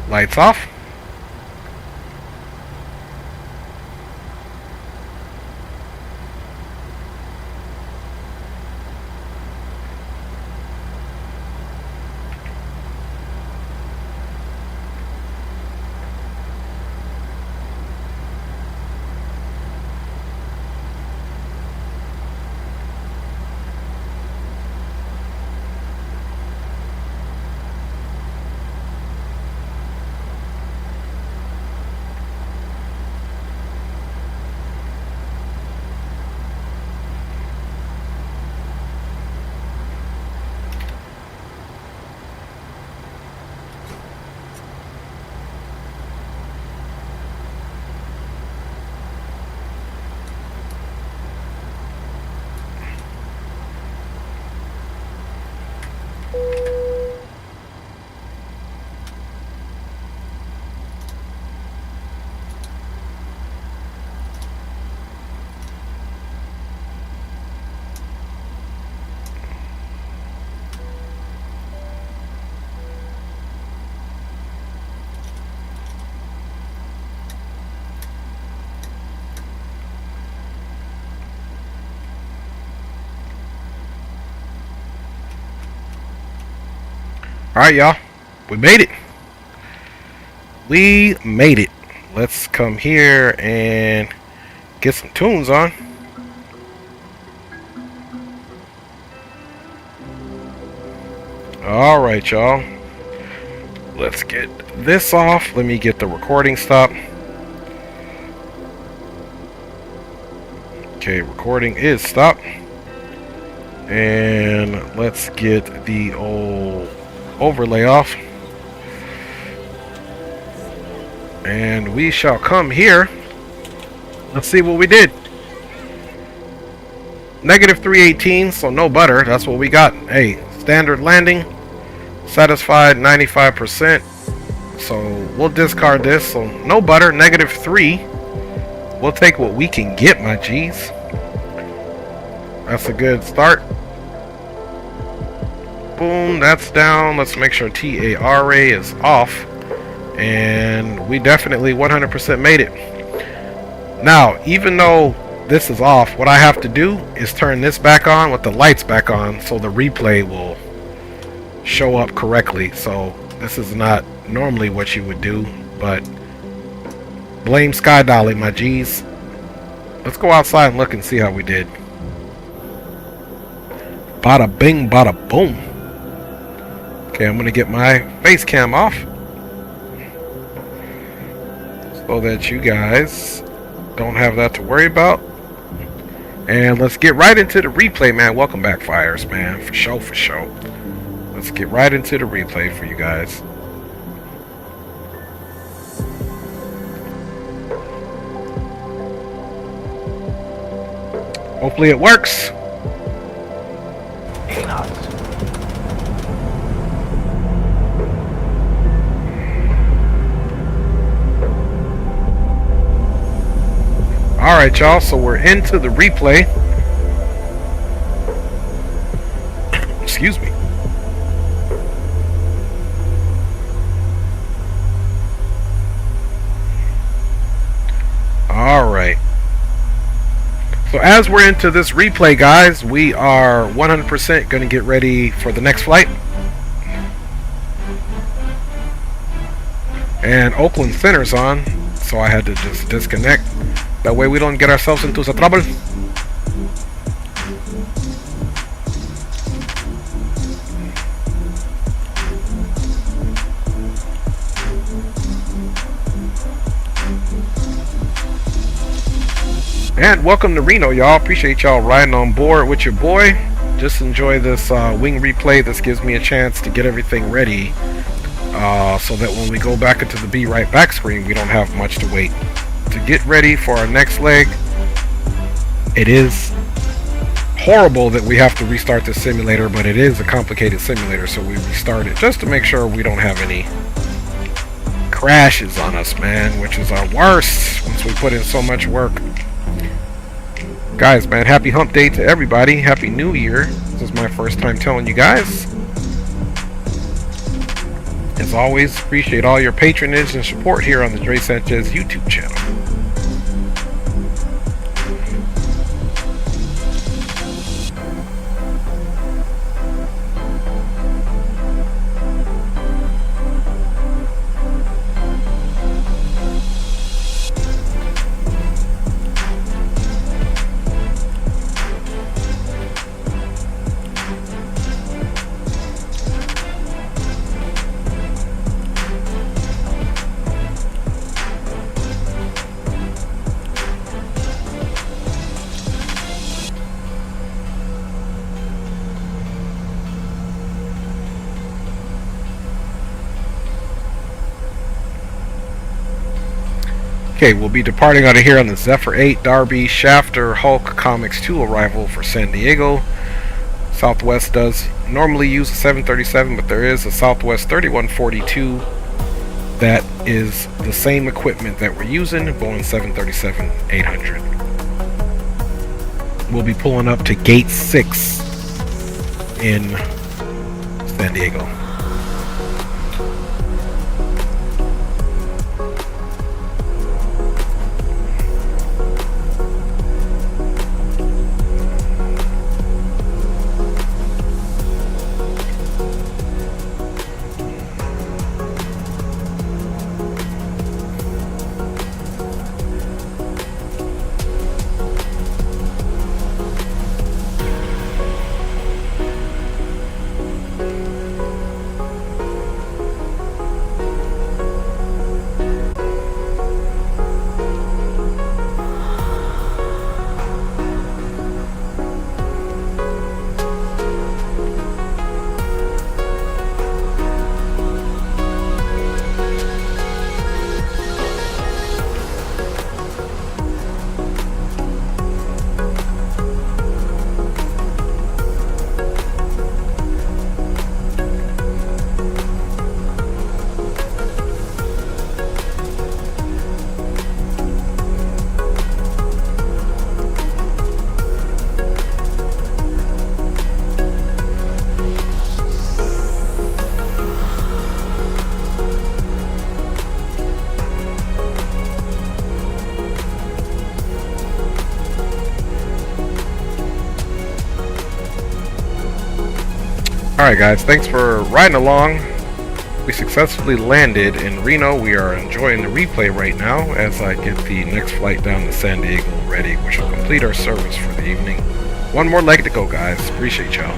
Lights off. Alright, y'all. We made it. We made it. Let's come here and get some tunes on. Alright, y'all. Let's get this off. Let me get the recording stopped. Okay, recording is stopped. And let's get the old overlay off. And we shall come here. Let's see what we did. Negative 318, so no butter. That's what we got. Hey, standard landing. Satisfied 95%. So we'll discard this. So no butter, negative 3. We'll take what we can get, my G's. That's a good start. Boom, that's down. Let's make sure TARA is off. And we definitely 100% made it. Now, even though this is off, what I have to do is turn this back on with the lights back on so the replay will show up correctly. So this is not normally what you would do, but blame Sky Dolly, my G's. Let's go outside and look and see how we did. Bada bing, bada boom. Okay, I'm gonna get my face cam off so that you guys don't have that to worry about. And let's get right into the replay, man. Welcome back, Fires, man. For sure, for sure. Let's get right into the replay for you guys. Hopefully it works. Alright, y'all, so we're into the replay. Excuse me. Alright. So as we're into this replay, guys, we are 100% going to get ready for the next flight. And Oakland Center's on, so I had to just disconnect. That way we don't get ourselves into some trouble. And welcome to Reno, y'all. Appreciate y'all riding on board with your boy. Just enjoy this wing replay. This gives me a chance to get everything ready so that when we go back into the Be Right Back screen, we don't have much to wait. To get ready for our next leg. It is horrible that we have to restart the simulator, but it is a complicated simulator, so we restart it just to make sure we don't have any crashes on us, man, which is our worst once we put in so much work. Guys, man, happy hump day to everybody. Happy New Year. This is my first time telling you guys. As always, appreciate all your patronage and support here on the Dre Sanchez YouTube channel. Okay, we'll be departing out of here on the Zephyr 8 Darby Shafter Hulk Comics 2 arrival for San Diego. Southwest does normally use a 737, but there is a Southwest 3142 that is the same equipment that we're using, Boeing 737-800. We'll be pulling up to Gate 6 in San Diego. Alright guys, thanks for riding along. We successfully landed in Reno. We are enjoying the replay right now as I get the next flight down to San Diego ready, which will complete our service for the evening. One more leg to go, guys. Appreciate y'all.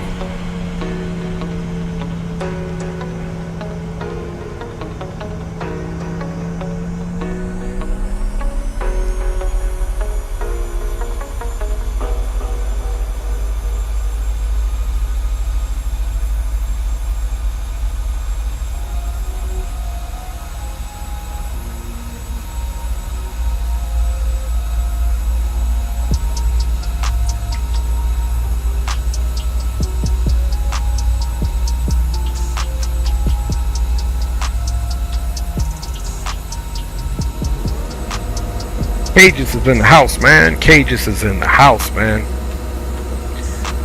Cages is in the house, man. Cages is in the house, man.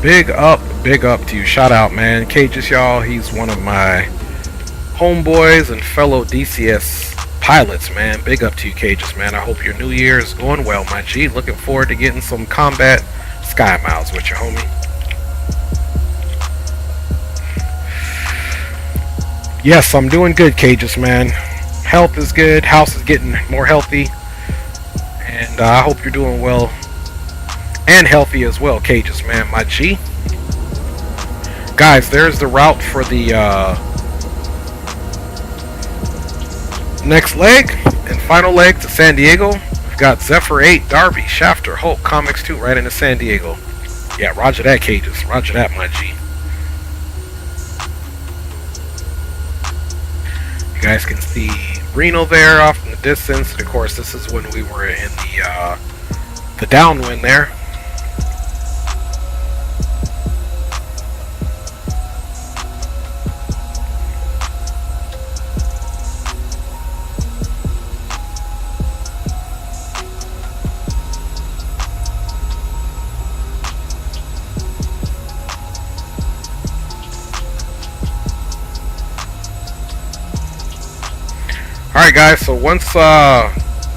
Big up to you. Shout out, man. Cages, y'all. He's one of my homeboys and fellow DCS pilots, man. Big up to you, Cages, man. I hope your new year is going well, my G. Looking forward to getting some combat sky miles with you, homie. Yes, I'm doing good, Cages, man. Health is good. House is getting more healthy. And I hope you're doing well and healthy as well, Cages, man, my G. Guys, there's the route for the next leg and final leg to San Diego. We've got Zephyr 8, Darby, Shafter, Hulk, Comics 2 right into San Diego. Yeah, roger that, Cages. Roger that, my G. You guys can see Reno there off in the distance. And of course, this is when we were in the downwind there. Alright guys, so once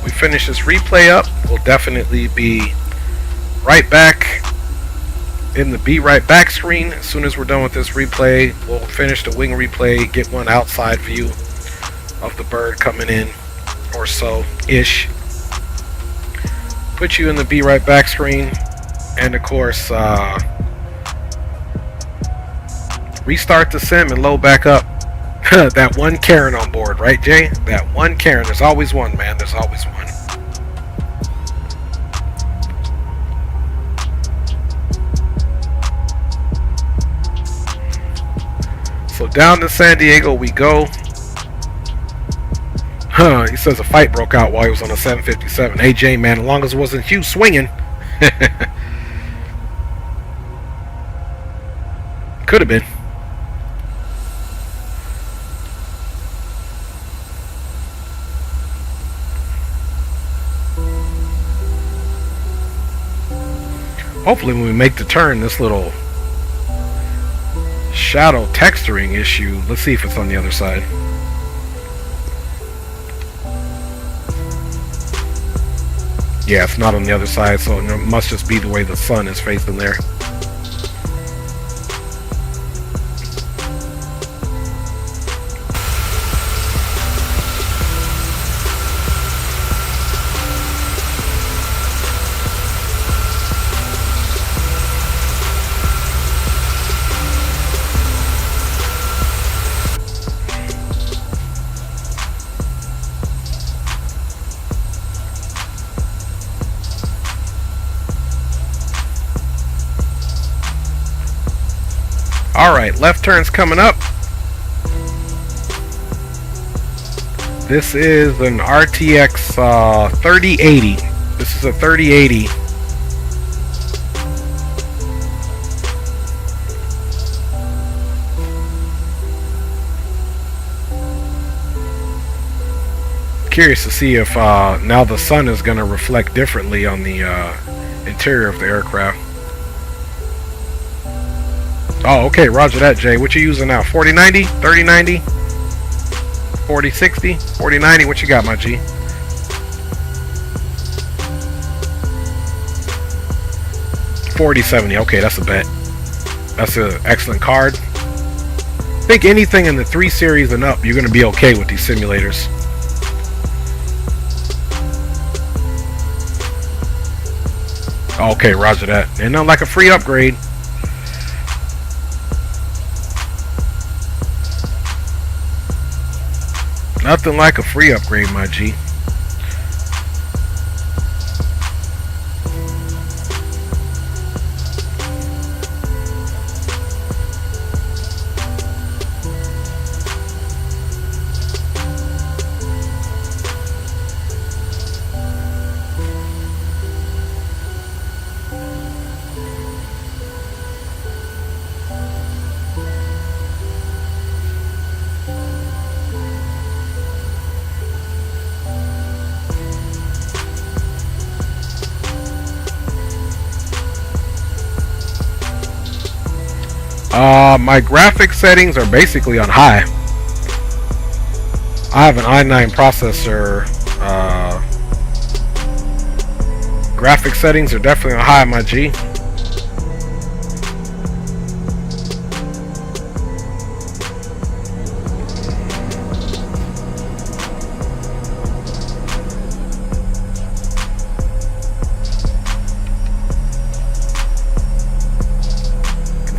we finish this replay up, we'll definitely be right back in the Be Right Back screen. As soon as we're done with this replay, we'll finish the wing replay, get one outside view of the bird coming in or so-ish. Put you in the Be Right Back screen, and of course, restart the sim and load back up. That one Karen on board, right, Jay? That one Karen. There's always one, man. There's always one. So down to San Diego we go. He says a fight broke out while he was on a 757. AJ, man, as long as it wasn't Hugh swinging. Could have been. Hopefully when we make the turn, this little shadow texturing issue, let's see if it's on the other side. Yeah, it's not on the other side, so it must just be the way the sun is facing there. Alright, left turn's coming up. This is an RTX 3080. This is a 3080. Curious to see if now the sun is going to reflect differently on the interior of the aircraft. Oh, okay, roger that, Jay. What you using now? 4090? 3090? 4060? 4090? What you got, my G? $4070. Okay, that's a bet. That's an excellent card. think anything in the 3 series and up, you're going to be okay with these simulators. Okay, roger that. And not like a free upgrade. Nothing like a free upgrade, my G. My graphics settings are basically on high. I have an i9 processor. Graphics settings are definitely on high, my G.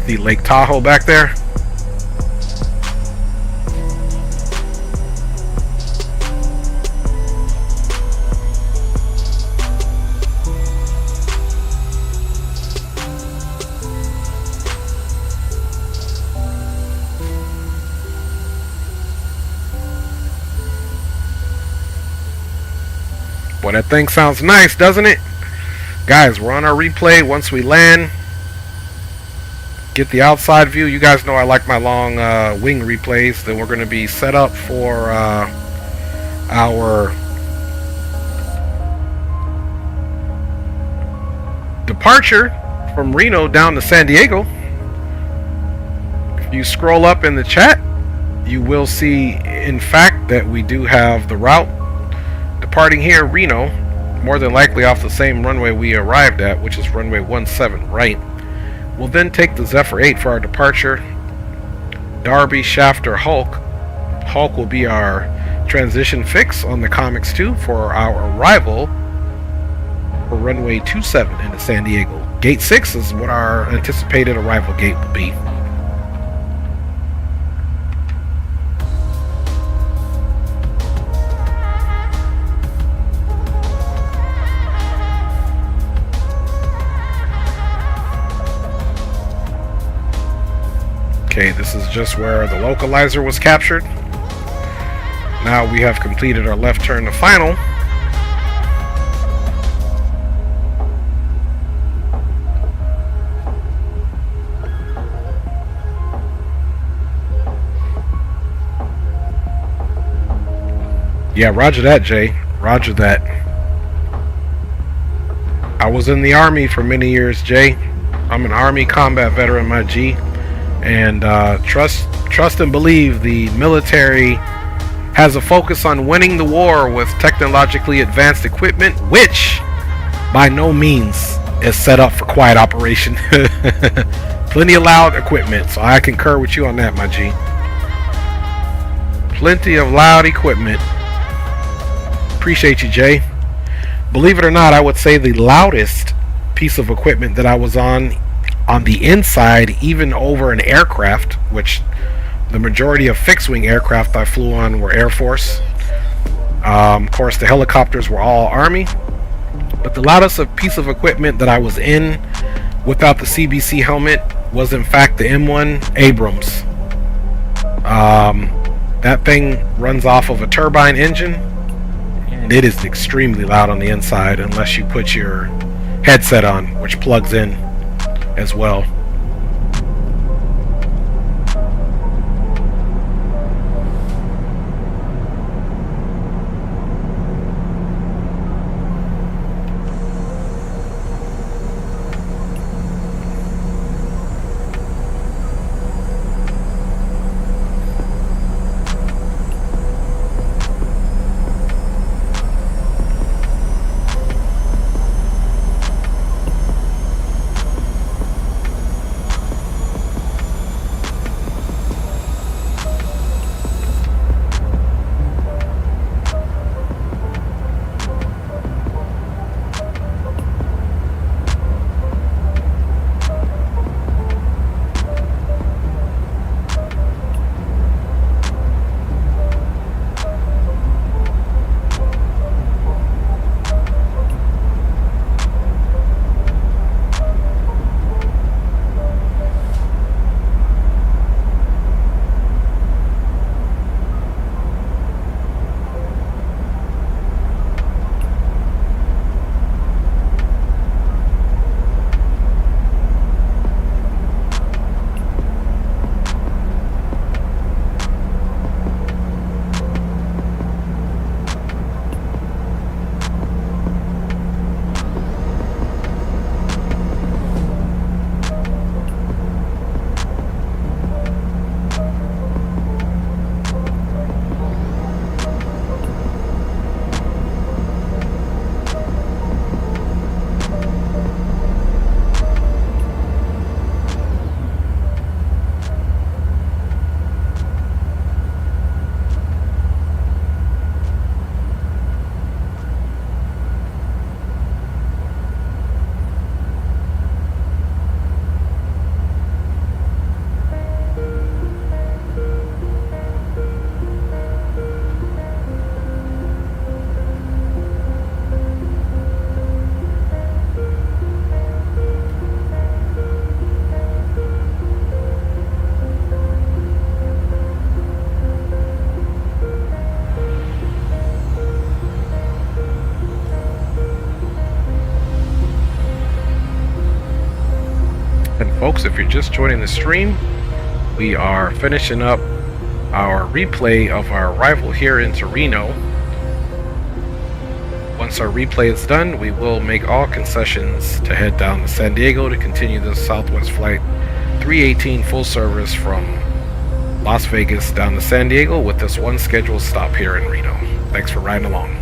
See Lake Tahoe back there. Boy, that thing sounds nice, doesn't it? Guys, we're on our replay. Once we land, get the outside view. You guys know I like my long wing replays. Then we're going to be set up for our departure from Reno down to San Diego. If you scroll up in the chat, you will see, in fact, that we do have the route departing here, Reno, more than likely off the same runway we arrived at, which is runway 17 right. We'll then take the Zephyr 8 for our departure. Darby, Shafter, Hulk. Hulk will be our transition fix on the Comics 2 for our arrival for runway 27 into San Diego. Gate 6 is what our anticipated arrival gate will be. Okay, this is just where the localizer was captured. Now we have completed our left turn to final. Yeah, roger that, Jay. Roger that. I was in the Army for many years, Jay. I'm an Army combat veteran, my G. And trust and believe the military has a focus on winning the war with technologically advanced equipment, which by no means is set up for quiet operation. Plenty of loud equipment, so I concur with you on that, my G. Plenty of loud equipment. Appreciate you, Jay. Believe it or not, I would say the loudest piece of equipment that I was on the inside, even over an aircraft, which the majority of fixed-wing aircraft I flew on were Air Force. Of course, the helicopters were all Army. But the loudest piece of equipment that I was in without the CBC helmet was, in fact, the M1 Abrams. That thing runs off of a turbine engine, and it is extremely loud on the inside unless you put your headset on, which plugs in as well. And folks, if you're just joining the stream, we are finishing up our replay of our arrival here into Reno. Once our replay is done, we will make all concessions to head down to San Diego to continue the Southwest Flight 318 full service from Las Vegas down to San Diego with this one scheduled stop here in Reno. Thanks for riding along.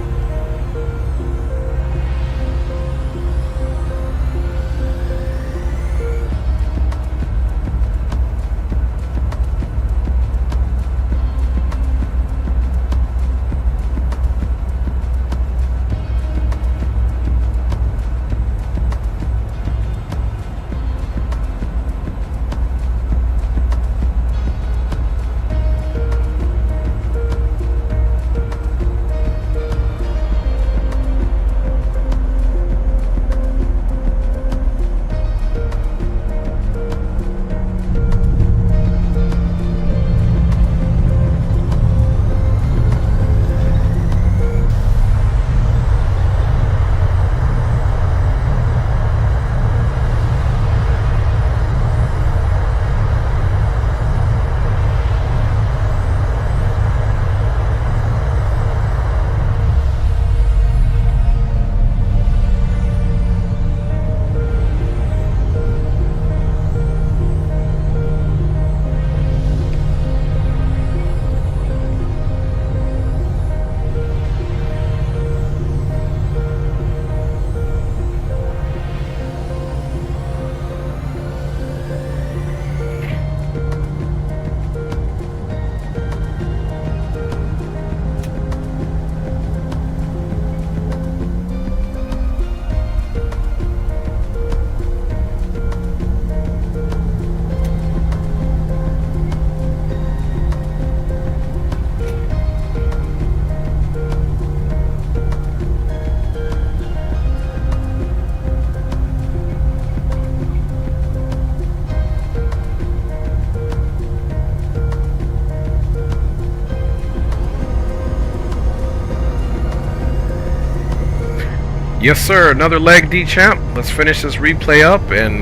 Yes, sir. Another leg D champ. Let's finish this replay up and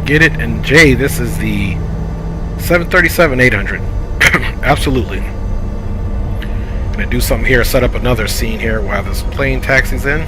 get it. And Jay, this is the 737-800. Absolutely. Gonna do something here. Set up another scene here while this plane taxis in.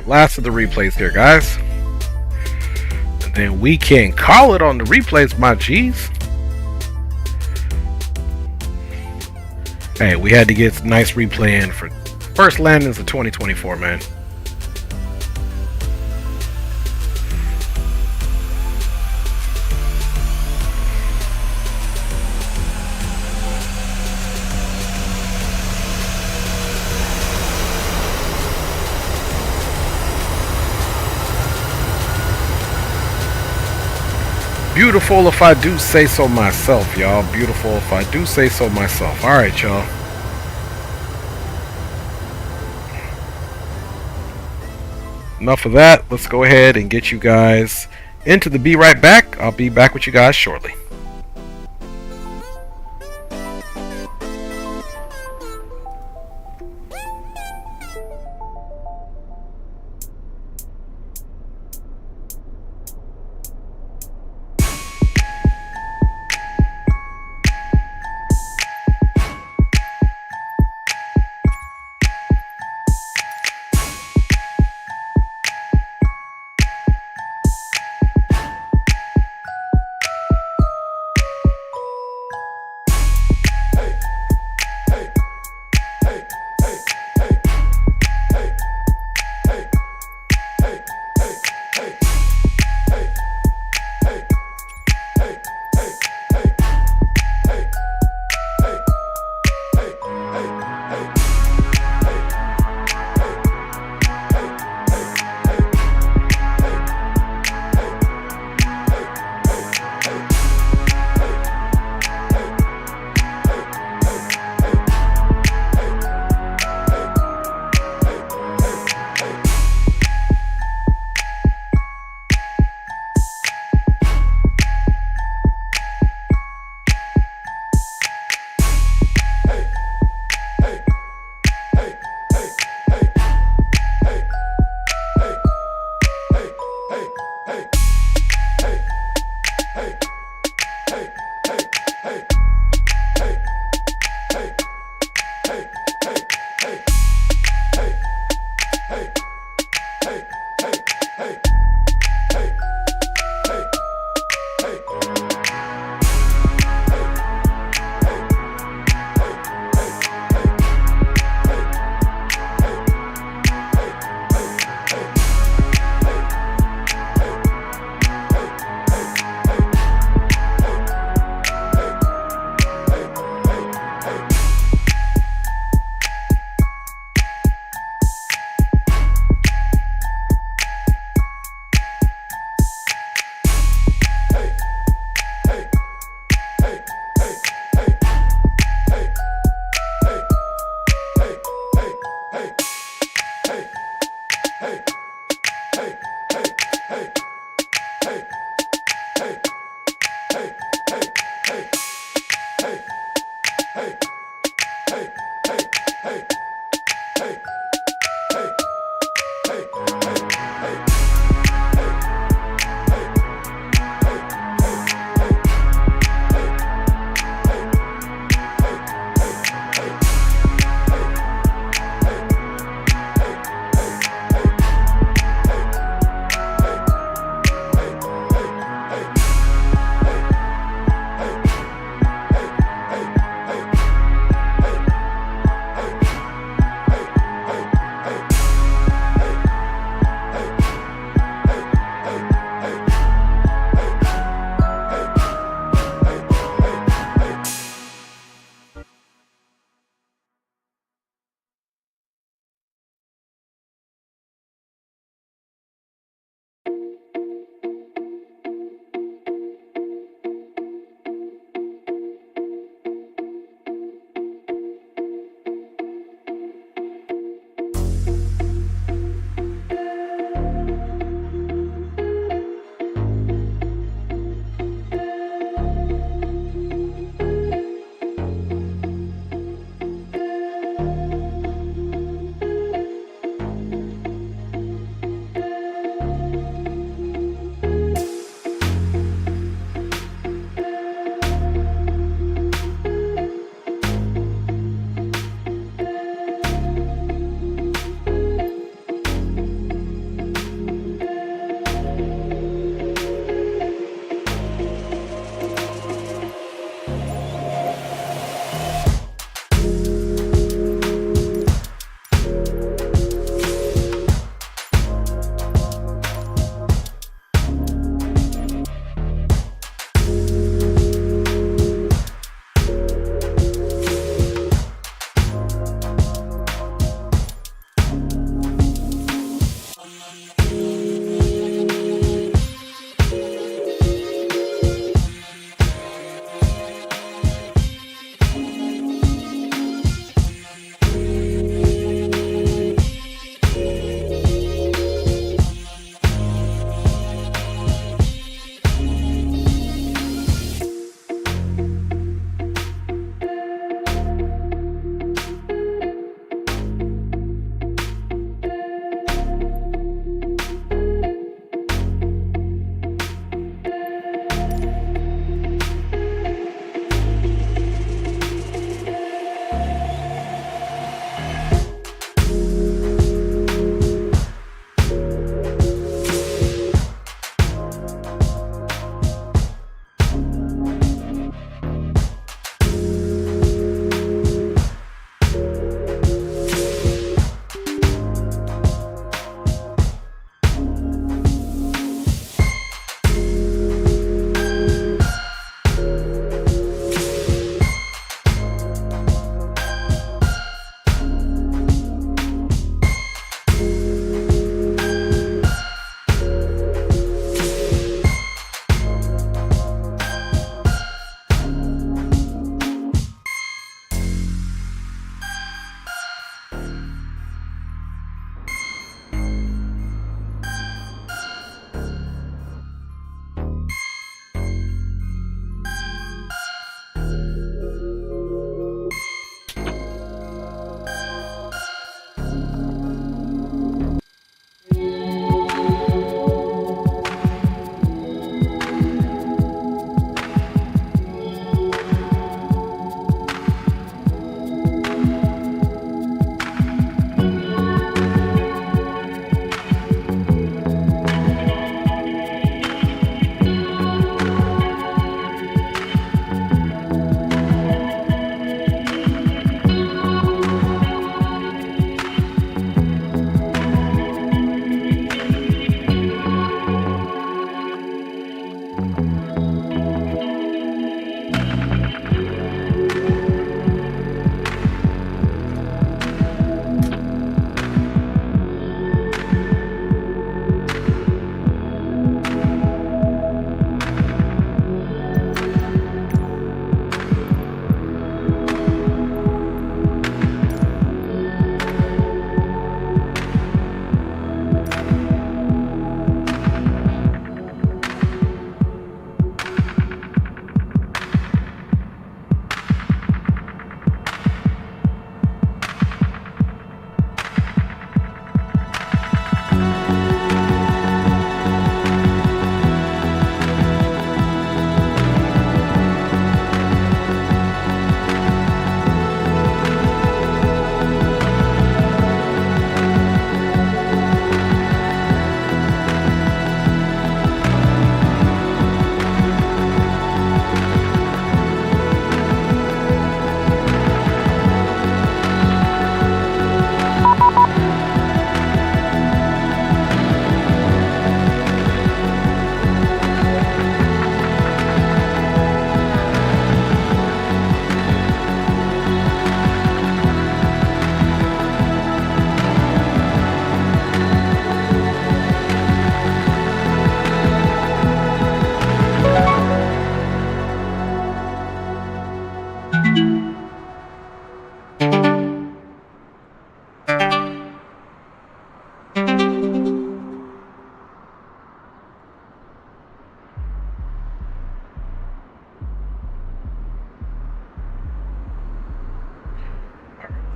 Alright, last of the replays here, guys. And then we can call it on the replays, my G's. Hey, we had to get a nice replay in for first landings of 2024, man. Beautiful if I do say so myself, y'all. Beautiful if I do say so myself. Alright, y'all. Enough of that. Let's go ahead and get you guys into the Be Right Back. I'll be back with you guys shortly.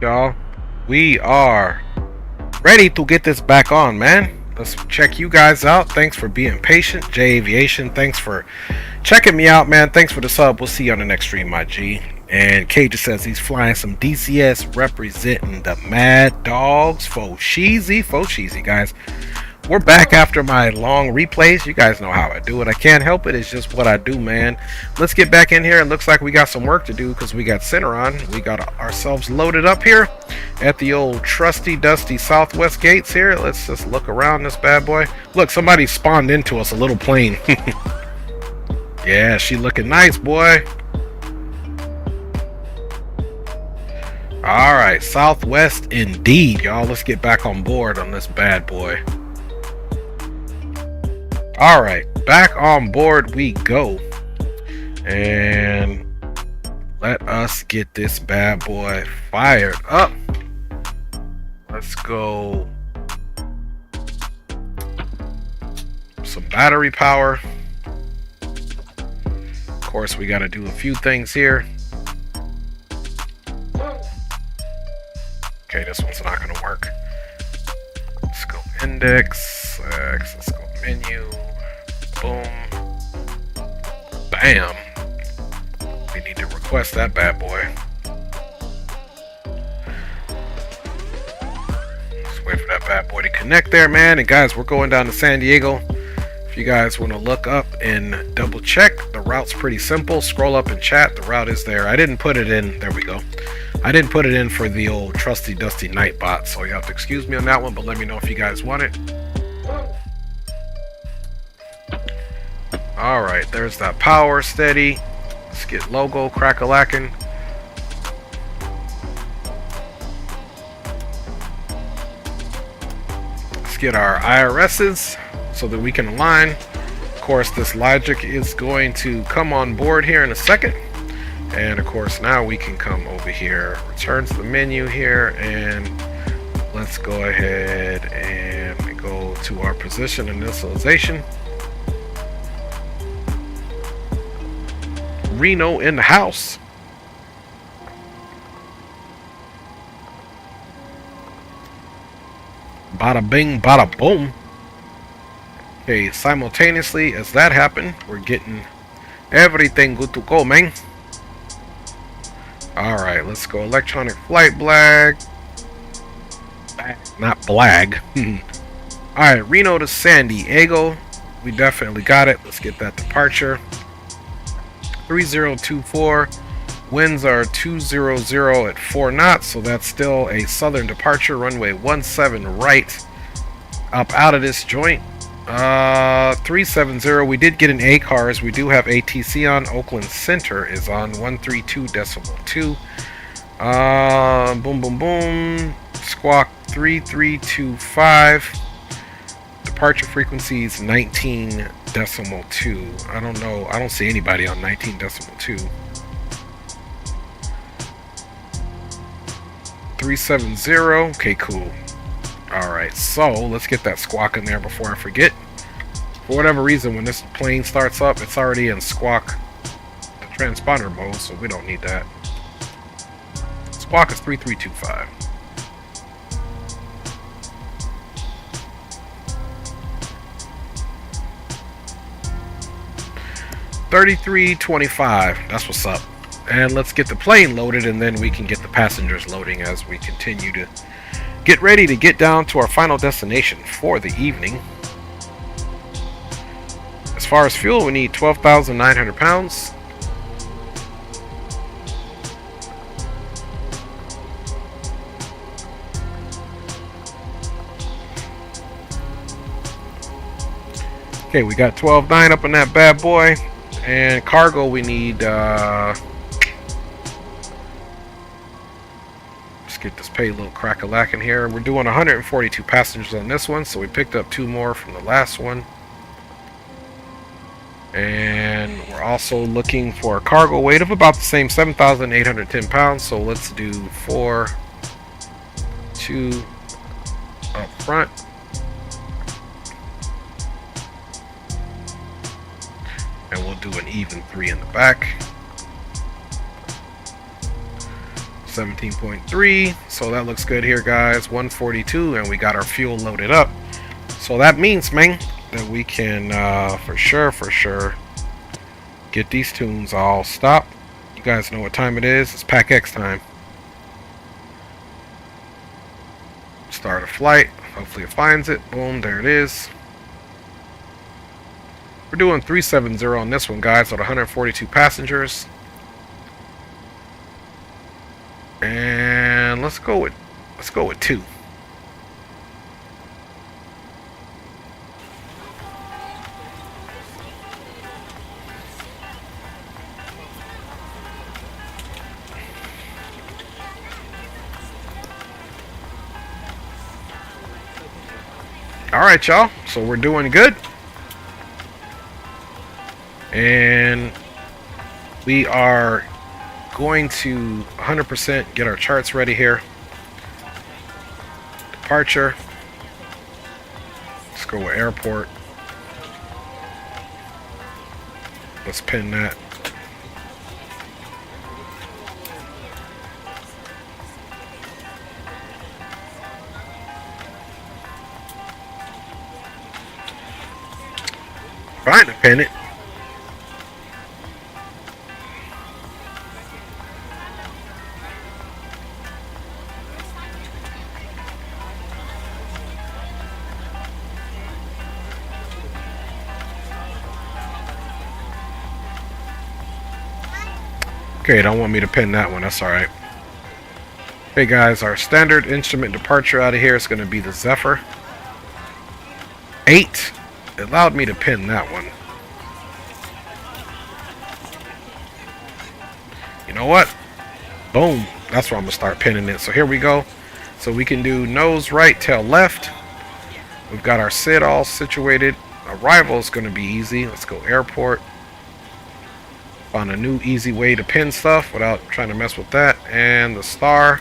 y'all. We are ready to get this back on, man. Let's check you guys out. Thanks for being patient. Aviation, thanks for checking me out, man. Thanks for the sub. We'll see you on the next stream, my G. And K just says he's flying some DCS representing the Mad Dogs. Faux cheesy, guys. We're back after my long replays. You guys know how I do it. I can't help it. It's just what I do, man. Let's get back in here. It looks like we got some work to do because we got center on. We got ourselves loaded up here at the old trusty, dusty southwest gates here. Let's just look around this bad boy. Look, somebody spawned into us, a little plane. Yeah, she looking nice, boy. All right, southwest indeed, y'all. Let's get back on board on this bad boy. All right, back on board we go, and let us get this bad boy fired up. Let's go. Some battery power. Of course, we got to do a few things here. Okay, this one's not going to work. Let's go index. Let's go menu. Boom. Bam. We need to request that bad boy. Let's wait for that bad boy to connect there, man. And guys, we're going down to San Diego. If you guys want to look up and double check, the route's pretty simple. Scroll up and chat. The route is there. I didn't put it in. There we go. I didn't put it in for the old trusty dusty Nightbot, so you have to excuse me on that one, but let me know if you guys want it. Alright, there's that power steady. Let's get logo crack-a-lackin'. Let's get our IRSs so that we can align. Of course, this logic is going to come on board here in a second. And of course, now we can come over here, return to the menu here, and let's go ahead and go to our position initialization. Reno in the house. Bada bing, bada boom. Okay, simultaneously as that happened, we're getting everything good to go, man. Alright, let's go electronic flight blag. Not blag. Alright, Reno to San Diego. We definitely got it. Let's get that departure. 3024. Winds are 200 at 4 knots, so that's still a southern departure. Runway 17 right. Up out of this joint. 370. We did get an ACARS. We do have ATC on. Oakland Center is on 132.2. Boom, boom, boom. Squawk 3325. Departure frequency is 19.2. I don't know. I don't see anybody on 19.2. 370. Okay, cool. Alright, so let's get that squawk in there before I forget. For whatever reason, when this plane starts up, it's already in squawk, the transponder mode, so we don't need that. Squawk is 3325. $33.25. That's what's up. And let's get the plane loaded, and then we can get the passengers loading as we continue to get ready to get down to our final destination for the evening. As far as fuel, we need 12,900 pounds. Okay, we got 12.9 up in that bad boy. And cargo, we need get this payload crack-a-lackin' here. We're doing 142 passengers on this one, so we picked up 2 more from the last one. And we're also looking for a cargo weight of about the same, 7,810 pounds. So let's do 4, 2 up front. And we'll do an even 3 in the back. 17.3, so that looks good here, guys. 142, and we got our fuel loaded up. So that means, man, that we can for sure get these tunes all stopped. You guys know what time it is. It's Pack X time. Start a flight. Hopefully it finds it. Boom, there it is. We're doing 370 on this one, guys, with 142 passengers. And let's go with 2. All right, y'all. So we're doing good. And we are going to 100% get our charts ready here. Departure. Let's go with airport. Let's pin that. Fine to pin it. Okay, don't want me to pin that one. That's alright. Hey guys, our standard instrument departure out of here is going to be the Zephyr 8. It allowed me to pin that one. You know what? Boom. That's where I'm going to start pinning it. So here we go. So we can do nose right, tail left. We've got our SID all situated. Arrival is going to be easy. Let's go airport. Found a new easy way to pin stuff without trying to mess with that. And the star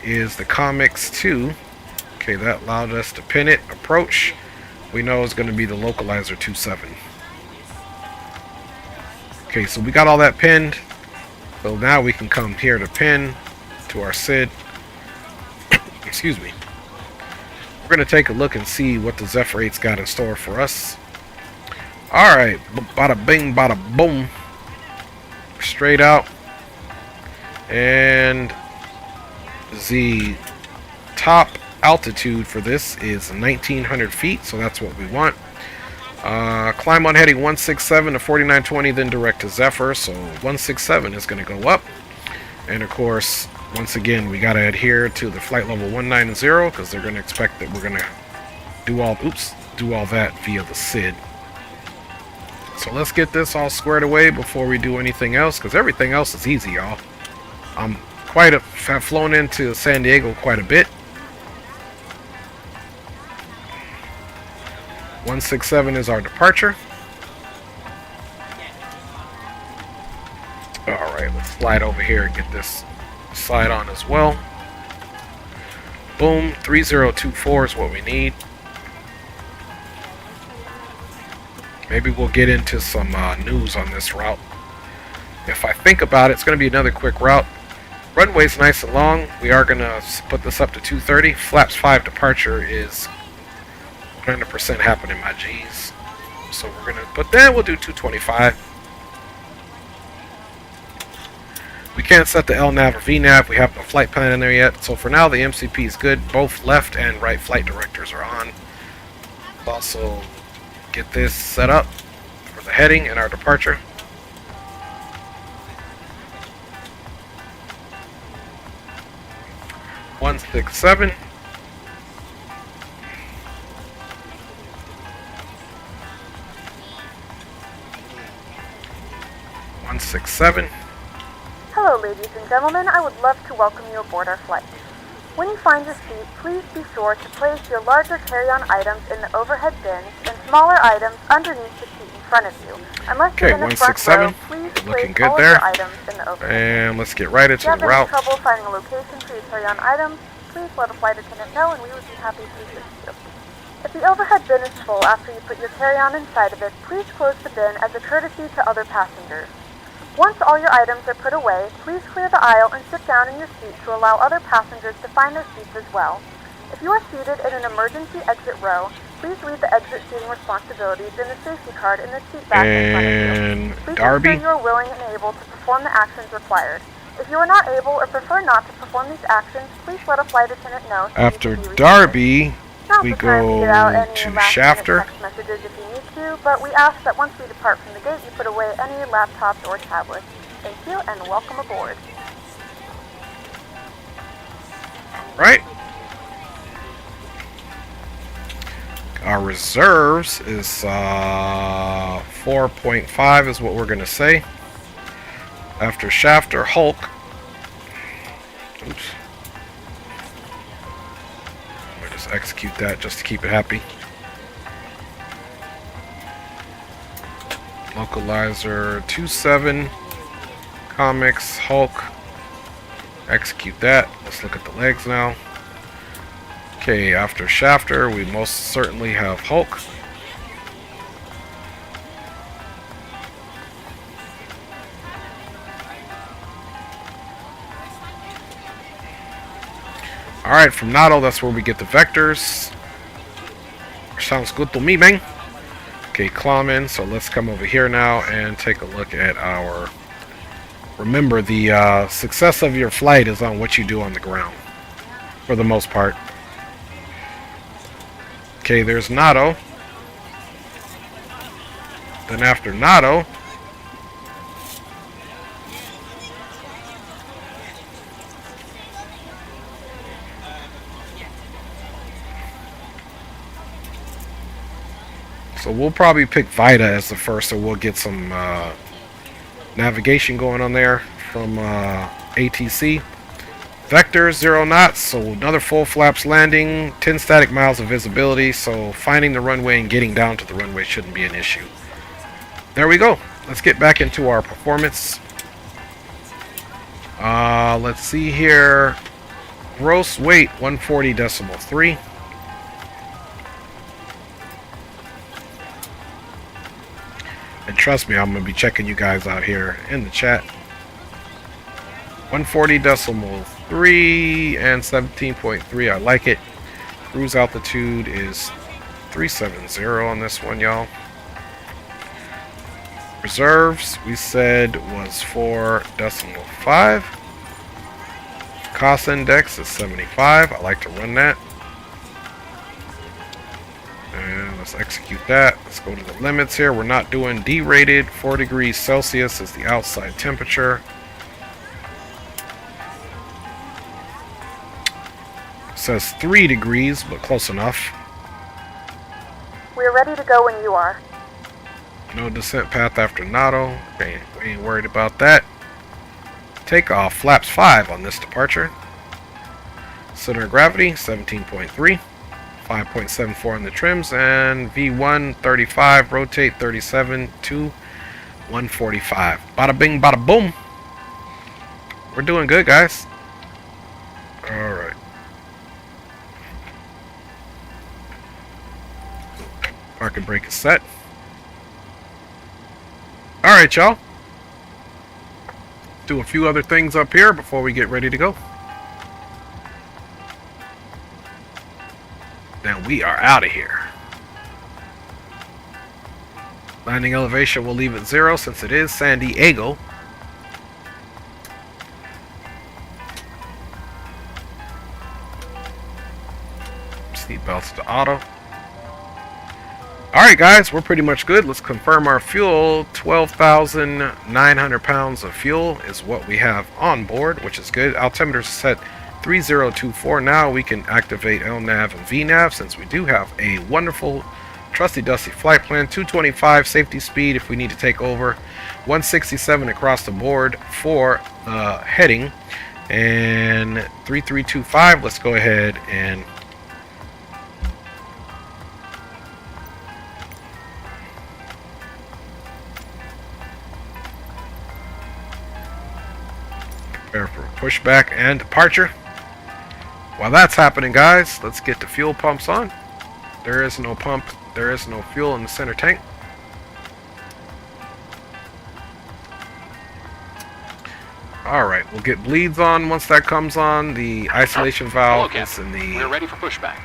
is the Comics 2. Okay, that allowed us to pin it. Approach. We know it's going to be the localizer 27. Okay, so we got all that pinned. So now we can come here to pin to our SID. Excuse me. We're going to take a look and see what the Zephyr 8's got in store for us. Alright, bada bing, bada boom. Straight out. And the top altitude for this is 1900 feet, so that's what we want. Climb on heading 167 to 4920, then direct to Zephyr, so 167 is going to go up. And of course, once again, we got to adhere to the flight level 190 because they're going to expect that we're going to do all that via the SID. So let's get this all squared away before we do anything else, because everything else is easy, y'all. I've flown into San Diego quite a bit. 167 is our departure. Alright, let's slide over here and get this slide on as well. Boom, 3024 is what we need. Maybe we'll get into some news on this route. If I think about it, it's going to be another quick route. Runway's nice and long. We are going to put this up to 230. Flaps 5 departure is 100% happening, my G's. So we're going to put that. We'll do 225. We can't set the LNAV or VNAV. We have no flight plan in there yet. So for now, the MCP is good. Both left and right flight directors are on. Also, get this set up for the heading and our departure. One 167. Hello, ladies and gentlemen. I would love to welcome you aboard our flight. When you find your seat, please be sure to place your larger carry-on items in the overhead bins and smaller items underneath the seat in front of you. Unless you're in the front row, please place all of your items in the overhead. And let's get right into the route. If you have any trouble finding a location for your carry-on items, please let a flight attendant know and we would be happy to assist you. If the overhead bin is full after you put your carry-on inside of it, please close the bin as a courtesy to other passengers. Once all your items are put away, please clear the aisle and sit down in your seat to allow other passengers to find their seats as well. If you are seated in an emergency exit row, please read the exit seating responsibilities in the safety card in the seat back in front of you. Please Darby. ensure you are willing and able to perform the actions required. If you are not able or prefer not to perform these actions, please let a flight attendant know. So After you can be Darby, Now's we the time go get out any to last-minute Shafter. text messages if you need to, but we ask that once we depart from the gate, you put away any laptops or tablets. Thank you and welcome aboard. Right. Our reserves is 4.5 is what we're gonna say. After Shafter, Hulk. Oops. Let me just execute that just to keep it happy. Localizer 27. Comics, Hulk. Execute that. Let's look at the legs now. Okay, after Shafter, we most certainly have Hulk. Alright, from Notto, that's where we get the vectors. Sounds good to me, man. Okay, Clawman, so let's come over here now and take a look at our... Remember, the success of your flight is on what you do on the ground, for the most part. Okay, there's Notto. Then after Notto, so we'll probably pick Vita as the first, so we'll get some navigation going on there from ATC. Vector 0 knots, so another full flaps landing, 10 static miles of visibility, so finding the runway and getting down to the runway shouldn't be an issue. There we go. Let's get back into our performance. Let's see here. Gross weight 140.3. And trust me, I'm going to be checking you guys out here in the chat. 140.3 and 17.3. I like it. Cruise altitude is 370 on this one, y'all. Reserves, we said, was 4.5. Cost index is 75. I like to run that. And let's execute that. Let's go to the limits here. We're not doing D-rated. 4 degrees Celsius is the outside temperature. Says 3 degrees, but close enough. We're ready to go when you are. No descent path after Notto. We ain't worried about that. Takeoff flaps 5 on this departure. Center of gravity 17.3. 5.74 on the trims, and V1 35, rotate 37 to 145. Bada bing, bada boom. We're doing good, guys. Alright. Parking brake is set. Alright, y'all. Do a few other things up here before we get ready to go. Then we are out of here. Landing elevation we'll leave at 0 since it is San Diego. Seat belts to auto. Alright guys, we're pretty much good. Let's confirm our fuel. 12,900 pounds of fuel is what we have on board, which is good. Altimeter is set 3024. Now we can activate LNAV and VNAV since we do have a wonderful trusty dusty flight plan. 225 safety speed if we need to take over. 167 across the board for heading. And 3325, let's go ahead and prepare for pushback and departure. While that's happening, guys, let's get the fuel pumps on. There is no pump, there is no fuel in the center tank. Alright, we'll get bleeds on once that comes on. The isolation valve is in We're the ready for pushback.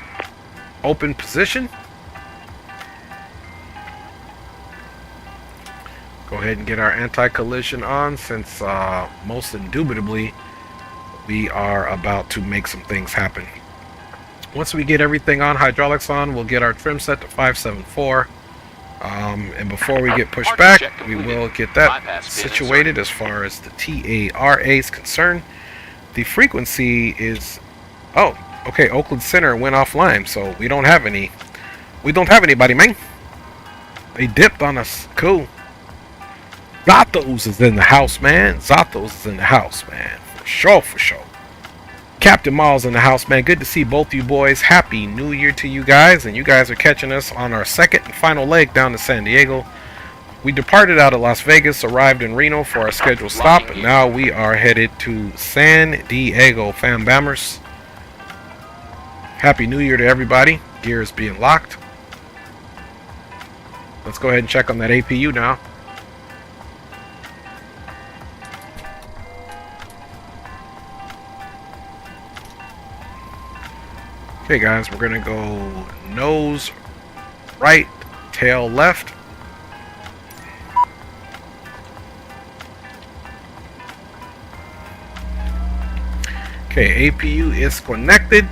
open position. Go ahead and get our anti-collision on, since most indubitably we are about to make some things happen. Once we get everything on, hydraulics on, we'll get our trim set to 574. And before we get pushed back, we will get that situated as far as the TARA is concerned. The frequency is... Oh, okay, Oakland Center went offline, so we don't have any... We don't have anybody, man. They dipped on us. Cool. Zatos is in the house, man. Zatos is in the house, man. For sure, for sure. Captain Miles in the house, man. Good to see both you boys. Happy New Year to you guys. And you guys are catching us on our second and final leg down to San Diego. We departed out of Las Vegas, arrived in Reno for our scheduled stop, and now we are headed to San Diego, fam bammers. Happy New Year to everybody. Gear is being locked. Let's go ahead and check on that APU now. Okay guys, we're gonna go nose right, tail left. Okay, APU is connected.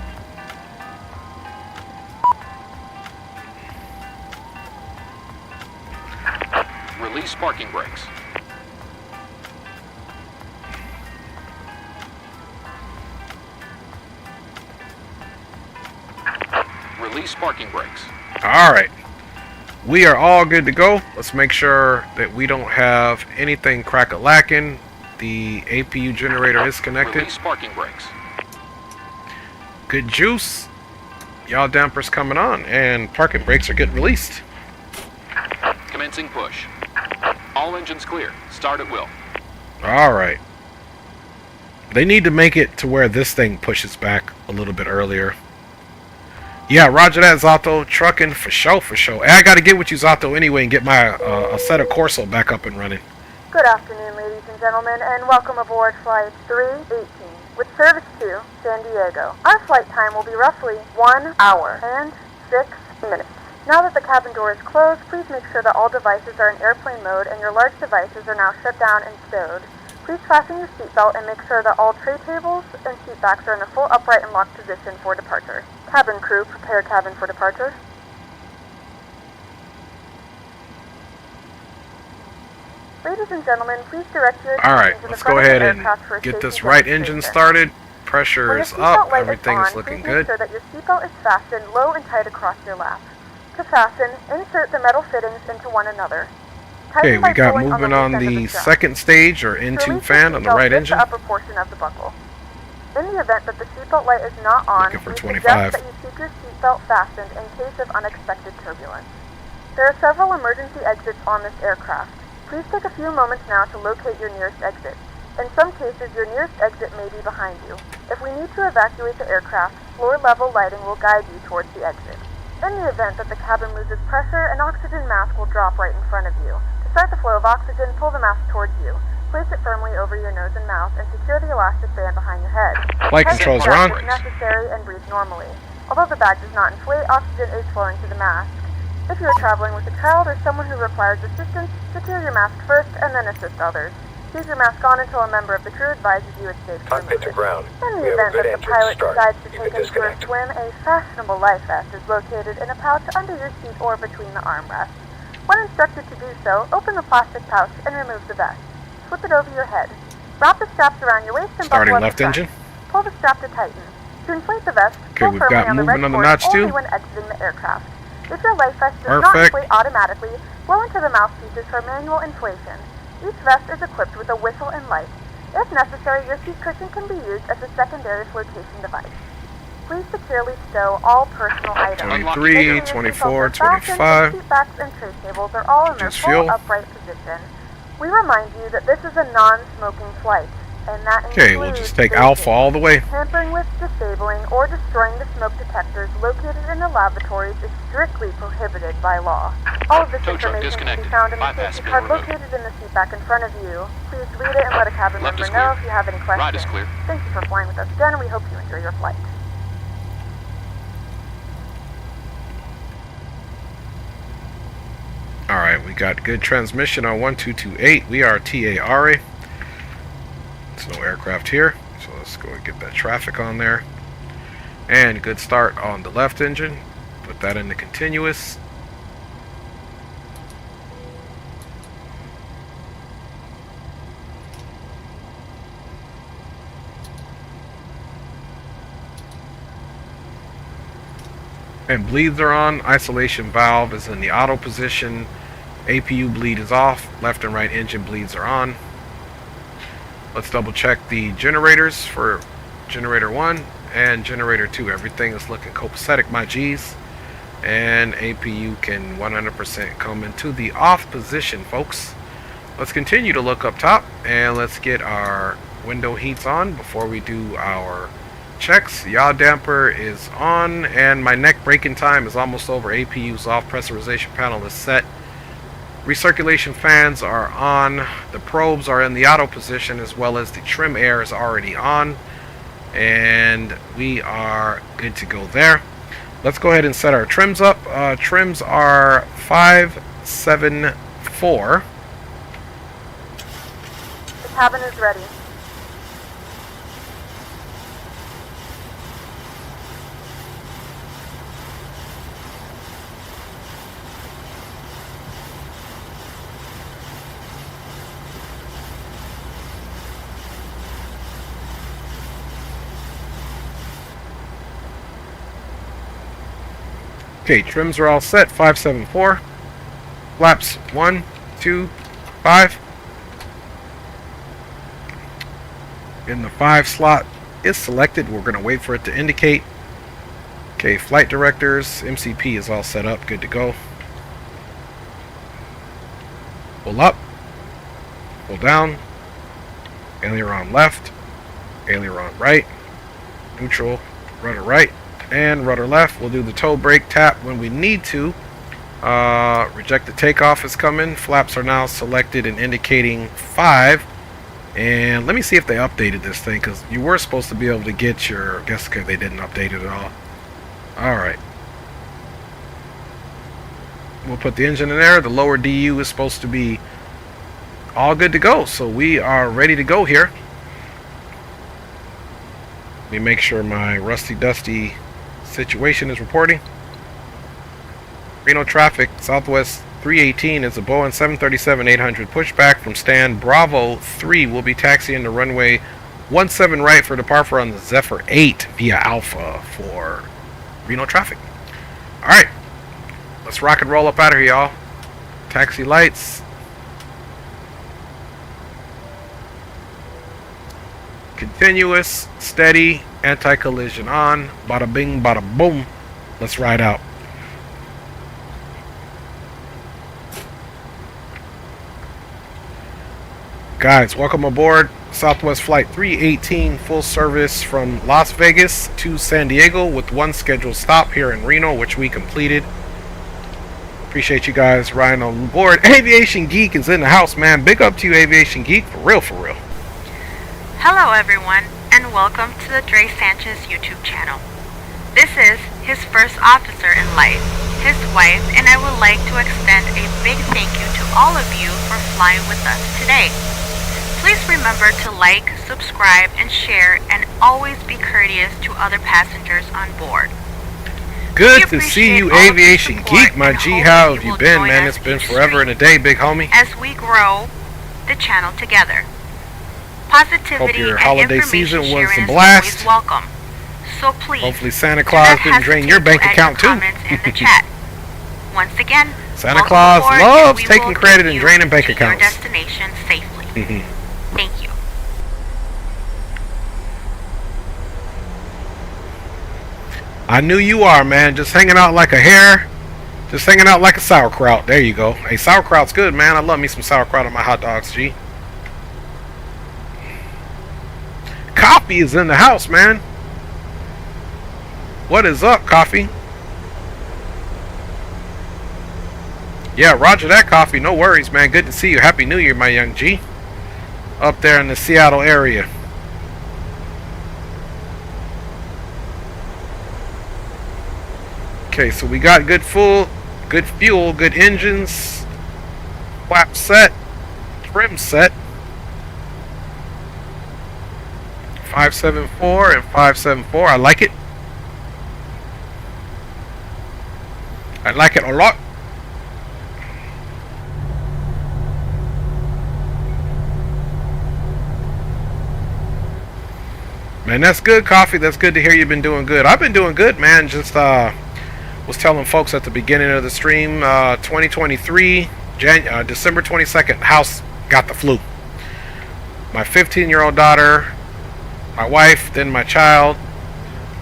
Release parking brakes. Release parking brakes. Alright. We are all good to go. Let's make sure that we don't have anything crack-a-lacking. The APU generator is connected. Release parking brakes. Good juice. Yaw dampers coming on, and parking brakes are getting released. Commencing push. All engines clear. Start at will. Alright. They need to make it to where this thing pushes back a little bit earlier. Yeah, roger that, Zato. Trucking for sure, for sure. Hey, I gotta get with you, Zato, anyway, and get my a set of Corsair back up and running. Good afternoon, ladies and gentlemen, and welcome aboard Flight 318 with service to San Diego. Our flight time will be roughly 1 hour and 6 minutes. Now that the cabin door is closed, please make sure that all devices are in airplane mode and your large devices are now shut down and stowed. Please fasten your seatbelt and make sure that all tray tables and seat backs are in a full upright and locked position for departure. Cabin crew, prepare cabin for departure. Ladies and gentlemen, please direct your attention to the let's front go of the ahead and aircraft for a get safety this right engine demonstration. started. Pressure When your is seatbelt up. light Everything on, is looking please good. make sure that your seatbelt is fastened low and tight across your lap. To fasten, insert the metal fittings into one another. Okay, Tighten by we got pulling moving the on loose end of the strap. second stage, or To N2 release fan on the seatbelt, right lift engine. the upper portion of the buckle. In the event that the seatbelt light is not on, Looking for we 25. suggest that you keep your seatbelt fastened in case of unexpected turbulence. There are several emergency exits on this aircraft. Please take a few moments now to locate your nearest exit. In some cases, your nearest exit may be behind you. If we need to evacuate the aircraft, floor-level lighting will guide you towards the exit. In the event that the cabin loses pressure, an oxygen mask will drop right in front of you. To start the flow of oxygen, pull the mask towards you. Place it firmly over your nose and mouth and secure the elastic band behind your head. Flight Head controls are down on. is necessary and breathe normally. Although the bag does not inflate, oxygen is flowing to the mask. If you are traveling with a child or someone who requires assistance, secure your mask first and then assist others. Keep your mask on until a member of the crew advises you it's safe to Cockpit remove to it. ground. In We the have a event good that the engine pilot start. decides to You take can us for a disconnect. swim, a fashionable life vest is located in a pouch under your seat or between the armrests. When instructed to do so, open the plastic pouch and remove the vest. Slip it over your head. Wrap the straps around your waist and Starting buckle at left the front. engine. Pull the strap to tighten. To inflate the vest, Okay, pull we've firmly got on the movement red on the cord notch only too. when exiting the aircraft. If your life vest does not Perfect. inflate automatically, blow into the mouthpieces for manual inflation. Each vest is equipped with a whistle and light. If necessary, your seat cushion can be used as a secondary flotation device. Please securely stow all personal items. 23, Making your 24, seatbelts are fastened, 25. Seat backs and tray tables are all in their Just full fuel. upright position. We remind you that this is a non-smoking flight. and that Okay, we'll just take Alpha all the way. Tampering with, disabling, or destroying the smoke detectors located in the lavatories is strictly prohibited by law. All of this Tow truck information can be disconnected. found in the Bypass safety bin card removed. located in the seat back in front of you. Please read it and let a cabin Left member is know clear. if you have any questions. Right is clear. Thank you for flying with us again, and we hope you enjoy your flight. Alright, we got good transmission on 1228. We are TARA. There's no aircraft here, so let's go and get that traffic on there. And good start on the left engine. Put that into continuous. And bleeds are on. Isolation valve is in the auto position. APU bleed is off. Left and right engine bleeds are on. Let's double check the generators for generator 1 and generator 2. Everything is looking copacetic, my G's. And APU can 100% come into the off position, folks. Let's continue to look up top and let's get our window heats on before we do our checks. Yaw damper is on and my neck braking time is almost over. APU's off. Pressurization panel is set. Recirculation fans are on. The probes are in the auto position, as well as the trim air is already on, and we are good to go there. Let's go ahead and set our trims up. Trims are 574. The cabin is ready. Okay, trims are all set. 574. Flaps 1, 2, 5. In the 5 slot is selected. We're going to wait for it to indicate. Okay, flight directors, MCP is all set up. Good to go. Pull up. Pull down. Aileron left. Aileron right. Neutral. Rudder right. And rudder left. We'll do the toe brake tap when we need to. Reject the takeoff is coming. Flaps are now selected and indicating 5. And let me see if they updated this thing, because you were supposed to be able to get your... I guess they didn't update it at all. Alright. We'll put the engine in there. The lower DU is supposed to be all good to go. So we are ready to go here. Let me make sure my rusty dusty situation is reporting. Reno traffic, Southwest 318 is a Boeing 737-800 pushback from stand Bravo 3. Will be taxiing to runway 17 right for departure on the Zephyr 8 via Alpha for Reno traffic. Alright, let's rock and roll up out of here, y'all. Taxi lights. Continuous, steady, anti-collision on. Bada bing, bada boom. Let's ride out. Guys, welcome aboard Southwest Flight 318, full service from Las Vegas to San Diego with one scheduled stop here in Reno, which we completed. Appreciate you guys riding on board. Aviation Geek is in the house, man. Big up to you, Aviation Geek. For real, for real. Hello everyone, and welcome to the Dre Sanchez YouTube channel. This is his first officer in life, his wife, and I would like to extend a big thank you to all of you for flying with us today. Please remember to like, subscribe, and share, and always be courteous to other passengers on board. Good to see you, Aviation Geek. My G, how have you been, man? It's been forever and a day, big homie. As we grow the channel together. Positivity Hope your and holiday information season was sharing a blast. is always welcome. So please, Hopefully Santa Claus didn't drain your bank account too. In the chat. Once again, Santa Claus aboard, loves and we taking will credit get and you draining bank to accounts. Your destination safely. Thank you. I knew you are, man. Just hanging out like a hare. Just hanging out like a sauerkraut. There you go. Hey, sauerkraut's good, man. I love me some sauerkraut on my hot dogs, G. Coffee is in the house, man. What is up, Coffee? Yeah, roger that, Coffee. No worries, man. Good to see you. Happy New Year, my young G. Up there in the Seattle area. Okay, so we got good fuel, good engines, flap set, trim set. 574 and 574. I like it. I like it a lot. Man, that's good, Coffee. That's good to hear you've been doing good. I've been doing good, man. Just was telling folks at the beginning of the stream, 2023, December 22nd, house got the flu. My 15-year-old daughter, my wife, then my child.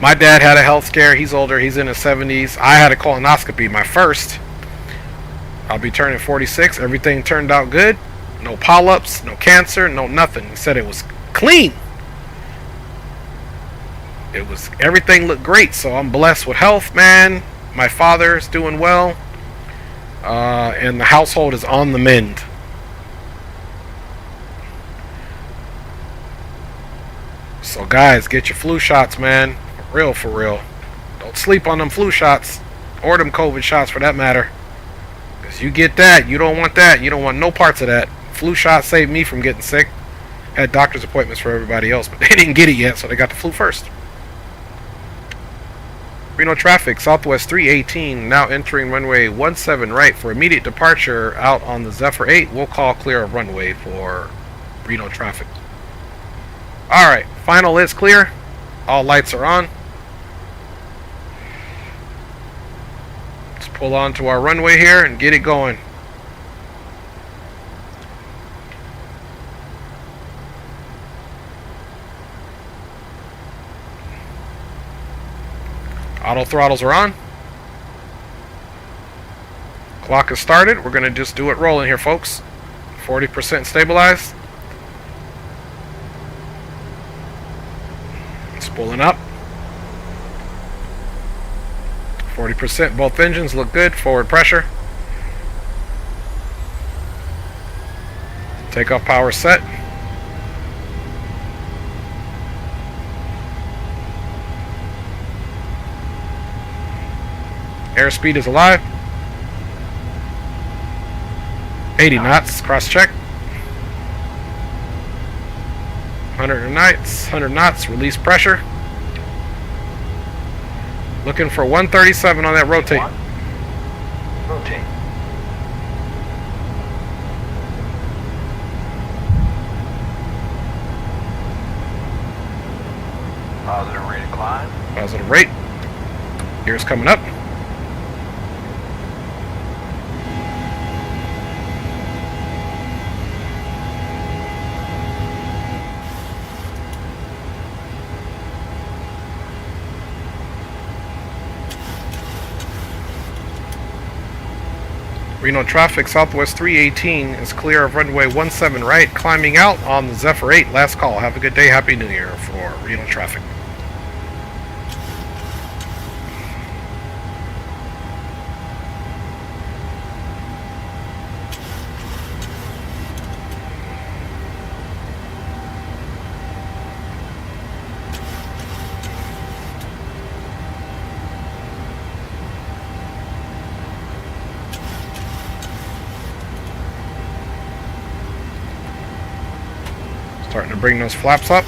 My dad had a health scare. He's older. He's in his 70s. I had a colonoscopy, my first. I'll be turning 46. Everything turned out good. No polyps, no cancer, no nothing. He said it was clean. Everything looked great. So I'm blessed with health, man. My father's doing well. And the household is on the mend. So guys, get your flu shots, man. For real. Don't sleep on them flu shots. Or them COVID shots for that matter. Because you get that, you don't want that. You don't want no parts of that. Flu shots saved me from getting sick. Had doctor's appointments for everybody else, but they didn't get it yet, so they got the flu first. Reno traffic, Southwest 318, now entering runway 17 right for immediate departure out on the Zephyr 8. We'll call clear of runway for Reno traffic. Alright, final is clear. All lights are on. Let's pull onto our runway here and get it going. Auto throttles are on. Clock is started. We're going to just do it rolling here, folks. 40% stabilized. It's pulling up. 40%. Both engines look good. Forward pressure. Takeoff power set. Airspeed is alive. 80 knots. Cross check. 100 knots. Release pressure. Looking for 137 on that rotate. Rotate. Positive rate of climb. Positive rate. Gears coming up. Reno traffic, Southwest 318 is clear of runway 17 right, climbing out on the Zephyr 8. Last call. Have a good day. Happy New Year for Reno traffic. Starting to bring those flaps up.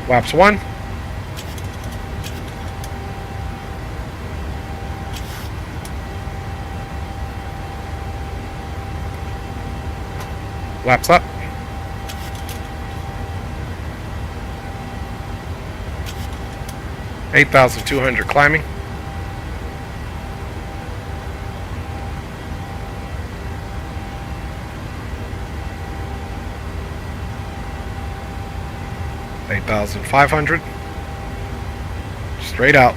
Flaps 1. Flaps up. 8,200 climbing. 8,500. Straight out.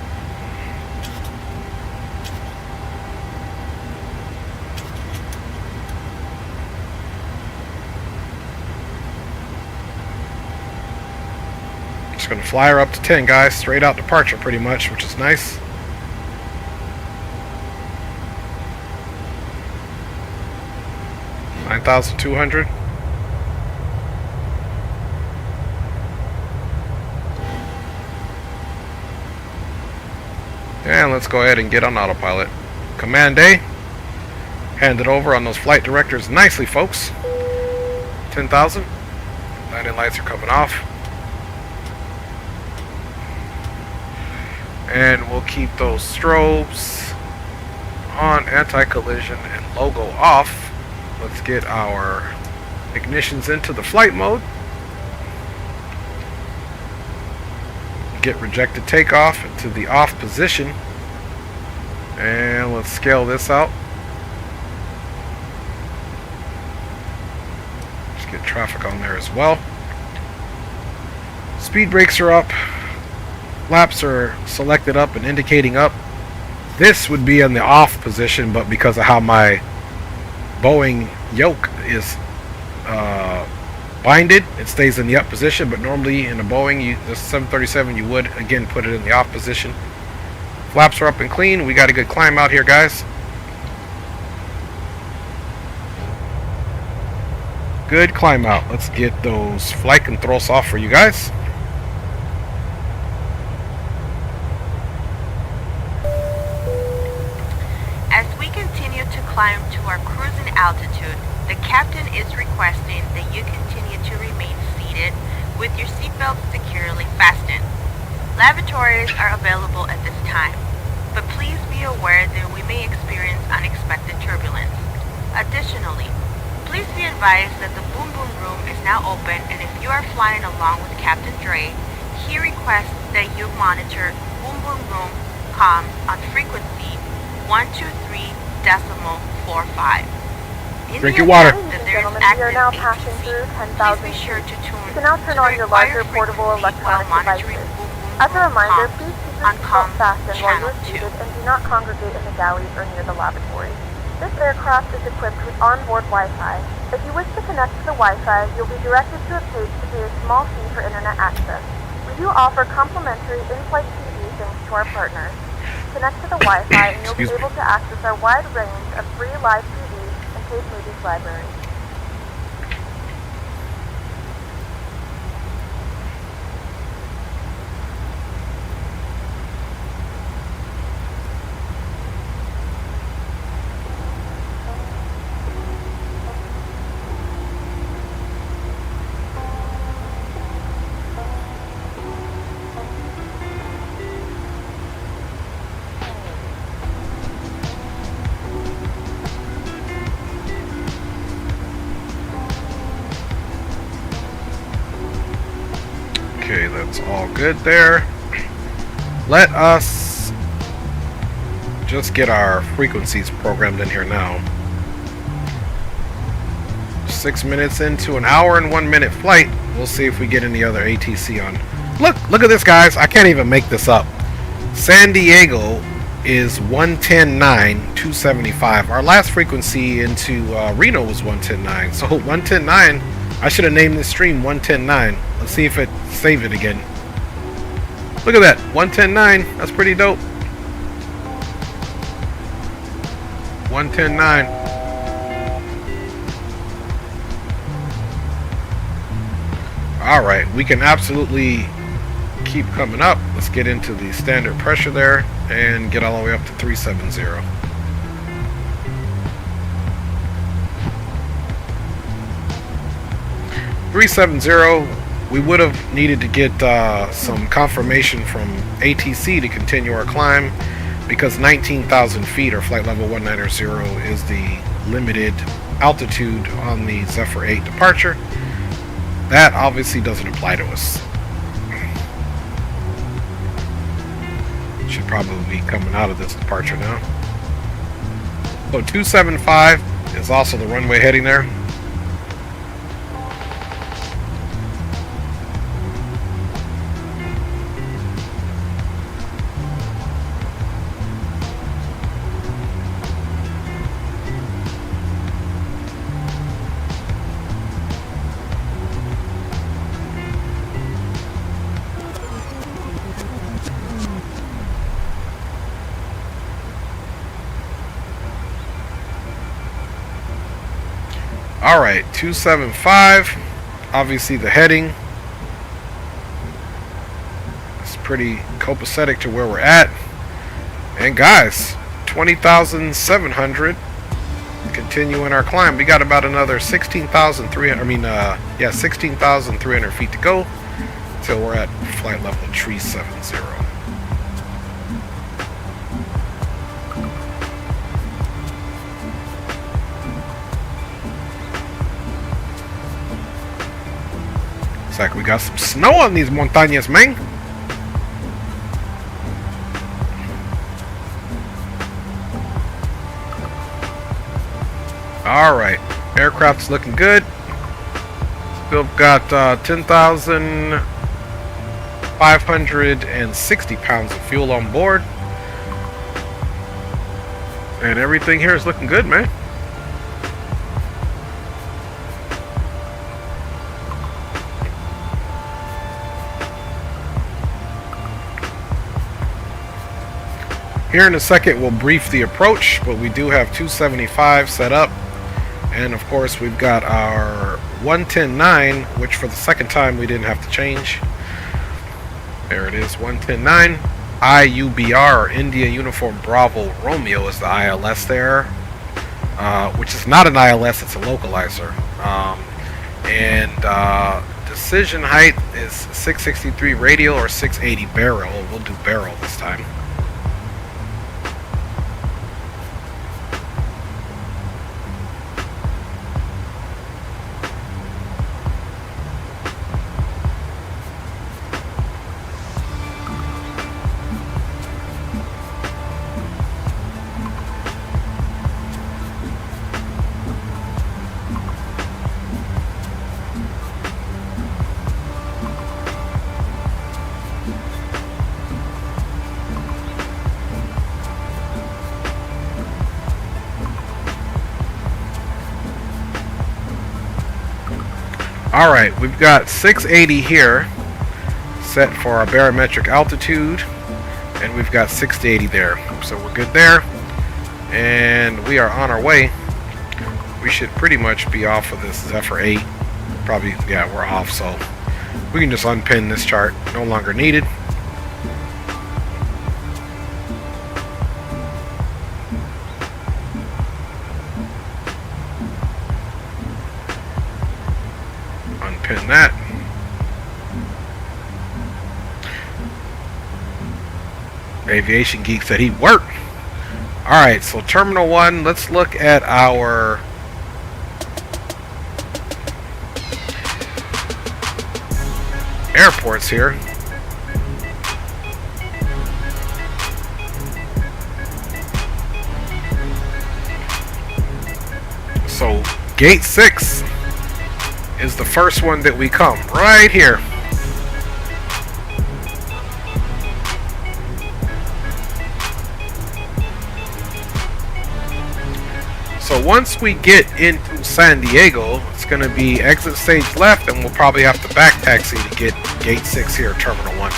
Just gonna fly her up to 10, guys. Straight out departure, pretty much, which is nice. $9,200. And let's go ahead and get on autopilot. Command A. Hand it over on those flight directors nicely, folks. 10,000. Landing lights are coming off. And we'll keep those strobes on, anti-collision and logo off. Let's get our ignitions into the flight mode. Get rejected takeoff into the off position. And let's scale this out. Just get traffic on there as well. Speed brakes are up. Flaps are selected up and indicating up. This would be in the off position, but because of how my Boeing yoke is binded, it stays in the up position. But normally in a Boeing, the 737, you would again put it in the off position. Flaps are up and clean. We got a good climb out here, guys. Good climb out. Let's get those flight controls off for you guys. As we continue to climb to our cruising altitude, the captain is requesting that you continue to remain seated with your seatbelt securely fastened. Lavatories are available at this time, but please be aware that we may experience unexpected turbulence. Additionally, please be advised that the boom boom room is now open, and if you are flying along with Captain Dre, he requests that you monitor boom boom room comms on frequency 123.45. Drink your water. Gentlemen, we are now passing through 10,000 feet. You can now turn on your larger portable electronic devices. As a reminder, please keep your seatbelt fastened while you are seated and do not congregate in the galleys or near the lavatory. This aircraft is equipped with onboard Wi-Fi. If you wish to connect to the Wi-Fi, you'll be directed to a page to pay a small fee for internet access. We do offer complimentary in-flight TV thanks to our partners. Connect to the Wi-Fi and you'll be able to access our wide range of free live TVs and paid movies library. Okay, that's all good there. Let us just get our frequencies programmed in here now. 6 minutes into an hour and 1 minute flight. We'll see if we get any other ATC on. Look at this, guys. I can't even make this up. San Diego is 110.9, 275. Our last frequency into Reno was 110.9. So 110.9, I should have named this stream 110.9. Let's see if it saved it again. Look at that, 110.9. That's pretty dope. 110.9. Alright, we can absolutely keep coming up. Let's get into the standard pressure there and get all the way up to 370. We would have needed to get some confirmation from ATC to continue our climb, because 19,000 feet or flight level 190 is the limited altitude on the Zephyr 8 departure. That obviously doesn't apply to us. Should probably be coming out of this departure now. So 275 is also the runway heading there. Alright, 275. Obviously the heading is pretty copacetic to where we're at. And guys, 20,700. Continuing our climb. We got about another 16,300, 16,300 feet to go till we're at flight level 370. Looks like we got some snow on these montañas, man. Alright, aircraft's looking good. Still got 10,560 pounds of fuel on board. And everything here is looking good, man. Here in a second we'll brief the approach, but we do have 275 set up. And of course we've got our 110.9, which for the second time we didn't have to change. There it is, 110.9. IUBR, or India Uniform Bravo Romeo, is the ILS there. Which is not an ILS, it's a localizer. Decision height is 663 radial or 680 barrel. We'll do barrel this time. Alright, we've got 680 here set for our barometric altitude, and we've got 680 there, so we're good there, and we are on our way. We should pretty much be off of this Zephyr 8. Probably, yeah, we're off, so we can just unpin this chart, no longer needed. Unpin that. Aviation Geek said he'd work. Alright, so Terminal 1, let's look at our airports here. So Gate 6 is the first one that we come, right here. So once we get into San Diego, it's going to be exit stage left, and we'll probably have to back taxi to get Gate 6 here, Terminal 1.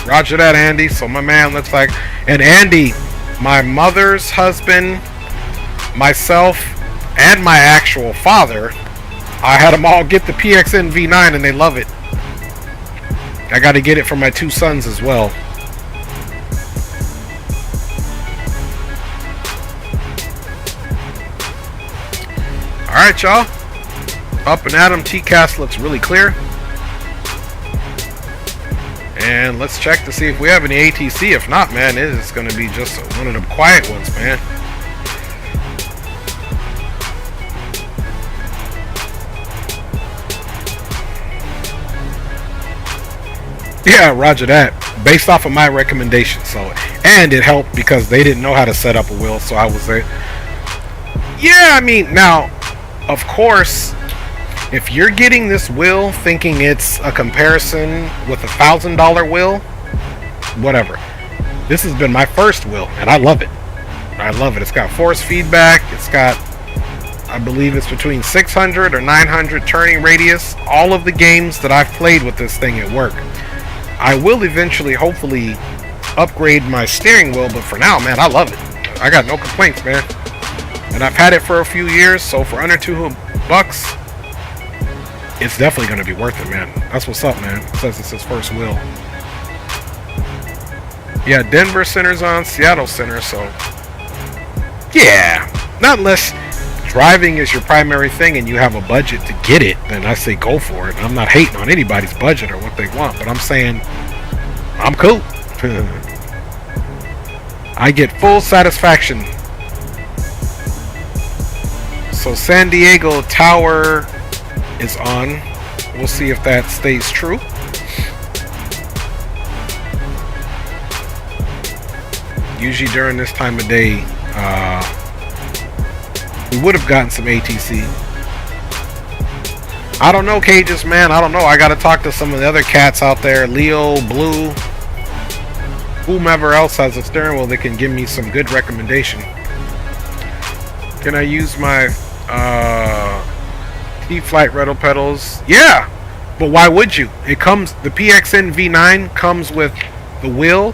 Roger that, Andy. So my man looks like... And Andy, my mother's husband, myself, and my actual father, I had them all get the PXN V9 and they love it. I got to get it for my two sons as well. Alright, y'all. Up and at 'em. TCAS looks really clear. And let's check to see if we have any ATC. If not, man, it is going to be just one of them quiet ones, man. Yeah, roger that. Based off of my recommendation. So, and it helped because they didn't know how to set up a wheel, so I was there. Yeah, I mean, now, of course, if you're getting this wheel thinking it's a comparison with a $1,000 wheel, whatever. This has been my first wheel, and I love it. I love it. It's got force feedback. It's got I believe it's between 600 or 900 turning radius. All of the games that I've played with this thing at work. I will eventually, hopefully, upgrade my steering wheel, but for now, man, I love it. I got no complaints, man. And I've had it for a few years, so for under $200, it's definitely going to be worth it, man. That's what's up, man. It says it's his first wheel. Yeah, Denver center's on, Seattle center, so yeah, not unless driving is your primary thing and you have a budget to get it, then I say go for it. I'm not hating on anybody's budget or what they want, but I'm saying I'm cool. I get full satisfaction. So San Diego Tower is on. We'll see if that stays true. Usually during this time of day, we would have gotten some ATC. I don't know, Cages, man. I don't know. I got to talk to some of the other cats out there. Leo, Blue, whomever else has a steering wheel that can give me some good recommendation. Can I use my T-Flight Rudder pedals? Yeah, but why would you? It comes, the PXN V9 comes with the wheel,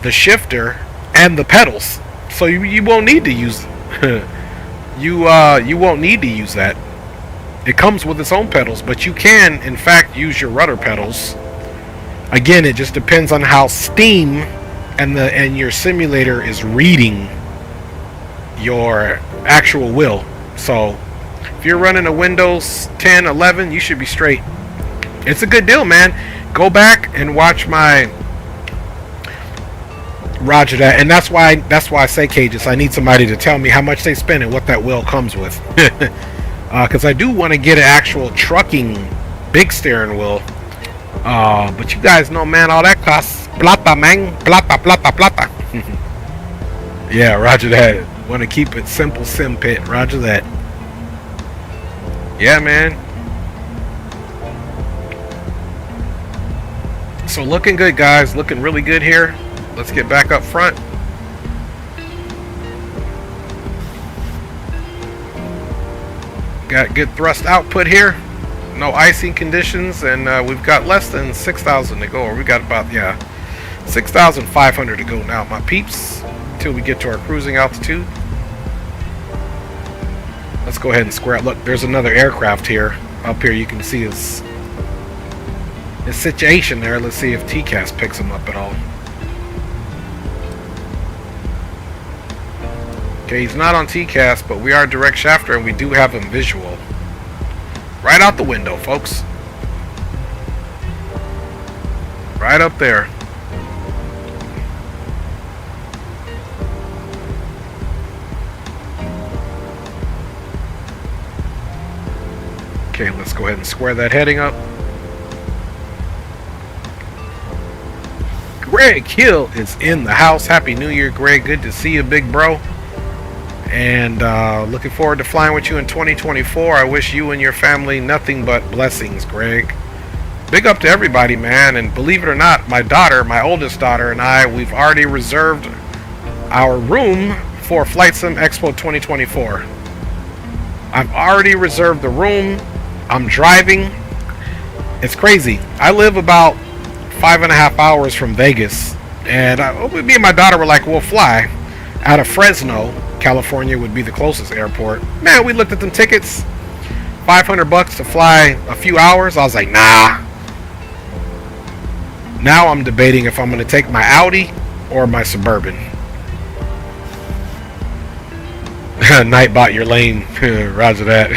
the shifter, and the pedals, so you won't need to use you won't need to use that. It comes with its own pedals, but you can in fact use your rudder pedals. Again, it just depends on how Steam and your simulator is reading your actual wheel. So if you're running a Windows 10, 11, you should be straight. It's a good deal, man. Go back and watch my Roger that, and that's why I say, Cages, I need somebody to tell me how much they spend and what that wheel comes with. Because I do want to get an actual trucking big steering wheel. But you guys know, man, all that costs plata, man. Plata. Yeah, roger that. Want to keep it simple, sim pit. Roger that. Yeah, man. So looking good, guys. Looking really good here. Let's get back up front. Got good thrust output here. No icing conditions, and we've got less than 6,000 to go. Or we got about, yeah, 6,500 to go now, my peeps, until we get to our cruising altitude. Let's go ahead and square out. Look, there's another aircraft here. Up here you can see his situation there. Let's see if TCAS picks him up at all. Okay, he's not on TCAS, but we are direct shafter and we do have him visual. Right out the window, folks. Right up there. Okay, let's go ahead and square that heading up. Greg Hill is in the house. Happy New Year, Greg. Good to see you, big bro. And looking forward to flying with you in 2024. I wish you and your family nothing but blessings, Greg. Big up to everybody, man. And believe it or not, my daughter, my oldest daughter, and I, we've already reserved our room for Flight Sim Expo 2024. I've already reserved the room. I'm driving. It's crazy. I live about 5.5 hours from Vegas. And me and my daughter were like, we'll fly out of Fresno. California would be the closest airport. Man, we looked at them tickets. $500 to fly a few hours. I was like, nah. Now I'm debating if I'm going to take my Audi or my Suburban. Nightbot, you're lame. Roger that.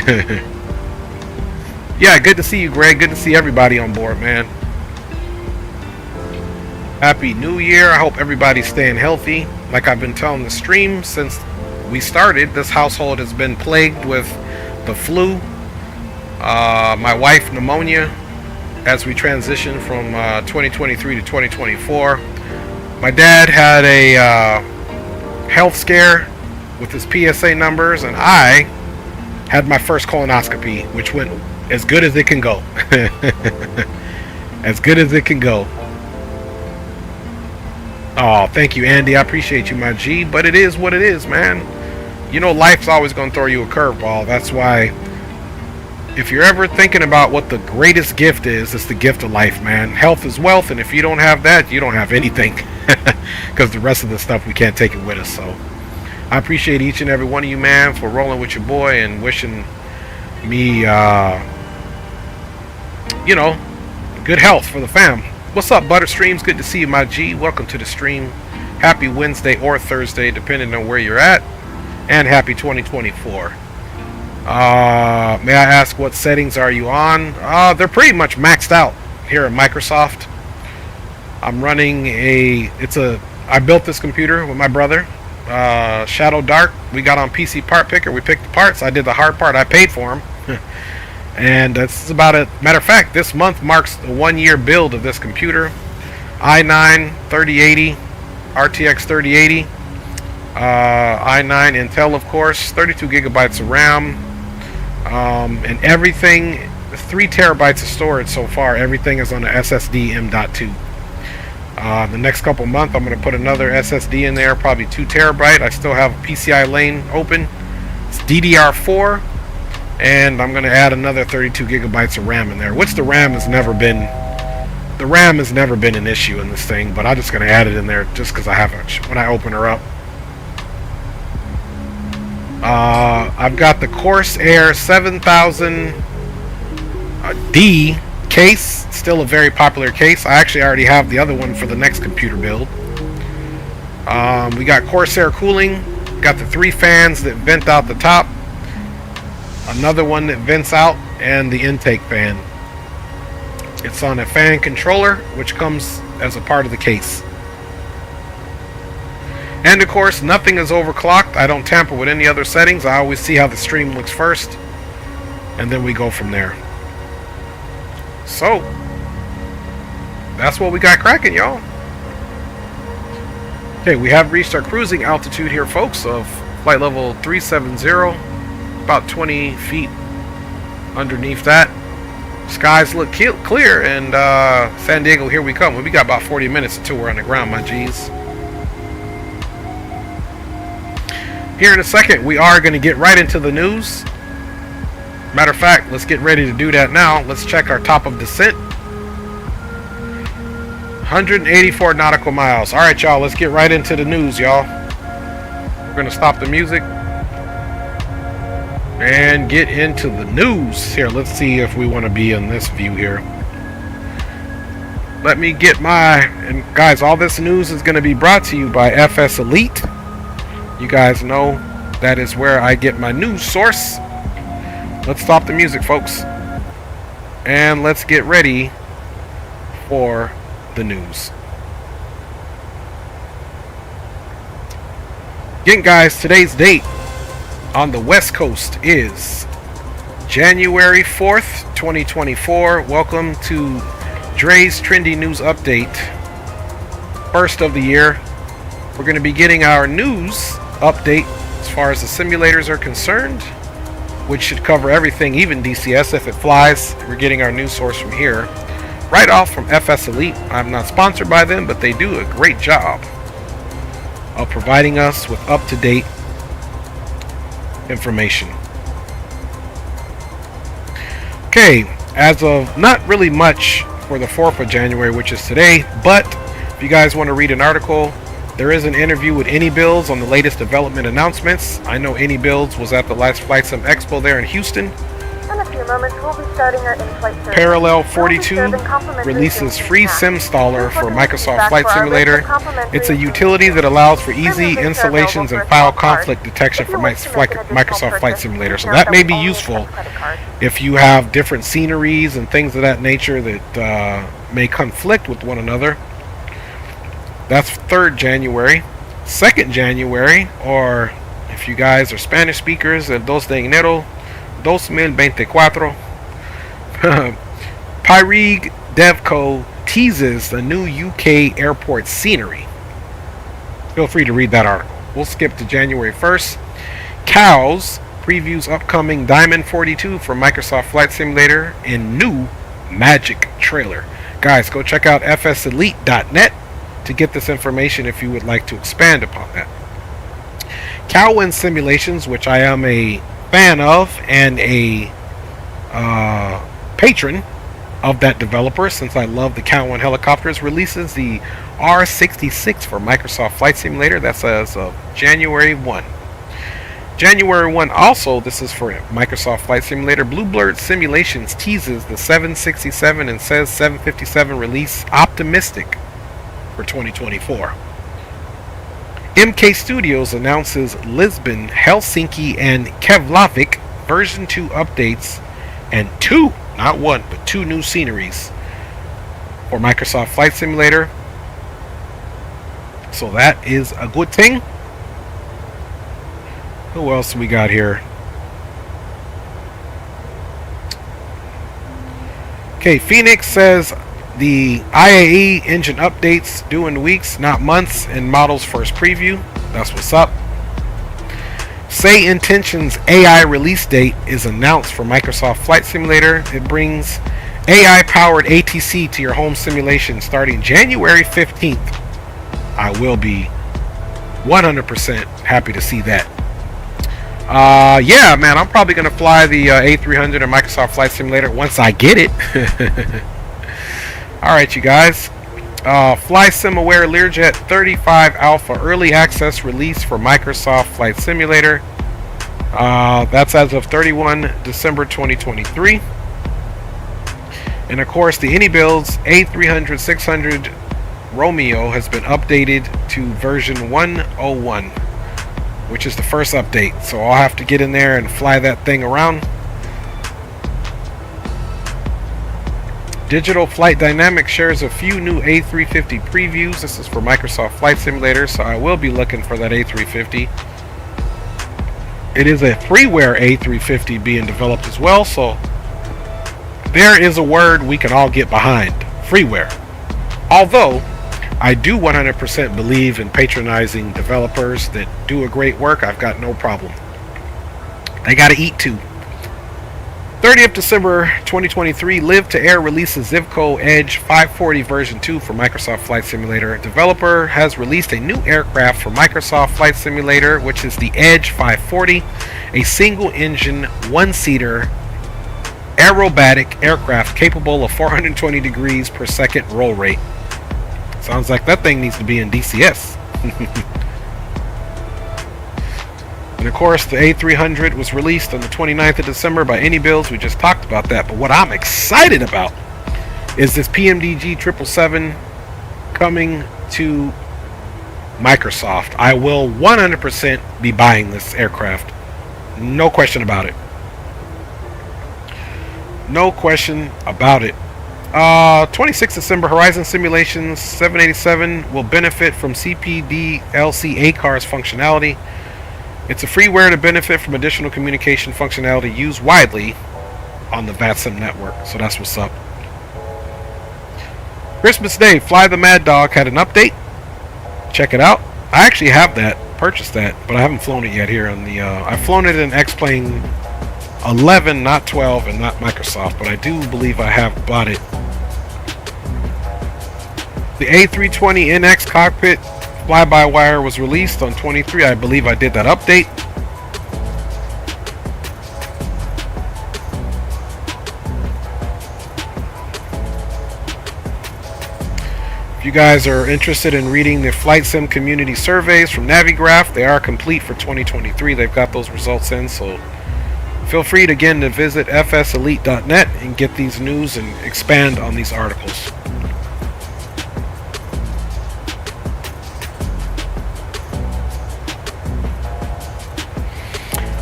Yeah, good to see you, Greg. Good to see everybody on board, man. Happy New Year. I hope everybody's staying healthy. Like I've been telling the stream since we started, this household has been plagued with the flu. My wife, pneumonia, as we transition from 2023 to 2024. My dad had a health scare with his PSA numbers, and I had my first colonoscopy, which went as good as it can go. As good as it can go. Oh, thank you, Andy. I appreciate you, my G. But it is what it is, man. you know, life's always going to throw you a curveball. That's why, if you're ever thinking about what the greatest gift is, it's the gift of life, man. Health is wealth, and if you don't have that, you don't have anything. Because the rest of the stuff, we can't take it with us. So I appreciate each and every one of you, man, for rolling with your boy and wishing me, you know, good health for the fam. What's up, Butterstreams? Good to see you, my G. Welcome to the stream. Happy Wednesday or Thursday, depending on where you're at. And happy 2024. May I ask, what settings are you on? They're pretty much maxed out here at Microsoft. I'm running I built this computer with my brother, Shadow Dark. We got on PC Part Picker. We picked the parts. I did the hard part. I paid for them. And that's about it. Matter of fact, this month marks the 1-year build of this computer. i9 3080, RTX 3080, i9 Intel, of course, 32 gigabytes of RAM, and everything, 3 terabytes of storage so far. Everything is on a SSD M.2. The next couple months, I'm going to put another SSD in there, probably 2 terabyte. I still have a PCI lane open. It's DDR4, and I'm going to add another 32 gigabytes of RAM in there, which the RAM has never been an issue in this thing, but I'm just going to add it in there just because I haven't when I open her up. I've got the Corsair 7000D case, still a very popular case. I actually already have the other one for the next computer build. We got Corsair cooling, got the 3 fans that vent out the top, another one that vents out, and the intake fan. It's on a fan controller, which comes as a part of the case. And of course, nothing is overclocked. I don't tamper with any other settings. I always see how the stream looks first, and then we go from there. So that's what we got cracking, y'all. Okay, we have reached our cruising altitude here, folks, of flight level 370, about 20 feet underneath that. Skies look clear, and San Diego, here we come. We got about 40 minutes until we're on the ground, my G's. Here in a second, we are going to get right into the news. Matter of fact, let's get ready to do that now. Let's check our top of descent. 184 nautical miles. All right, y'all, let's get right into the news, y'all. We're going to stop the music and get into the news. Here, let's see if we want to be in this view here. Let me get and guys, all this news is going to be brought to you by FS Elite. You guys know that is where I get my news source. Let's stop the music, folks, and let's get ready for the news. Again, guys, today's date on the West Coast is January 4th, 2024. Welcome to Dre's Trendy News Update. First of the year. We're going to be getting our news update as far as the simulators are concerned, which should cover everything, even DCS if it flies. We're getting our news source from here. Right off from FS Elite. I'm not sponsored by them, but they do a great job of providing us with up-to-date information. Okay, as of not really much for the 4th of January, which is today, but if you guys want to read an article, there is an interview with AnyBuilds on the latest development announcements. I know AnyBuilds was at the last Flight Sim Expo there in Houston. In a few moments, we'll be starting our in-flight service. Parallel 42 releases free SimStaller for Microsoft Flight Simulator. It's a utility that allows for easy installations and file conflict detection for Microsoft Flight Simulator. So that may be useful if you have different sceneries and things of that nature that may conflict with one another. That's 3rd January. 2nd January, or if you guys are Spanish speakers, el 2 de enero 2024, Pyrig Devco teases the new UK airport scenery. Feel free to read that article. We'll skip to January 1st. Cows previews upcoming Diamond 42 for Microsoft Flight Simulator in new Magic trailer. Guys, go check out fselite.net to get this information if you would like to expand upon that. Calwin Simulations, which I am a fan of and a patron of that developer since I love the Calwin helicopters, releases the R66 for Microsoft Flight Simulator. That's as of January 1. January 1 also, this is for Microsoft Flight Simulator. Bluebird Simulations teases the 767 and says 757 release optimistic for 2024. MK Studios announces Lisbon, Helsinki, and Keflavik version 2 updates and 2, not 1, but 2 new sceneries for Microsoft Flight Simulator. So that is a good thing. Who else we got here? Okay, Phoenix says the IAE engine updates due in weeks, not months, in model's first preview. That's what's up. Say Intentions AI release date is announced for Microsoft Flight Simulator. It brings AI-powered ATC to your home simulation starting January 15th. I will be 100% happy to see that. Yeah, man, I'm probably going to fly the A300 in Microsoft Flight Simulator once I get it. Alright, you guys. Fly SimAware Learjet 35 Alpha Early Access release for Microsoft Flight Simulator. That's as of 31 December 2023. And of course, the AnyBuilds A300 600 Romeo has been updated to version 101, which is the first update. So I'll have to get in there and fly that thing around. Digital Flight Dynamics shares a few new A350 previews. This is for Microsoft Flight Simulator, so I will be looking for that A350. It is a freeware A350 being developed as well, so there is a word we can all get behind: freeware. Although I do 100% believe in patronizing developers that do a great work. I've got no problem. They gotta eat too. 30th December 2023, Live to Air releases Zivco Edge 540 version 2 for Microsoft Flight Simulator. Developer has released a new aircraft for Microsoft Flight Simulator, which is the Edge 540, a single-engine, one-seater aerobatic aircraft capable of 420 degrees per second roll rate. Sounds like that thing needs to be in DCS. And of course, the A300 was released on the 29th of December by AnyBuilds. We just talked about that. But what I'm excited about is this PMDG 777 coming to Microsoft. I will 100% be buying this aircraft. No question about it. No question about it. 26th December, Horizon Simulations 787 will benefit from CPDLC ACARS functionality. It's a freeware to benefit from additional communication functionality used widely on the VATSIM network. So that's what's up. Christmas Day, Fly the Mad Dog had an update. Check it out. I actually have that, purchased that, but I haven't flown it yet here on the... I've flown it in X-Plane 11, not 12, and not Microsoft, but I do believe I have bought it. The A320NX Cockpit fly-by-wire was released on 23. I believe I did that update. If you guys are interested in reading the Flight Sim community surveys from Navigraph, they are complete for 2023. They've got those results in, so feel free to visit fselite.net and get these news and expand on these articles.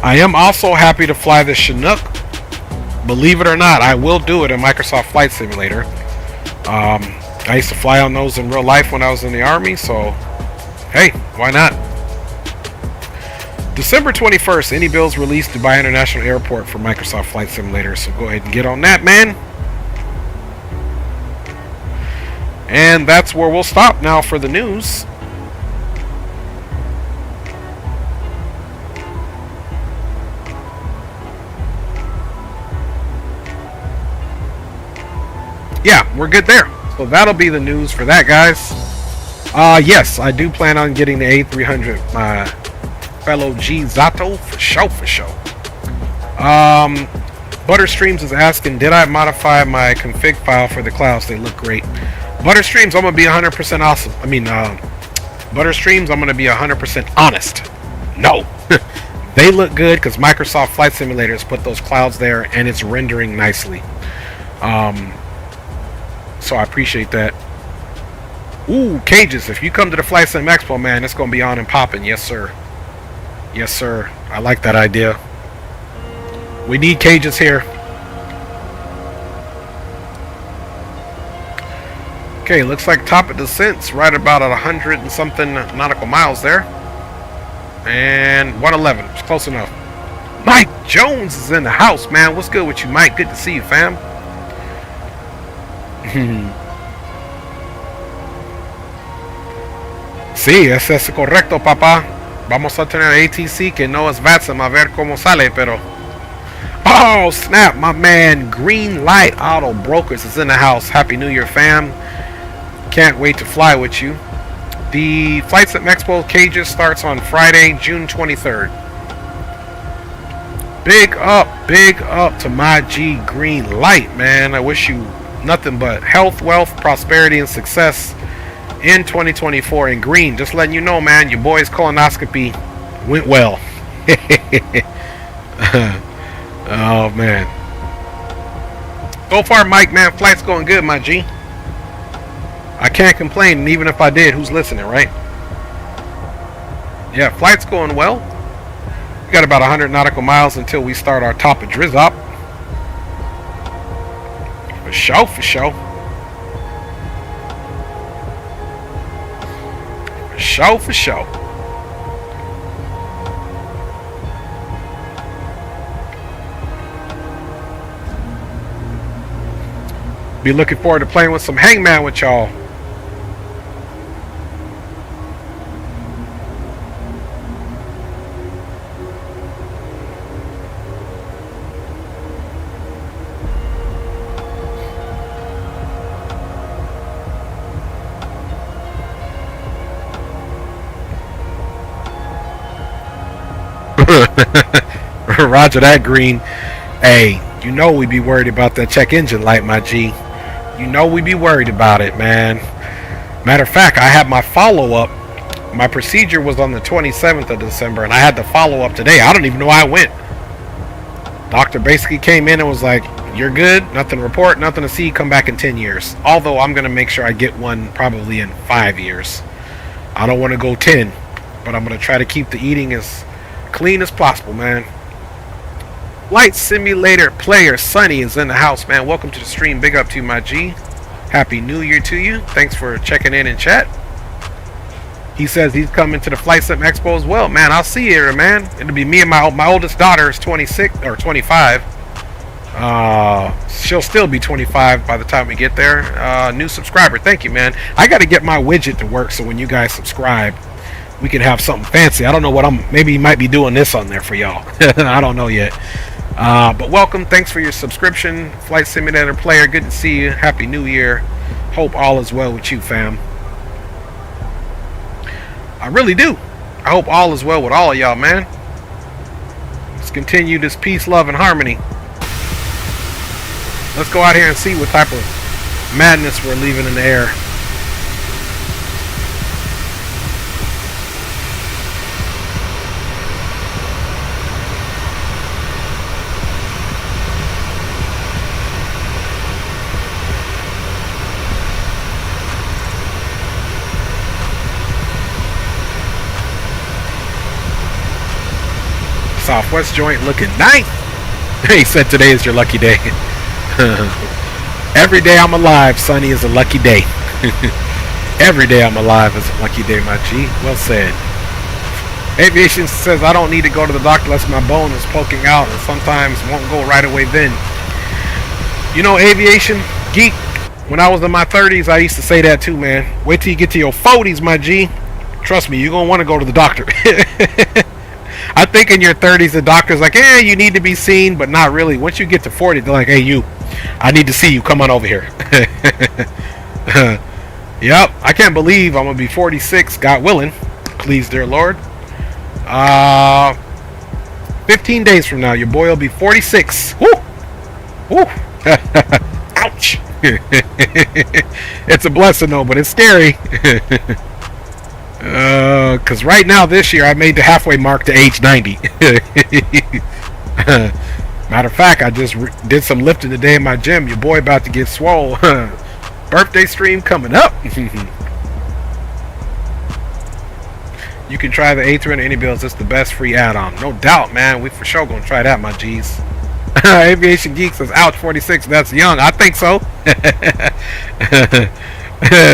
I am also happy to fly the Chinook. Believe it or not, I will do it in Microsoft Flight Simulator. I used to fly on those in real life when I was in the Army, so hey, why not? December 21st, AnyBuilds released Dubai International Airport for Microsoft Flight Simulator, so go ahead and get on that, man. And that's where we'll stop now for the news. Yeah, we're good there. So that'll be the news for that, guys. Yes, I do plan on getting the A300 fellow G Zato, for sure, for sure. Butterstreams is asking, did I modify my config file for the clouds? They look great. Butterstreams, I'm gonna be 100% awesome. I mean, Butterstreams, I'm gonna be 100% honest. No, they look good because Microsoft Flight Simulator has put those clouds there, and it's rendering nicely. So I appreciate that. Ooh, cages. If you come to the Flight Sim Expo, man, it's gonna be on and popping. Yes, sir. Yes, sir. I like that idea. We need cages here. Okay, looks like top of descent's right about at 100 and something nautical miles there. And 111. It's close enough. Mike Jones is in the house, man. What's good with you, Mike? Good to see you, fam. Sí, ese es correcto, papá. Vamos a tener ATC que no es VATSIM, a ver cómo sale, pero... Oh, snap, my man Green Light Auto Brokers is in the house. Happy New Year, fam. Can't wait to fly with you. The Flight Sim Expo cages starts on Friday, June 23rd. Big up to my G Green Light, man. I wish you nothing but health, wealth, prosperity, and success in 2024. And Green, just letting you know, man, your boy's colonoscopy went well. Oh, man. So far, Mike, man, flight's going good, my G. I can't complain, and even if I did, who's listening, right? Yeah, flight's going well. We got about 100 nautical miles until we start our top of Drizzop. For sure, for sure. For sure, for sure. Be looking forward to playing with some Hangman with y'all. Roger that, Green. Hey, you know we be worried about that check engine light, my G. You know we be worried about it, man. Matter of fact, I had my follow-up. My procedure was on the 27th of December, and I had the follow-up today. I don't even know why I went. Doctor basically came in and was like, you're good, nothing to report, nothing to see, come back in 10 years. Although I'm going to make sure I get one probably in 5 years. I don't want to go 10, but I'm going to try to keep the eating as clean as possible, man. Flight Simulator player Sunny is in the house, man. Welcome to the stream. Big up to you, my G. Happy New Year to you. Thanks for checking in chat. He says he's coming to the Flight Sim Expo as well. Man, I'll see you here, man. It'll be me and my oldest daughter is 26 or 25. She'll still be 25 by the time we get there. New subscriber. Thank you, man. I got to get my widget to work so when you guys subscribe, we can have something fancy. I don't know what maybe might be doing this on there for y'all. I don't know yet. But welcome. Thanks for your subscription, Flight Simulator player. Good to see you. Happy New Year. Hope all is well with you, fam. I really do. I hope all is well with all of y'all, man. Let's continue this peace, love, and harmony. Let's go out here and see what type of madness we're leaving in the air. Southwest joint looking nice. He said today is your lucky day. Every day I'm alive, Sonny, is a lucky day. Every day I'm alive is a lucky day, my G. Well said. Aviation says I don't need to go to the doctor unless my bone is poking out, and sometimes won't go right away then. You know, Aviation geek, when I was in my 30s, I used to say that too, man. Wait till you get to your 40s, my G. Trust me, you're going to want to go to the doctor. I think in your 30s, the doctor's like, you need to be seen, but not really. Once you get to 40, they're like, hey, I need to see you. Come on over here. Yep, I can't believe I'm going to be 46, God willing. Please, dear Lord. 15 days from now, your boy will be 46. Woo! Woo! Ouch! It's a blessing though, but it's scary. Cause right now this year I made the halfway mark to age 90. Matter of fact, I just did some lifting today in my gym. Your boy about to get swole. Birthday stream coming up. You can try the A300 any builds. It's the best free add-on. No doubt, man. We for sure gonna try that, my G's. Aviation Geek says, ouch, 46. That's young. I think so.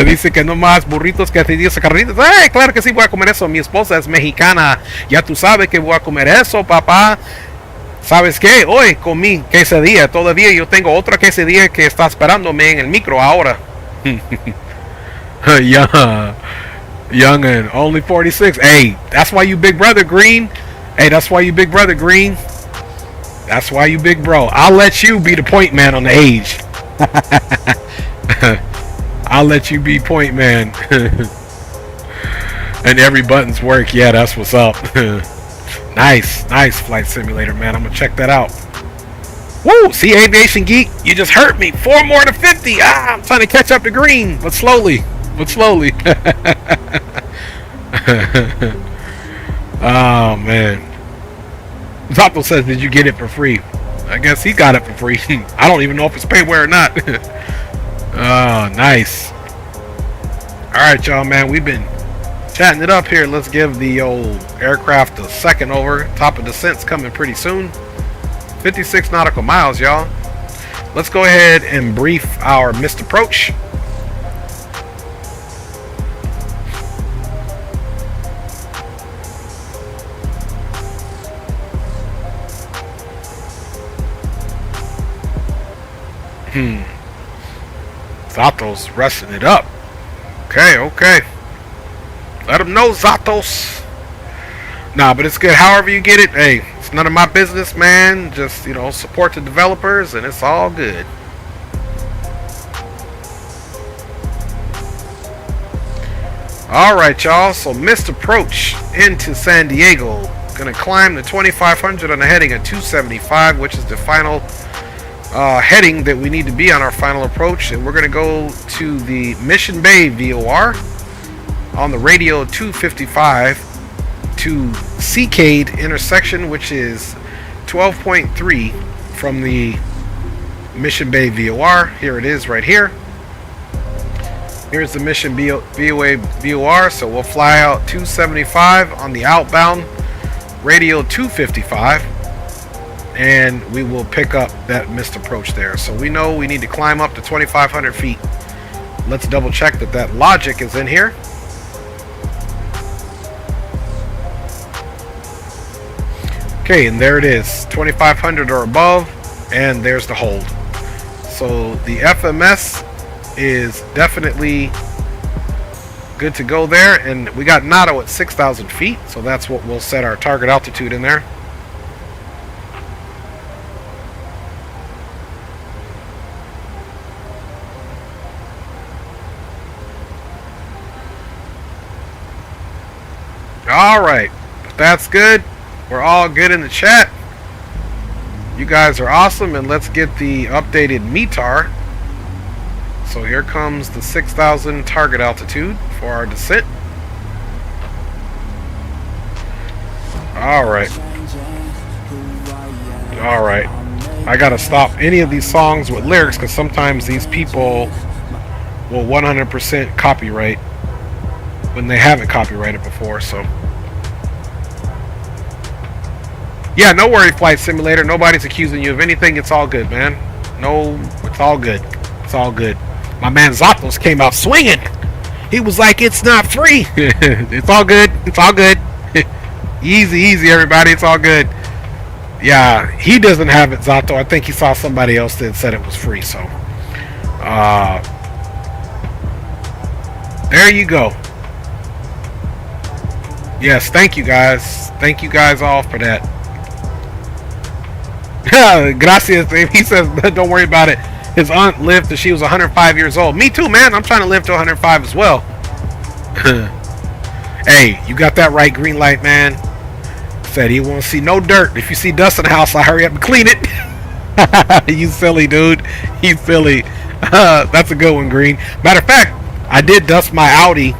Dice que no más burritos que quesadillas carnitas. Ay, claro que sí voy a comer eso. Mi esposa es mexicana. Ya tú sabes que voy a comer eso, papá. ¿Sabes qué? Hoy comí quesadilla. Todavía yo tengo otra quesadilla que está esperándome en el micro ahora. Young and only 46. Hey, that's why you big brother Green. Hey, that's why you big brother Green. That's why you big bro. I'll let you be the point man on the age. I'll let you be point man. And every button's work. Yeah, that's what's up. Nice Flight Simulator, man. I'm gonna check that out. Woo! See, Aviation Geek, you just hurt me. 4 more to 50. I'm trying to catch up to Green, but slowly. Oh man. Zoppo says, did you get it for free? I guess he got it for free. I don't even know if it's payware or not. Oh, nice. Alright, y'all, man. We've been chatting it up here. Let's give the old aircraft a second over. Top of descent's coming pretty soon. 56 nautical miles, y'all. Let's go ahead and brief our missed approach. Zato's resting it up. Okay. Let him know, Zatos. Nah, but it's good. However you get it, hey, it's none of my business, man. Just, you know, support the developers, and it's all good. Alright, y'all. So, missed approach into San Diego. Gonna climb the 2500 on a heading at 275, which is the final heading that we need to be on our final approach, and we're going to go to the Mission Bay VOR on the radio 255 to Seacade intersection, which is 12.3 from the Mission Bay VOR. Here it is right here. Here's the Mission BOA VOR, so we'll fly out 275 on the outbound radio 255. And we will pick up that missed approach there. So we know we need to climb up to 2,500 feet. Let's double check that logic is in here. Okay, and there it is. 2,500 or above. And there's the hold. So the FMS is definitely good to go there. And we got NATO at 6,000 feet. So that's what we'll set our target altitude in there. Alright, if that's good, we're all good in the chat. You guys are awesome, and let's get the updated METAR. So here comes the 6,000 target altitude for our descent. Alright. I gotta stop any of these songs with lyrics, because sometimes these people will 100% copyright when they haven't copyrighted before. So yeah, no worry, Flight Simulator. Nobody's accusing you of anything. It's all good, man. No, it's all good. It's all good. My man Zatos came out swinging. He was like, it's not free. It's all good. It's all good. Easy, everybody. It's all good. Yeah, he doesn't have it, Zato. I think he saw somebody else that said it was free. So, there you go. Yes, thank you guys. Thank you guys all for that. Gracias. He says, don't worry about it. His aunt lived till she was 105 years old. Me too, man. I'm trying to live to 105 as well. Hey, you got that right, green light, man. Said he won't see no dirt. If you see dust in the house, I hurry up and clean it. You silly dude. You silly. That's a good one, Green. Matter of fact, I did dust my Audi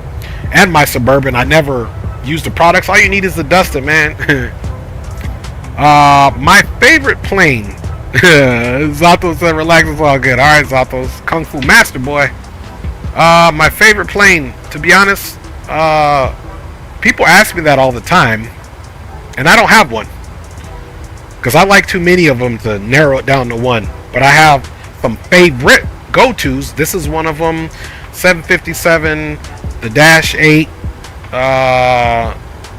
and my Suburban. I never used the products. All you need is the dusting, man. My favorite plane. Zato said, relax, it's all good. Alright, Zatos. Kung Fu Master Boy. My favorite plane, to be honest, people ask me that all the time. And I don't have one. Because I like too many of them to narrow it down to one. But I have some favorite go-tos. This is one of them. 757, the Dash 8,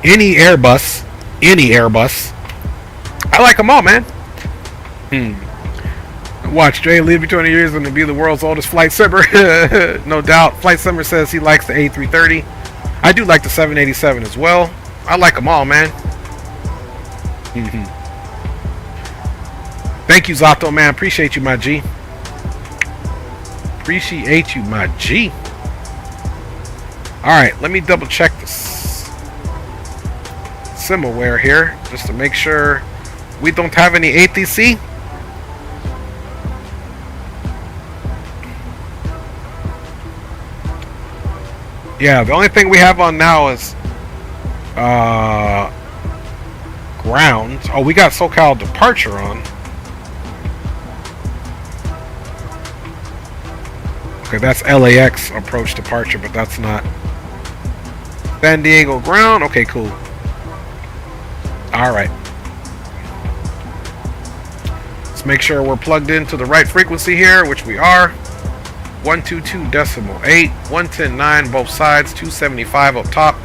any Airbus. I like them all, man. Watch Dre live for 20 years and be the world's oldest flight simmer. No doubt. Flight Simmer says he likes the A330. I do like the 787 as well. I like them all, man. Thank you, Zato, man. Appreciate you, my G. Appreciate you, my G. Alright, let me double check this simulware here just to make sure we don't have any ATC. Yeah, the only thing we have on now is ground. Oh, we got SoCal departure on. Okay, that's LAX approach departure, but that's not San Diego ground. Okay, cool. Alright. Let's make sure we're plugged into the right frequency here, which we are. 122.8, 110.9 both sides, 275 up top.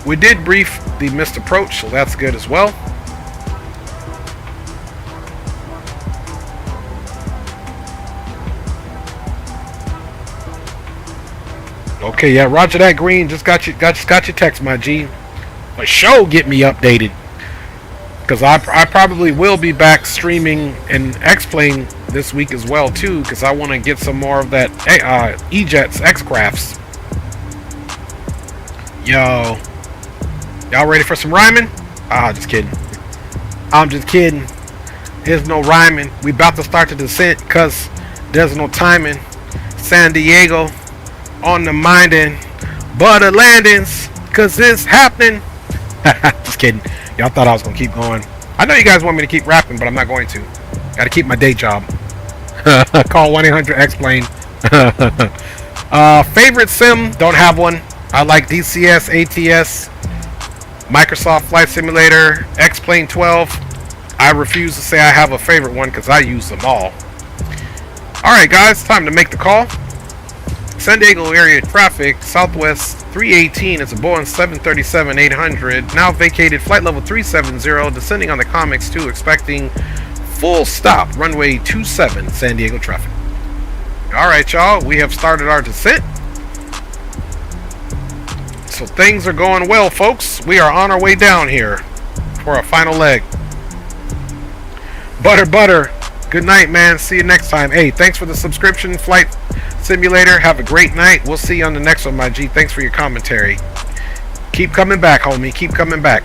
We did brief the missed approach, so that's good as well. Okay, yeah, roger that, Green. Just got your text, my G. For sure, get me updated, because I probably will be back streaming and X-Plane this week as well too, because I want to get some more of that E-Jets X-Crafts. Yo, y'all ready for some rhyming? Ah, just kidding. I'm just kidding. There's no rhyming. We about to start the descent because there's no timing. San Diego on the minding, butter landings, because it's happening. Just kidding. Y'all thought I was going to keep going. I know you guys want me to keep rapping, but I'm not going to. Got to keep my day job. Call 1-800-X-Plane. Favorite sim? Don't have one. I like DCS, ATS, Microsoft Flight Simulator, X-Plane 12. I refuse to say I have a favorite one because I use them all. Alright guys, time to make the call. San Diego area traffic, Southwest 318 is a Boeing 737-800, now vacated flight level 370, descending on the Comics 2, expecting full stop, runway 27, San Diego traffic. Alright y'all, we have started our descent. So things are going well, folks. We are on our way down here for our final leg. Butter. Good night, man. See you next time. Hey, thanks for the subscription, Flight Simulator. Have a great night. We'll see you on the next one, my G. Thanks for your commentary. Keep coming back, homie. Keep coming back.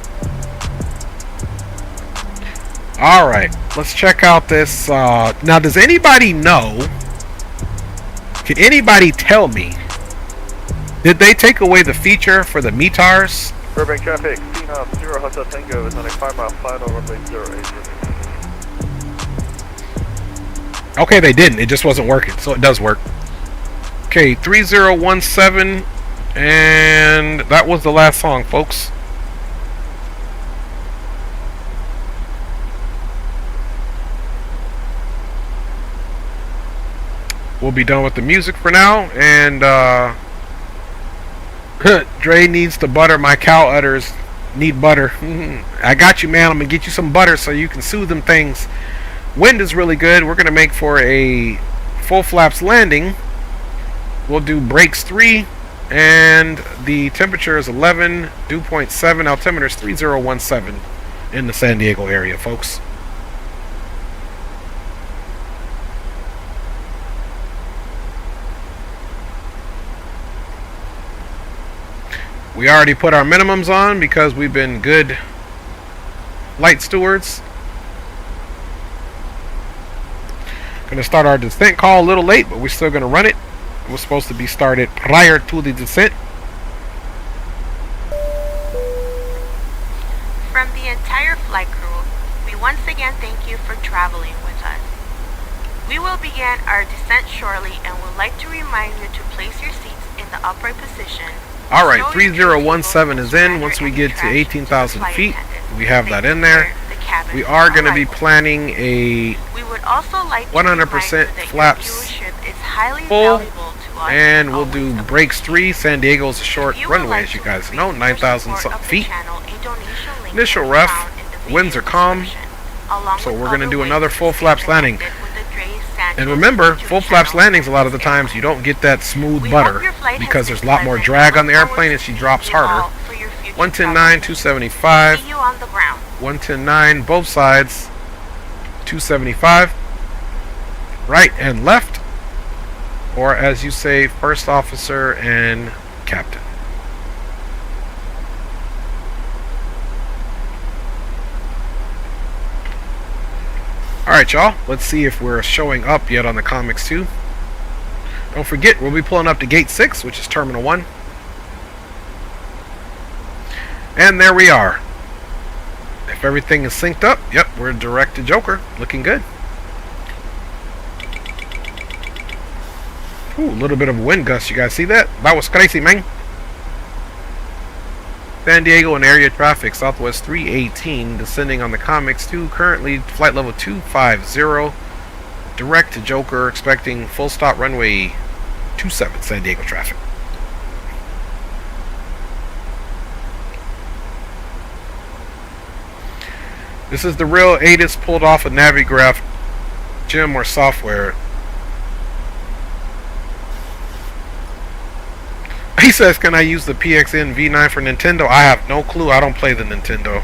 Alright, let's check out this. Now, does anybody know? Can anybody tell me? Did they take away the feature for the METARs? Burbank traffic, CNOP 0 Hotel Tango is on a 5-mile final runway 08. Okay, they didn't. It just wasn't working, so it does work. Okay, 3017, and that was the last song, folks. We'll be done with the music for now, and Dre needs to butter. My cow udders need butter. I got you, man. I'm gonna get you some butter so you can soothe them things. Wind is really good. We're gonna make for a full flaps landing. We'll do brakes 3, and the temperature is 11, dew point 7, altimeter is 3017 in the San Diego area, folks. We already put our minimums on because we've been good flight stewards. Gonna start our descent call a little late, but we're still gonna run it. It was supposed to be started prior to the descent. From the entire flight crew, we once again thank you for traveling with us. We will begin our descent shortly and would like to remind you to place your seats in the upright position. Alright, 3017 is in. Once we get to 18,000 feet, we have that in there. We are going to be planning a 100% flaps full, and we'll do brakes 3. San Diego's a short runway, as you guys know, 9,000 something feet. Initial ref, winds are calm, so we're going to do another full flaps landing. And remember, full flaps landings, a lot of the times you don't get that smooth butter because there's a lot more drag on the airplane and she drops harder. 110.9, 275. 110.9, both sides. 275. Right and left. Or as you say, first officer and captain. Alright, y'all, let's see if we're showing up yet on the comics too. Don't forget, we'll be pulling up to gate 6, which is terminal 1. And there we are. If everything is synced up, yep, we're direct to Joker. Looking good. Ooh, a little bit of a wind gust, you guys see that? That was crazy, man. San Diego and area traffic, Southwest 318, descending on the comics 2, currently flight level 250, direct to Joker, expecting full stop runway 27, San Diego traffic. This is the real ATIS pulled off a Navigraph gem or software. He says, can I use the PXN V9 for Nintendo? I have no clue. I don't play the Nintendo.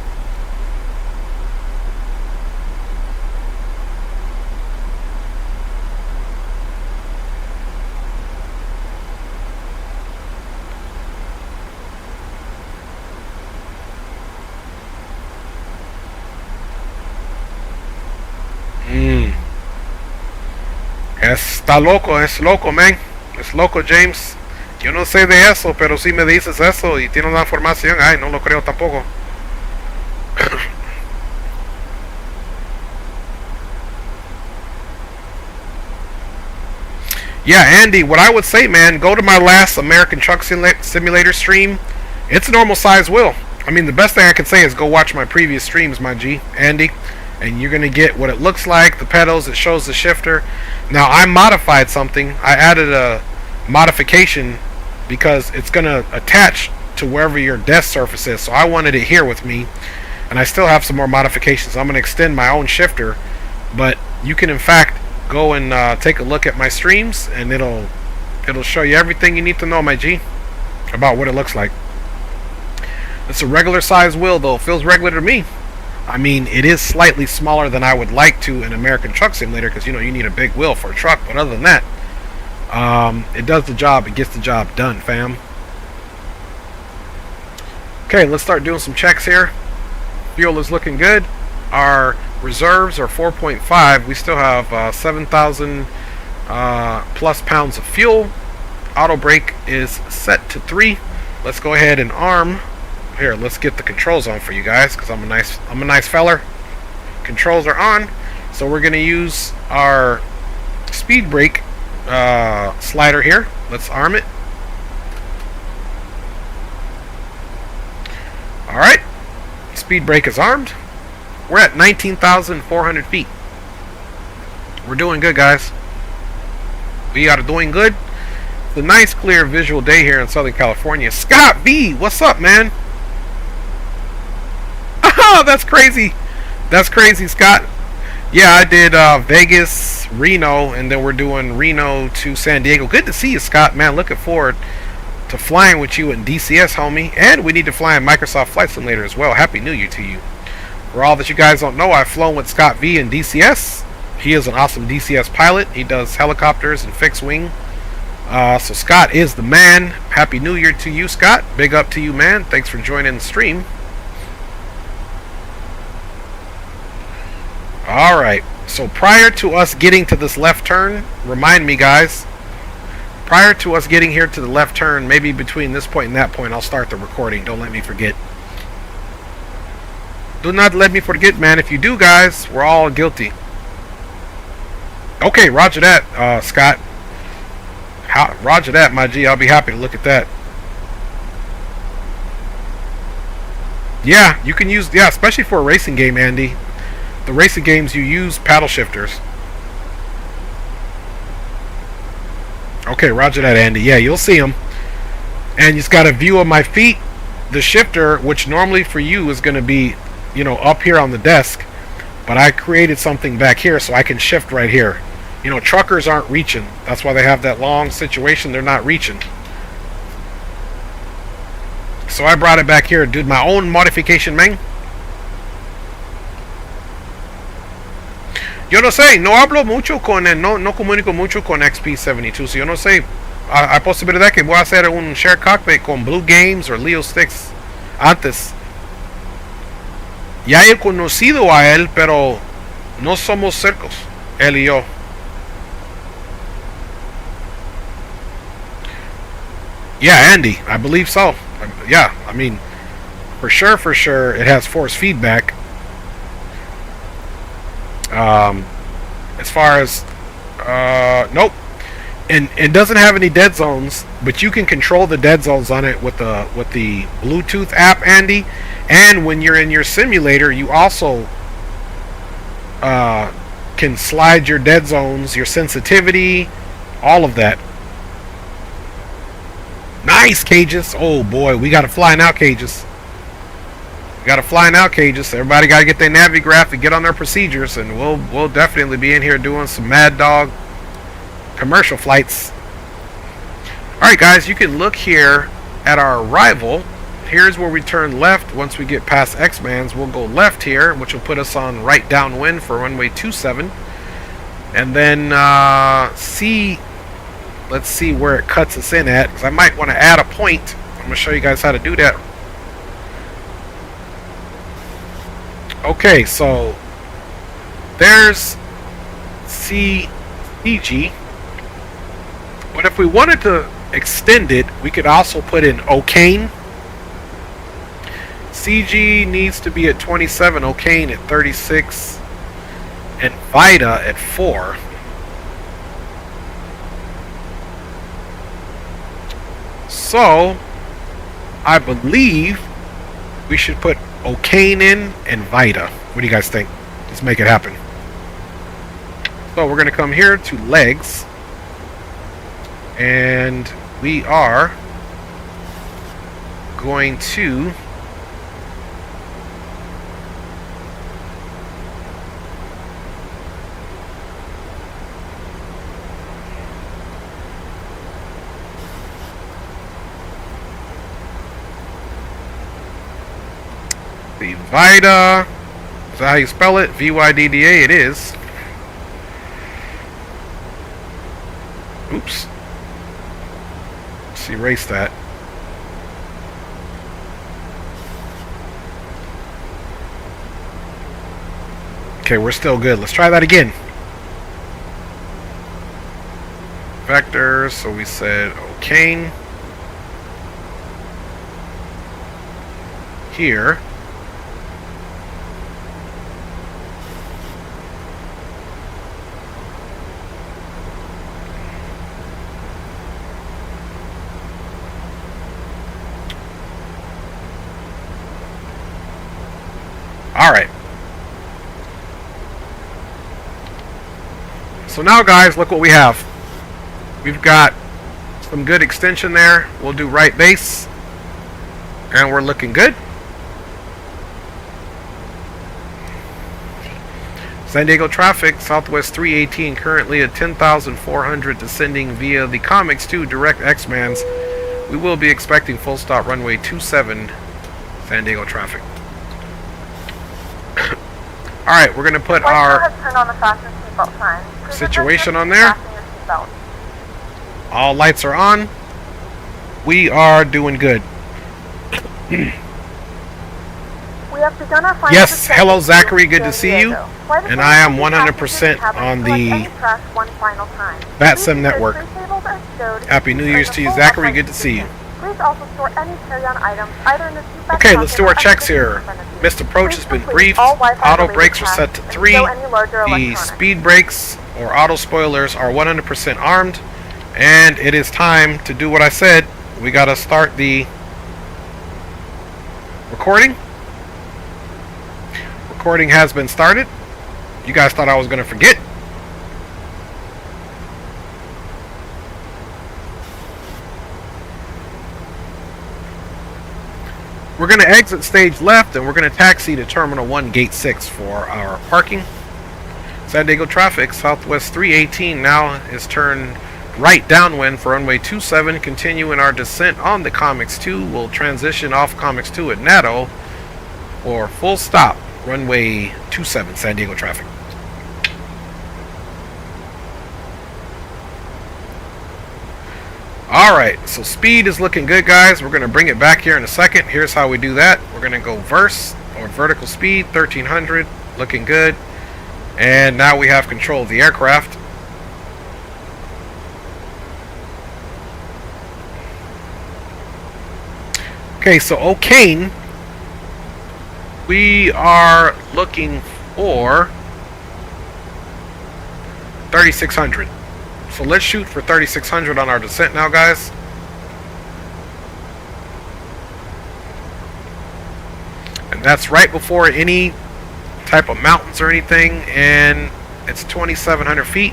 Es loco, man. Es loco, James. Yo no sé de eso, pero si me dices eso y tienes la información, ay, no lo creo tampoco. Yeah, Andy, what I would say, man, go to my last American Truck Simulator stream. It's a normal size wheel. I mean, the best thing I can say is go watch my previous streams, my G, Andy, and you're going to get what it looks like, the pedals, it shows the shifter. Now, I modified something. I added a modification because it's going to attach to wherever your desk surface is. So I wanted it here with me, and I still have some more modifications. I'm going to extend my own shifter, but you can in fact go and take a look at my streams, and it'll show you everything you need to know, my G, about what it looks like. It's a regular size wheel, though. It feels regular to me. I mean, it is slightly smaller than I would like to in American Truck Simulator, because you know you need a big wheel for a truck, but other than that, it does the job. It gets the job done, fam. Okay, let's start doing some checks here. Fuel is looking good. Our reserves are 4.5. We still have 7,000 plus pounds of fuel. Auto brake is set to 3. Let's go ahead and arm. Here, let's get the controls on for you guys, because I'm a nice feller. Controls are on, so we're gonna use our speed brake slider here. Let's arm it. Alright, speed brake is armed. We're at 19,400 feet. We're doing good, guys. We are doing good. It's a nice clear visual day here in Southern California. Scott B, what's up, man? Oh, that's crazy. That's crazy, Scott. Yeah, I did Vegas, Reno, and then we're doing Reno to San Diego. Good to see you, Scott, man. Looking forward to flying with you in DCS, homie. And we need to fly in Microsoft Flight Simulator as well. Happy New Year to you. For all that you guys don't know, I've flown with Scott V in DCS. He is an awesome DCS pilot. He does helicopters and fixed wing. So Scott is the man. Happy New Year to you, Scott. Big up to you, man. Thanks for joining the stream. Alright, so prior to us getting to this left turn, remind me guys, prior to us getting here to the left turn, maybe between this point and that point, I'll start the recording. Don't let me forget. Do not let me forget, man. If you do, guys, we're all guilty. Okay, roger that, Scott. Roger that, my G. I'll be happy to look at that. Yeah, you can use, yeah, especially for a racing game, Andy. The racing games, you use paddle shifters. Okay, roger that, Andy. Yeah, you'll see them. And you've got a view of my feet. The shifter, which normally for you is going to be, you know, up here on the desk. But I created something back here so I can shift right here. You know, truckers aren't reaching. That's why they have that long situation. They're not reaching. So I brought it back here. Did my own modification, man. Yo no sé, no hablo mucho con no comunico mucho con XP72. So yo no sé, hay posibilidad que voy a hacer un share cockpit con Blue Games o Leo Sticks antes. Ya he conocido a él, pero no somos cercos, él y yo. Yeah, Andy, I believe so. Yeah, I mean, for sure, it has force feedback. As far as nope, and it doesn't have any dead zones, but you can control the dead zones on it with the Bluetooth app, Andy. And when you're in your simulator, you also can slide your dead zones, your sensitivity, all of that. Nice, Cages. Oh boy, we got to fly now, Cages. We got to fly now, Cages. Everybody got to get their Navigraph and get on their procedures, and we'll definitely be in here doing some Mad Dog commercial flights. All right, guys, you can look here at our arrival. Here's where we turn left. Once we get past X-Mans, we'll go left here, which will put us on right downwind for runway 27. And then let's see where it cuts us in at, because I might want to add a point. I'm going to show you guys how to do that. Okay, so there's CG. But if we wanted to extend it, we could also put in O'Kane. CG needs to be at 27, O'Kane at 36, and Vida at 4. So, I believe we should put O'Kane in and Vida. What do you guys think? Let's make it happen. So we're going to come here to legs, and we are going to the Vida. Is that how you spell it? VYDDA, it is. Oops. Let's erase that. Okay, we're still good. Let's try that again. Vectors, so we said O'Kane. Here. Alright. So now, guys, look what we have. We've got some good extension there. We'll do right base. And we're looking good. San Diego traffic, Southwest 318, currently at 10,400, descending via the Comics 2 direct X-Mans. We will be expecting full stop runway 27, San Diego traffic. Alright, we're going to put our situation on there. All lights are on. We are doing good. We have begun our final Yes, descent hello to Zachary, good to San see you. Diego. Flight And I am attendants 100% have on to collect the any trash one final time. VATSIM Please network. use your tables as stowed Happy New Year's in to you, full Zachary, upright good to see you. position. Please also store any carry-on items either in the seat back Okay, let's pocket do or our under checks the seat here. in front of you. Missed approach Please has been complete briefed. all Wi-Fi Auto related brakes are tasks set to and 3. stow any larger The electronics. speed brakes or auto spoilers are 100% armed. And it is time to do what I said. We gotta start the recording. Recording has been started. You guys thought I was gonna forget. We're going to exit stage left and we're going to taxi to Terminal 1 Gate 6 for our parking. San Diego traffic, Southwest 318 now is turned right downwind for runway 27. Continuing our descent on the Comics 2. We'll transition off Comics 2 at Nato for full stop, runway 27, San Diego traffic. Alright, so speed is looking good, guys. We're going to bring it back here in a second. Here's how we do that. We're going to go verse, or vertical speed, 1300. Looking good. And now we have control of the aircraft. Okay, so O'Kane, we are looking for 3600. So let's shoot for 3600 on our descent now, guys. And that's right before any type of mountains or anything, and it's 2700 feet.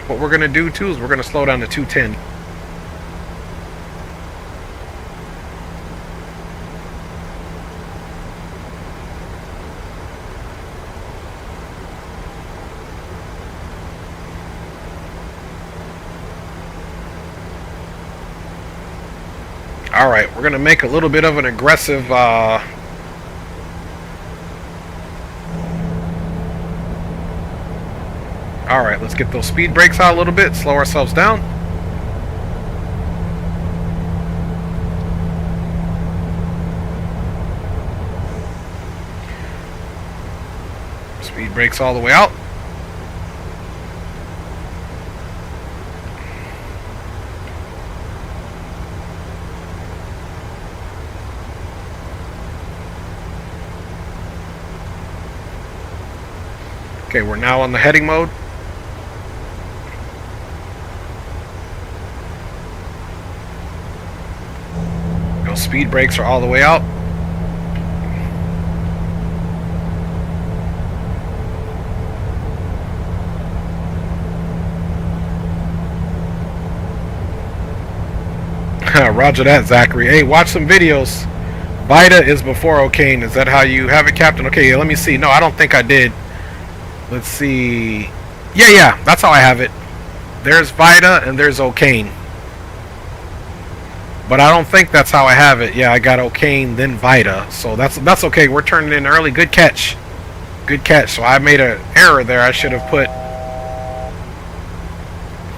What we're going to do too is we're going to slow down to 210. Alright, we're going to make a little bit of an aggressive Alright, let's get those speed brakes out a little bit, slow ourselves down. Speed brakes all the way out. Okay, we're now on the heading mode. Those speed brakes are all the way out. Roger that, Zachary. Hey, watch some videos. Vida is before O'Kane. Is that how you have it, Captain? Okay, let me see. No, I don't think I did. Let's see. Yeah, that's how I have it. There's Vida and there's O'Kane. But I don't think that's how I have it. Yeah, I got O'Kane, then Vida. So that's okay. We're turning in early. Good catch. Good catch. So I made an error there. I should have put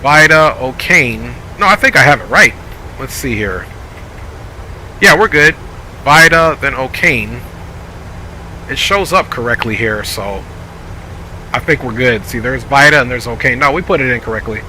Vida, O'Kane. No, I think I have it right. Let's see here. Yeah, we're good. Vida, then O'Kane. It shows up correctly here, so I think we're good. See, there's Vida and there's O'Kane. No, we put it in correctly.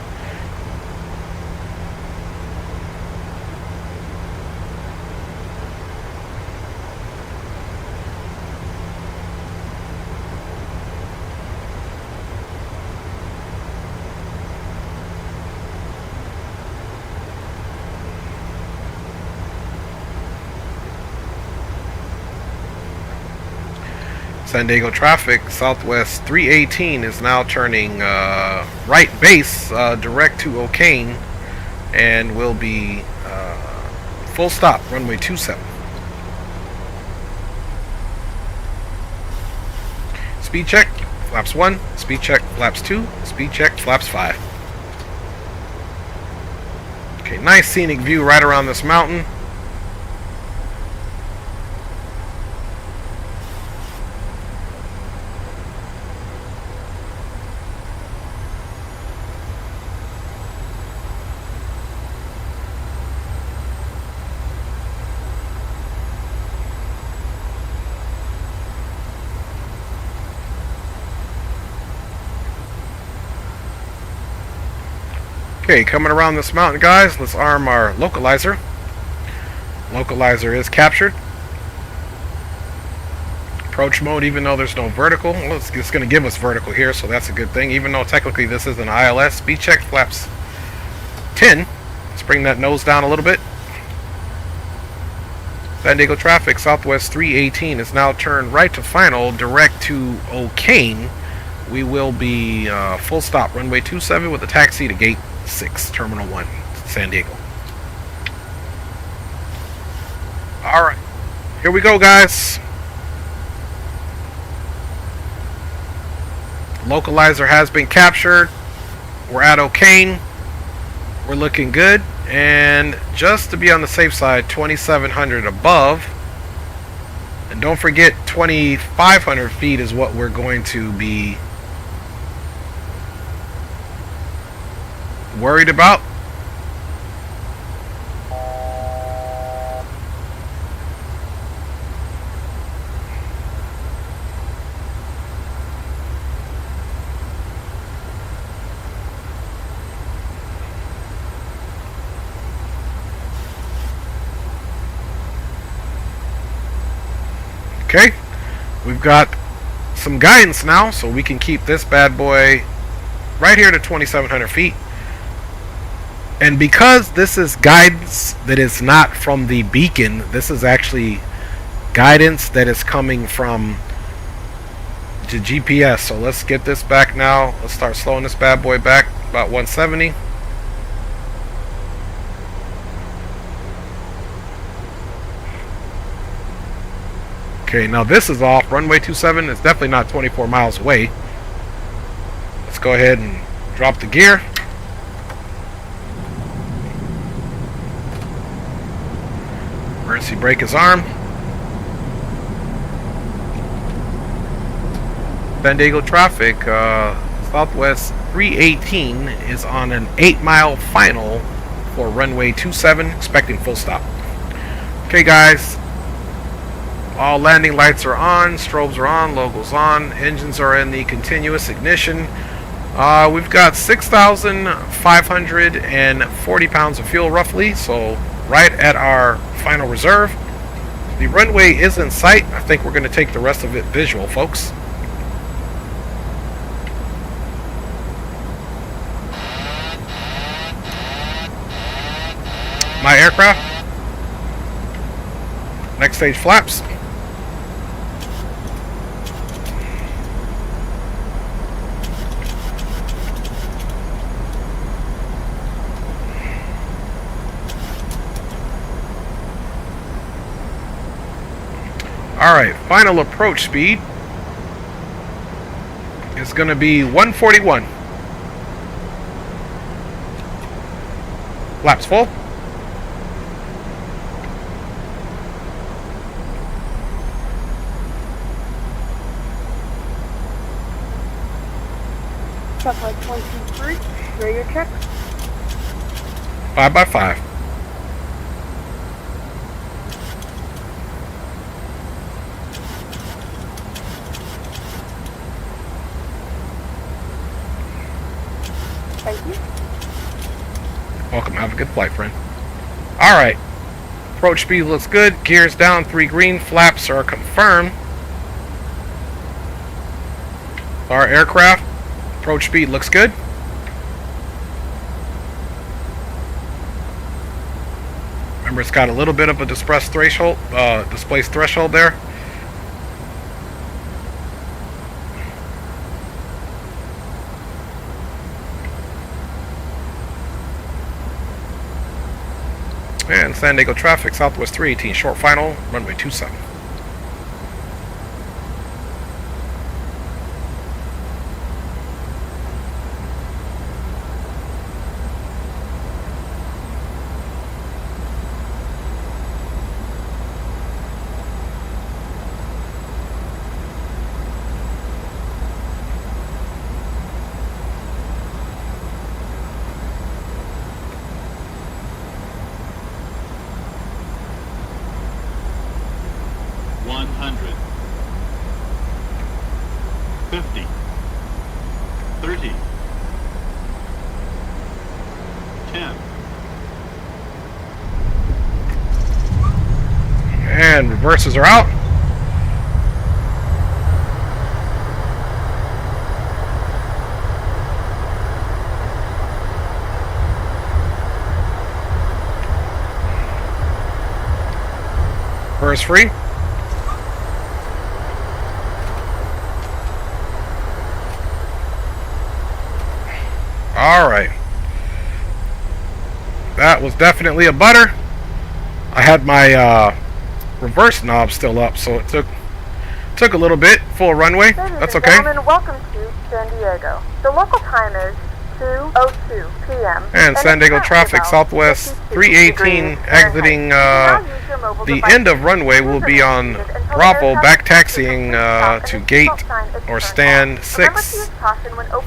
San Diego traffic, Southwest 318 is now turning right base direct to O'Kane and will be full stop, runway 27. Speed check, flaps 1, speed check, flaps 2, speed check, flaps 5. Okay, nice scenic view right around this mountain. Okay, coming around this mountain, guys, let's arm our localizer. Localizer is captured. Approach mode, even though there's no vertical. Well, it's going to give us vertical here, so that's a good thing. Even though technically this is an ILS. Speed check, flaps 10. Let's bring that nose down a little bit. San Diego traffic, Southwest 318 is now turned right to final, direct to O'Kane. We will be full stop, runway 27 with a taxi to gate 6, Terminal 1, San Diego. Alright, here we go, guys. Localizer has been captured. We're at O'Kane. We're looking good. And just to be on the safe side, 2,700 above. And don't forget, 2,500 feet is what we're going to be worried about. Okay, we've got some guidance now, so we can keep this bad boy right here to 2,700 feet. And because this is guidance that is not from the beacon, this is actually guidance that is coming from the GPS. So let's get this back now. Let's start slowing this bad boy back about 170. Okay, now this is off. Runway 27 is definitely not 24 miles away. Let's go ahead and drop the gear. Emergency brake is armed. San Diego traffic, Southwest 318 is on an 8-mile final for runway 27, expecting full stop. Okay, guys. All landing lights are on, strobes are on, logos on, engines are in the continuous ignition. We've got 6,540 pounds of fuel roughly, so right at our final reserve. The runway is in sight. I think we're going to take the rest of it visual, folks. My aircraft. Next stage flaps. Alright, final approach speed is going to be 141. Flaps full. Truck like 23, radio check. 5x5. Thank you. Welcome, have a good flight, friend. Alright. Approach speed looks good. Gears down, 3 green. Flaps are confirmed. Our aircraft, approach speed looks good. Remember, it's got a little bit of a displaced threshold there. And San Diego traffic, Southwest 318, short final, runway 27. 10. And reverses are out. Reverse free. Alright. That was definitely a butter. I had my reverse knob still up, so it took a little bit. Full runway. That's okay. Ladies and gentlemen, welcome to San Diego. The local time is 2:02 p.m. And San Diego traffic southwest 318 exiting the end of runway will be on Bravo, back taxiing to gate or stand 6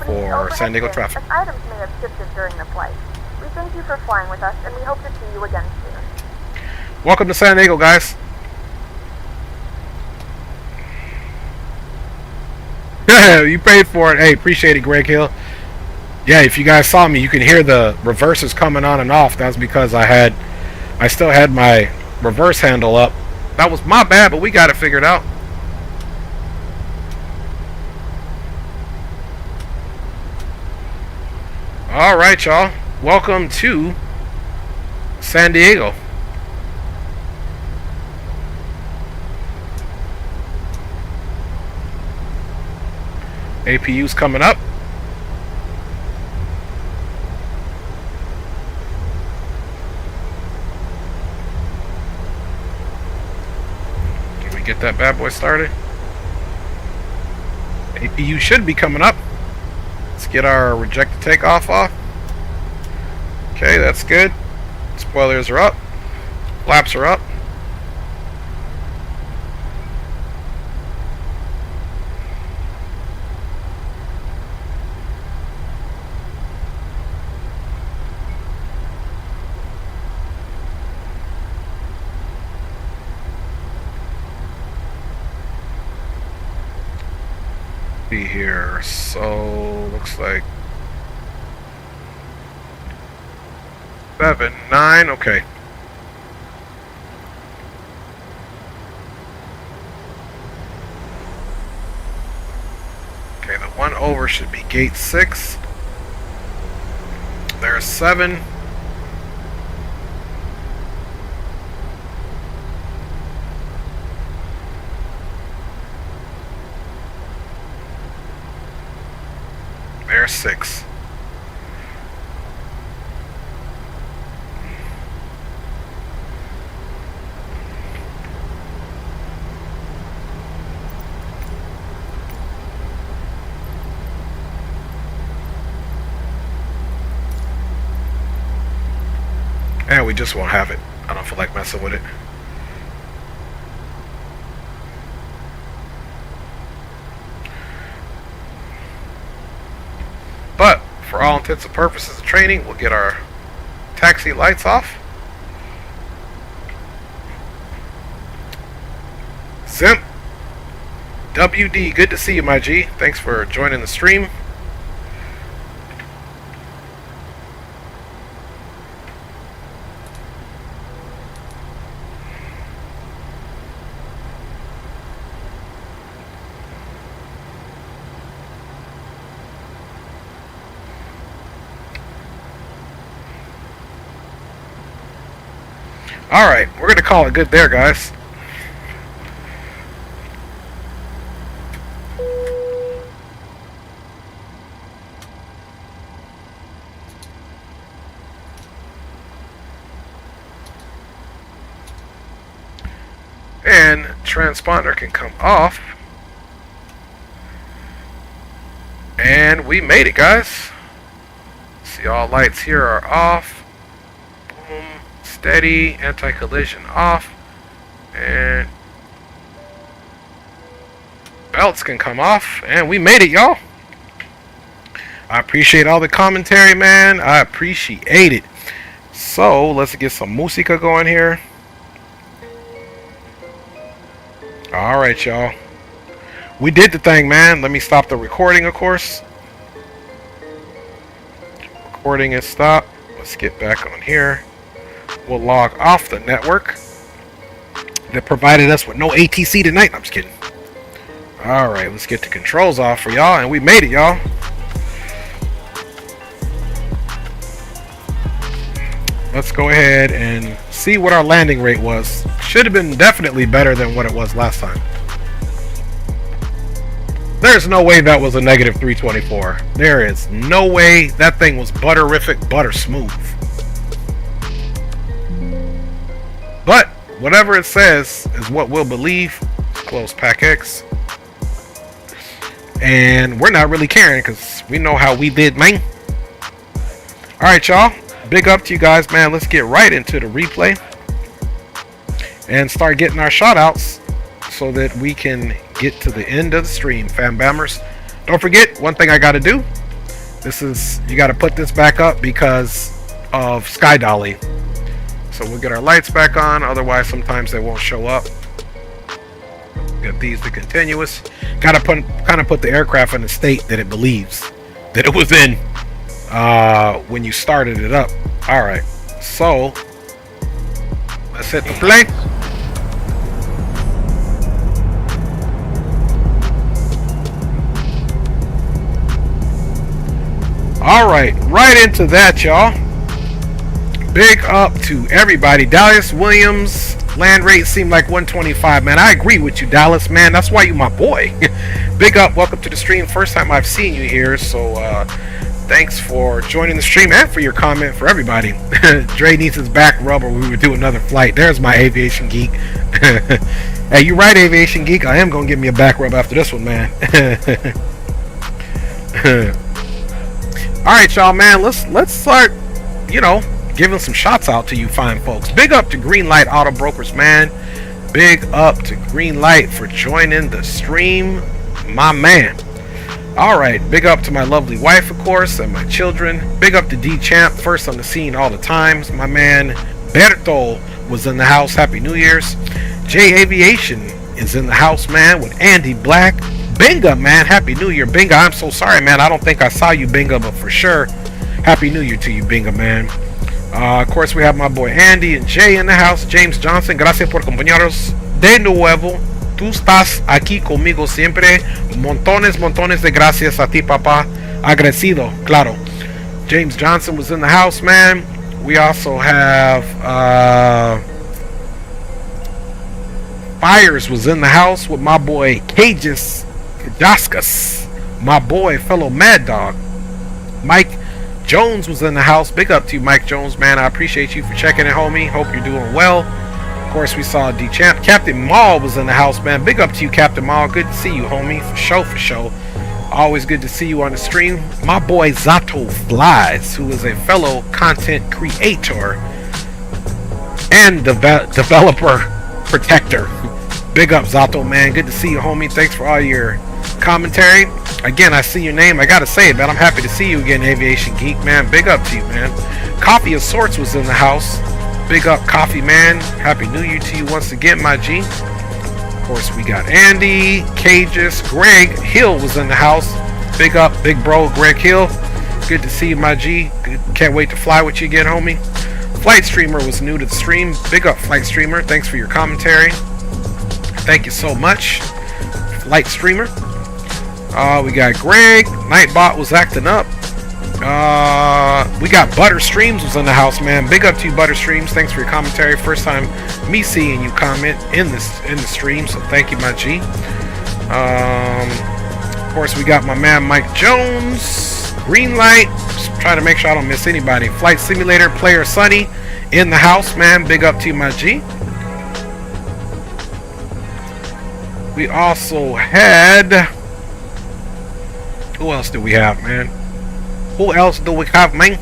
for San Diego traffic. As items may have shifted during the flight. We thank you for flying with us, and we hope to see you again soon. Welcome to San Diego, guys. You paid for it. Hey, appreciate it, Greg Hill. Yeah, if you guys saw me, you can hear the reverses coming on and off. That's because I still had my reverse handle up. That was my bad, but we got it figured out. All right, y'all. Welcome to San Diego. APU's coming up. Can we get that bad boy started? APU should be coming up. Let's get our rejected takeoff off. Okay, that's good. Spoilers are up. Flaps are up. Here, so looks like 7, 9, okay. Okay, the one over should be gate 6. There's 7. There's 6. And we just won't have it. I don't feel like messing with it. But for all intents and purposes of training, we'll get our taxi lights off. Zimp WD, good to see you, my G. Thanks for joining the stream. Alright, we're going to call it good there, guys. And transponder can come off. And we made it, guys. See, all lights here are off. Boom. Steady, anti-collision off, and belts can come off, and we made it, y'all. I appreciate all the commentary, man. I appreciate it. So let's get some música going here. All right, y'all. We did the thing, man. Let me stop the recording, of course. Recording is stopped. let's get back on here. We'll log off the network that provided us with no ATC tonight. I'm just kidding. Alright, let's get the controls off for y'all, and we made it, y'all. Let's go ahead and see what our landing rate was. Should have been definitely better than what it was last time. There's no way that was a negative 324. There is no way. That thing was butterific, butter smooth. But whatever it says is what we'll believe. Close Pack X. And we're not really caring because we know how we did, man. Alright, y'all. Big up to you guys, man. Let's get right into the replay and start getting our shout outs so that we can get to the end of the stream, fam bammers. Don't forget, one thing I got to do. You got to put this back up because of Sky Dolly. So we'll get our lights back on. Otherwise, sometimes they won't show up. Get these to continuous. Got to kind of put the aircraft in a state that it believes that it was in when you started it up. Alright, so let's hit the play. Alright, right into that, y'all. Big up to everybody. Dallas Williams, land rate seemed like 125, man. I agree with you, Dallas, man. That's why you my boy. Big up, welcome to the stream. First time I've seen you here, so thanks for joining the stream and for your comment for everybody. Dre needs his back rub or we would do another flight. There's my aviation geek. Hey, you right, aviation geek. I am gonna give me a back rub after this one, man. Alright, y'all, man. Let's start, you know, giving some shots out to you fine folks. Big up to Greenlight Auto Brokers, man. Big up to Greenlight for joining the stream, my man. Alright, big up to my lovely wife, of course, and my children. Big up to D-Champ, first on the scene all the times. My man Berto was in the house. Happy New Year's. J Aviation is in the house, man, with Andy Black. Binga, man, Happy New Year. Binga, I'm so sorry, man. I don't think I saw you, Binga, but for sure, Happy New Year to you, Binga, man. Of course, we have my boy Andy and Jay in the house. James Johnson, gracias por compañeros de nuevo. Tú estás aquí conmigo siempre. Montones de gracias a ti, papá. Agradecido, claro. James Johnson was in the house, man. We also have Fires was in the house with my boy Cages Kajaskas. My boy, fellow Mad Dog. Mike Jones was in the house. Big up to you, Mike Jones, man. I appreciate you for checking in, homie. Hope you're doing well. Of course, we saw D-Champ. Captain Maul was in the house, man. Big up to you, Captain Maul. Good to see you, homie. For sure. Always good to see you on the stream. My boy Zato Flies, who is a fellow content creator and developer protector. Big up, Zato, man. Good to see you, homie. Thanks for all your commentary. Again, I see your name. I gotta say it, man. I'm happy to see you again, Aviation Geek, man. Big up to you, man. Coffee of Sorts was in the house. Big up, Coffee, man. Happy New Year to you once again, my G. Of course, we got Andy, Cages, Greg Hill was in the house. Big up, big bro, Greg Hill. Good to see you, my G. Can't wait to fly with you again, homie. Flight Streamer was new to the stream. Big up, Flight Streamer. Thanks for your commentary. Thank you so much, Flight Streamer. We got Greg. Nightbot was acting up. We got Butter Streams was in the house, man. Big up to you, Butter Streams. Thanks for your commentary. First time me seeing you comment in the stream, so thank you, my G. Of course, we got my man Mike Jones. Greenlight. Just trying to make sure I don't miss anybody. Flight Simulator Player Sunny in the house, man. Big up to you, my G. We also had... Who else do we have, man? Who else do we have, man?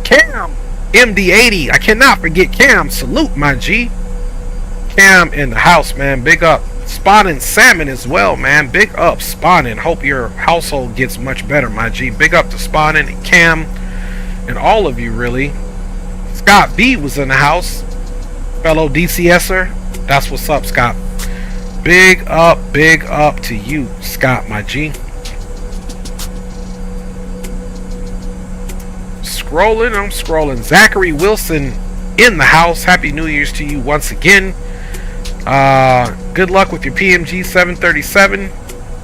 Cam! MD80. I cannot forget Cam. Salute, my G. Cam in the house, man. Big up. Spawning Salmon as well, man. Big up, Spawning. Hope your household gets much better, my G. Big up to Spawning and Cam and all of you, really. Scott B was in the house. Fellow DCSer. That's what's up, Scott. Big up to you, Scott, my G. scrolling. Zachary Wilson in the house. Happy New Year's to you once again. Good luck with your PMG 737.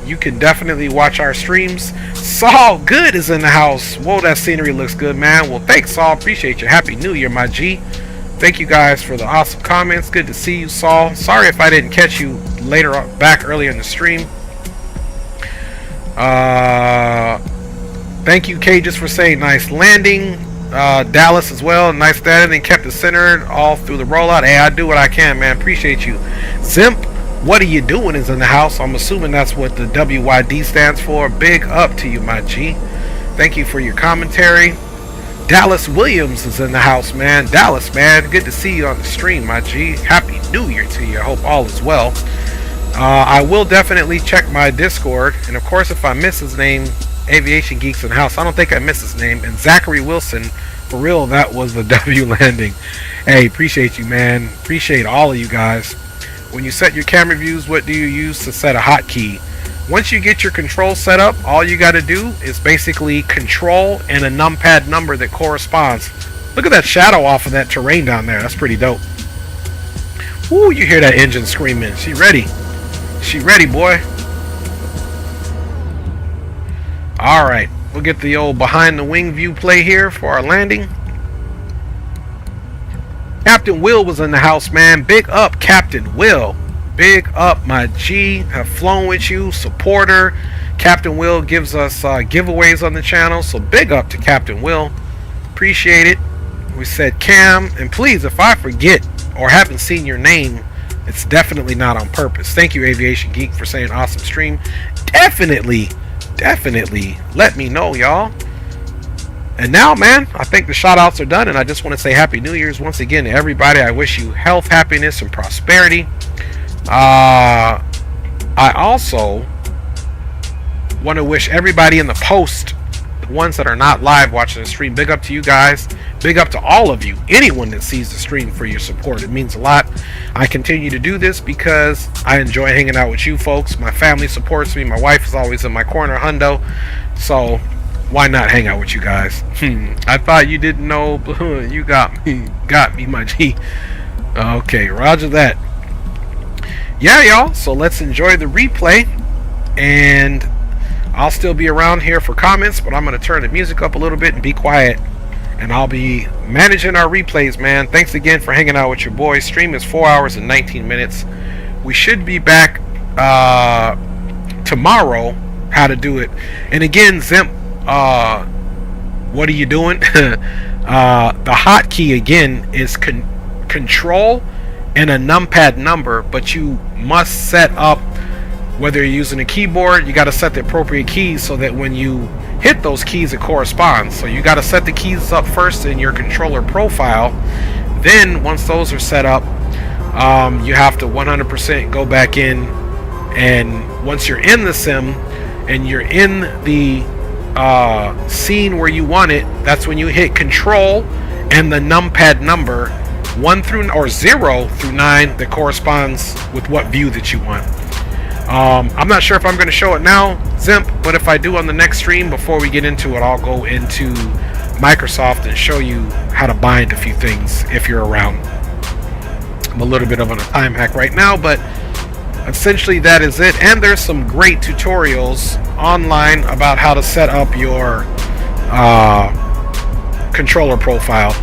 You can definitely watch our streams. Saul Good is in the house. Whoa, that scenery looks good, man. Well, thanks, Saul. Appreciate you. Happy New Year, my G. Thank you guys for the awesome comments. Good to see you, Saul. Sorry if I didn't catch you back earlier in the stream. Thank you, Cages, for saying nice landing. Dallas as well, nice landing. Kept it centered all through the rollout. Hey, I do what I can, man. Appreciate you. Zimp, what are you doing is in the house. I'm assuming that's what the WYD stands for. Big up to you, my G. Thank you for your commentary. Dallas Williams is in the house, man. Dallas, man, good to see you on the stream, my G. Happy New Year to you. I hope all is well. I will definitely check my Discord, and of course, if I miss his name, Aviation Geeks in the house. I don't think I missed his name. And Zachary Wilson, for real, that was the W landing. Hey, appreciate you, man. Appreciate all of you guys. When you set your camera views, what do you use to set a hotkey? Once you get your control set up, all you got to do is basically control and a numpad number that corresponds. Look at that shadow off of that terrain down there. That's pretty dope. Woo, you hear that engine screaming. She ready. She ready, boy. Alright, we'll get the old behind the wing view play here for our landing. Captain Will was in the house, man. Big up, Captain Will. Big up, my G. Have flown with you, supporter. Captain Will gives us giveaways on the channel, so big up to Captain Will. Appreciate it. We said Cam, and please, if I forget or haven't seen your name, it's definitely not on purpose. Thank you, Aviation Geek, for saying awesome stream. Definitely let me know, y'all. And now, man, I think the shout outs are done, and I just want to say Happy New Year's once again to everybody. I wish you health, happiness, and prosperity. I also want to wish everybody in the post, the ones that are not live watching the stream, big up to you guys. Big up to all of you, anyone that sees the stream, for your support. It means a lot. I continue to do this because I enjoy hanging out with you folks. My family supports me. My wife is always in my corner, hundo. So why not hang out with you guys? I thought you didn't know. You got me, my G. Okay, roger that. Yeah, y'all, so let's enjoy the replay, and I'll still be around here for comments, but I'm going to turn the music up a little bit and be quiet, and I'll be managing our replays, man. Thanks again for hanging out with your boys. Stream is 4 hours and 19 minutes. We should be back tomorrow, how to do it. And again, Zimp, what are you doing? The hotkey, again, is control and a numpad number, but you must set up, whether you're using a keyboard, you got to set the appropriate keys so that when you hit those keys it corresponds. So you got to set the keys up first in your controller profile. Then once those are set up, you have to 100% go back in, and once you're in the sim and you're in the scene where you want it, that's when you hit control and the numpad number 1 through or 0 through 9 that corresponds with what view that you want. I'm not sure if I'm going to show it now, Zimp, but if I do on the next stream, before we get into it, I'll go into Microsoft and show you how to bind a few things if you're around. I'm a little bit of on a time hack right now, but essentially that is it. And there's some great tutorials online about how to set up your controller profile.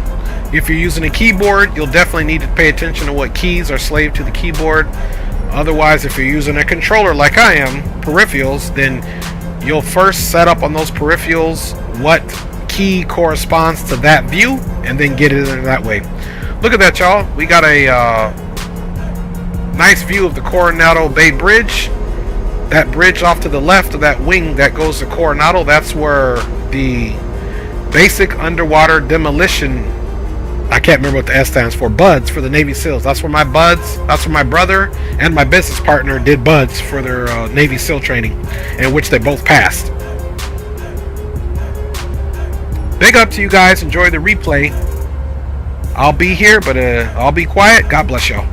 If you're using a keyboard, you'll definitely need to pay attention to what keys are slaved to the keyboard. Otherwise, if you're using a controller like I am, peripherals, then you'll first set up on those peripherals what key corresponds to that view, and then get it in that way. Look at that, y'all. We got a nice view of the Coronado Bay Bridge. That bridge off to the left of that wing that goes to Coronado, that's where the basic underwater demolition, I can't remember what the S stands for, BUDS for the Navy SEALs. That's where my brother and my business partner did BUDS for their Navy SEAL training, in which they both passed. Big up to you guys. Enjoy the replay. I'll be here, but I'll be quiet. God bless y'all.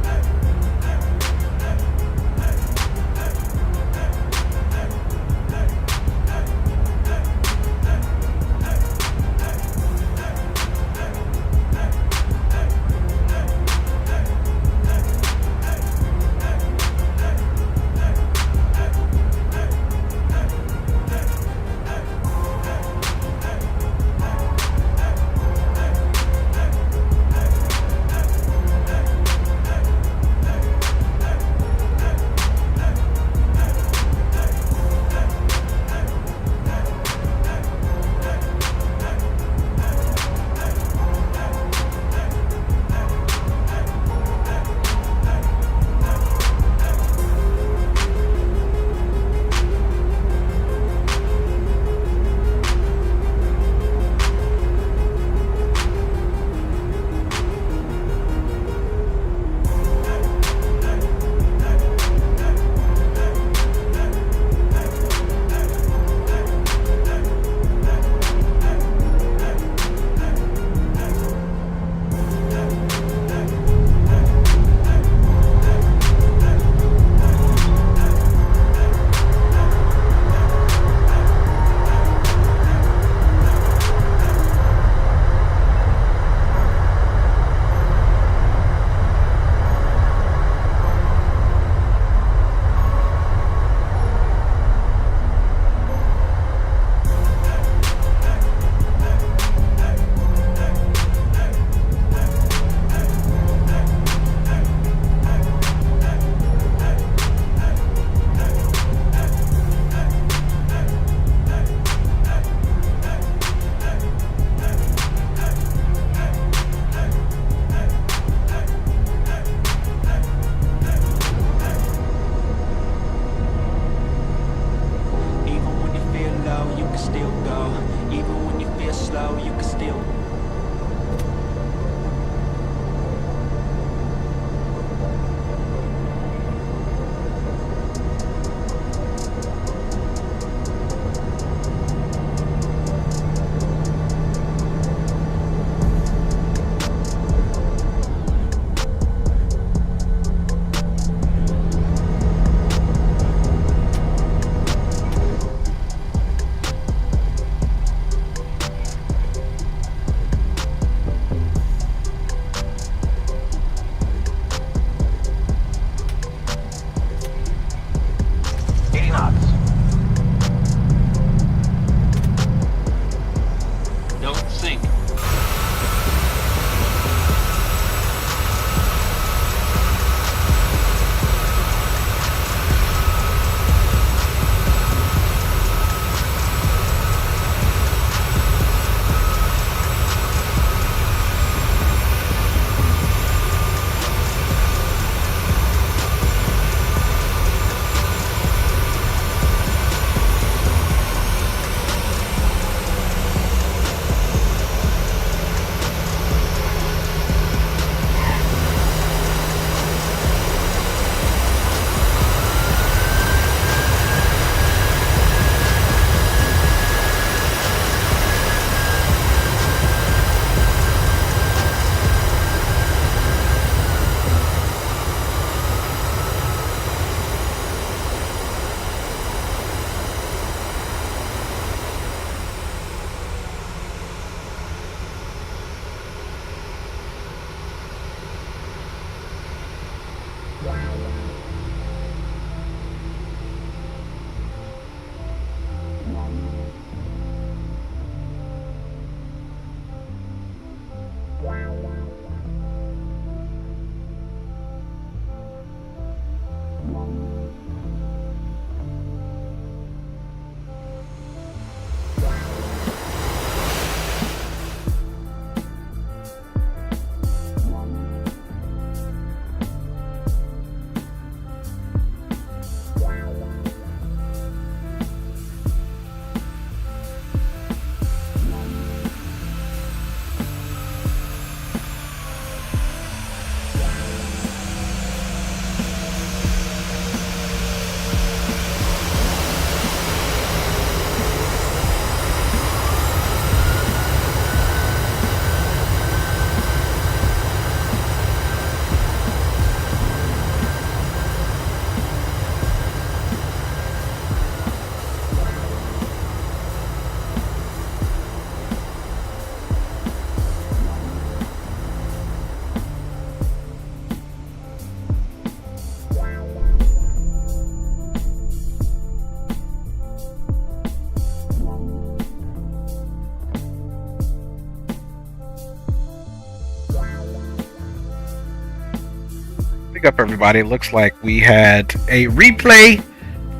wake up, everybody. It looks like we had a replay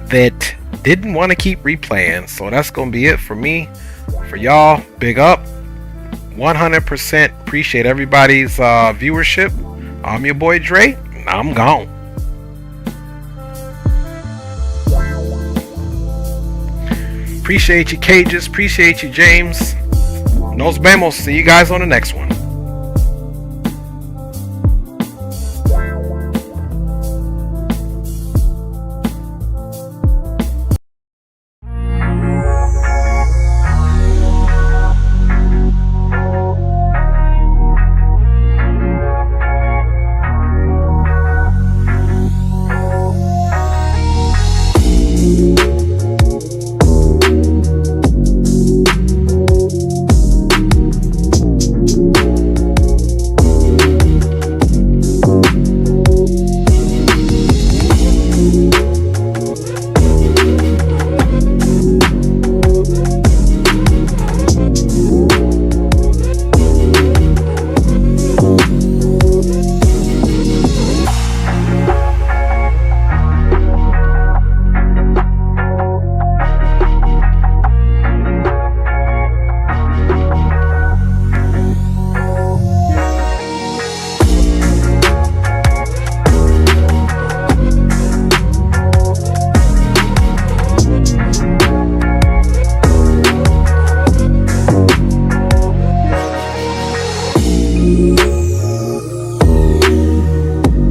that didn't want to keep replaying. So that's going to be it for me. For y'all, big up. 100% appreciate everybody's viewership. I'm your boy Dre, and I'm gone. Appreciate you, Cages. Appreciate you, James. Nos vemos. See you guys on the next one.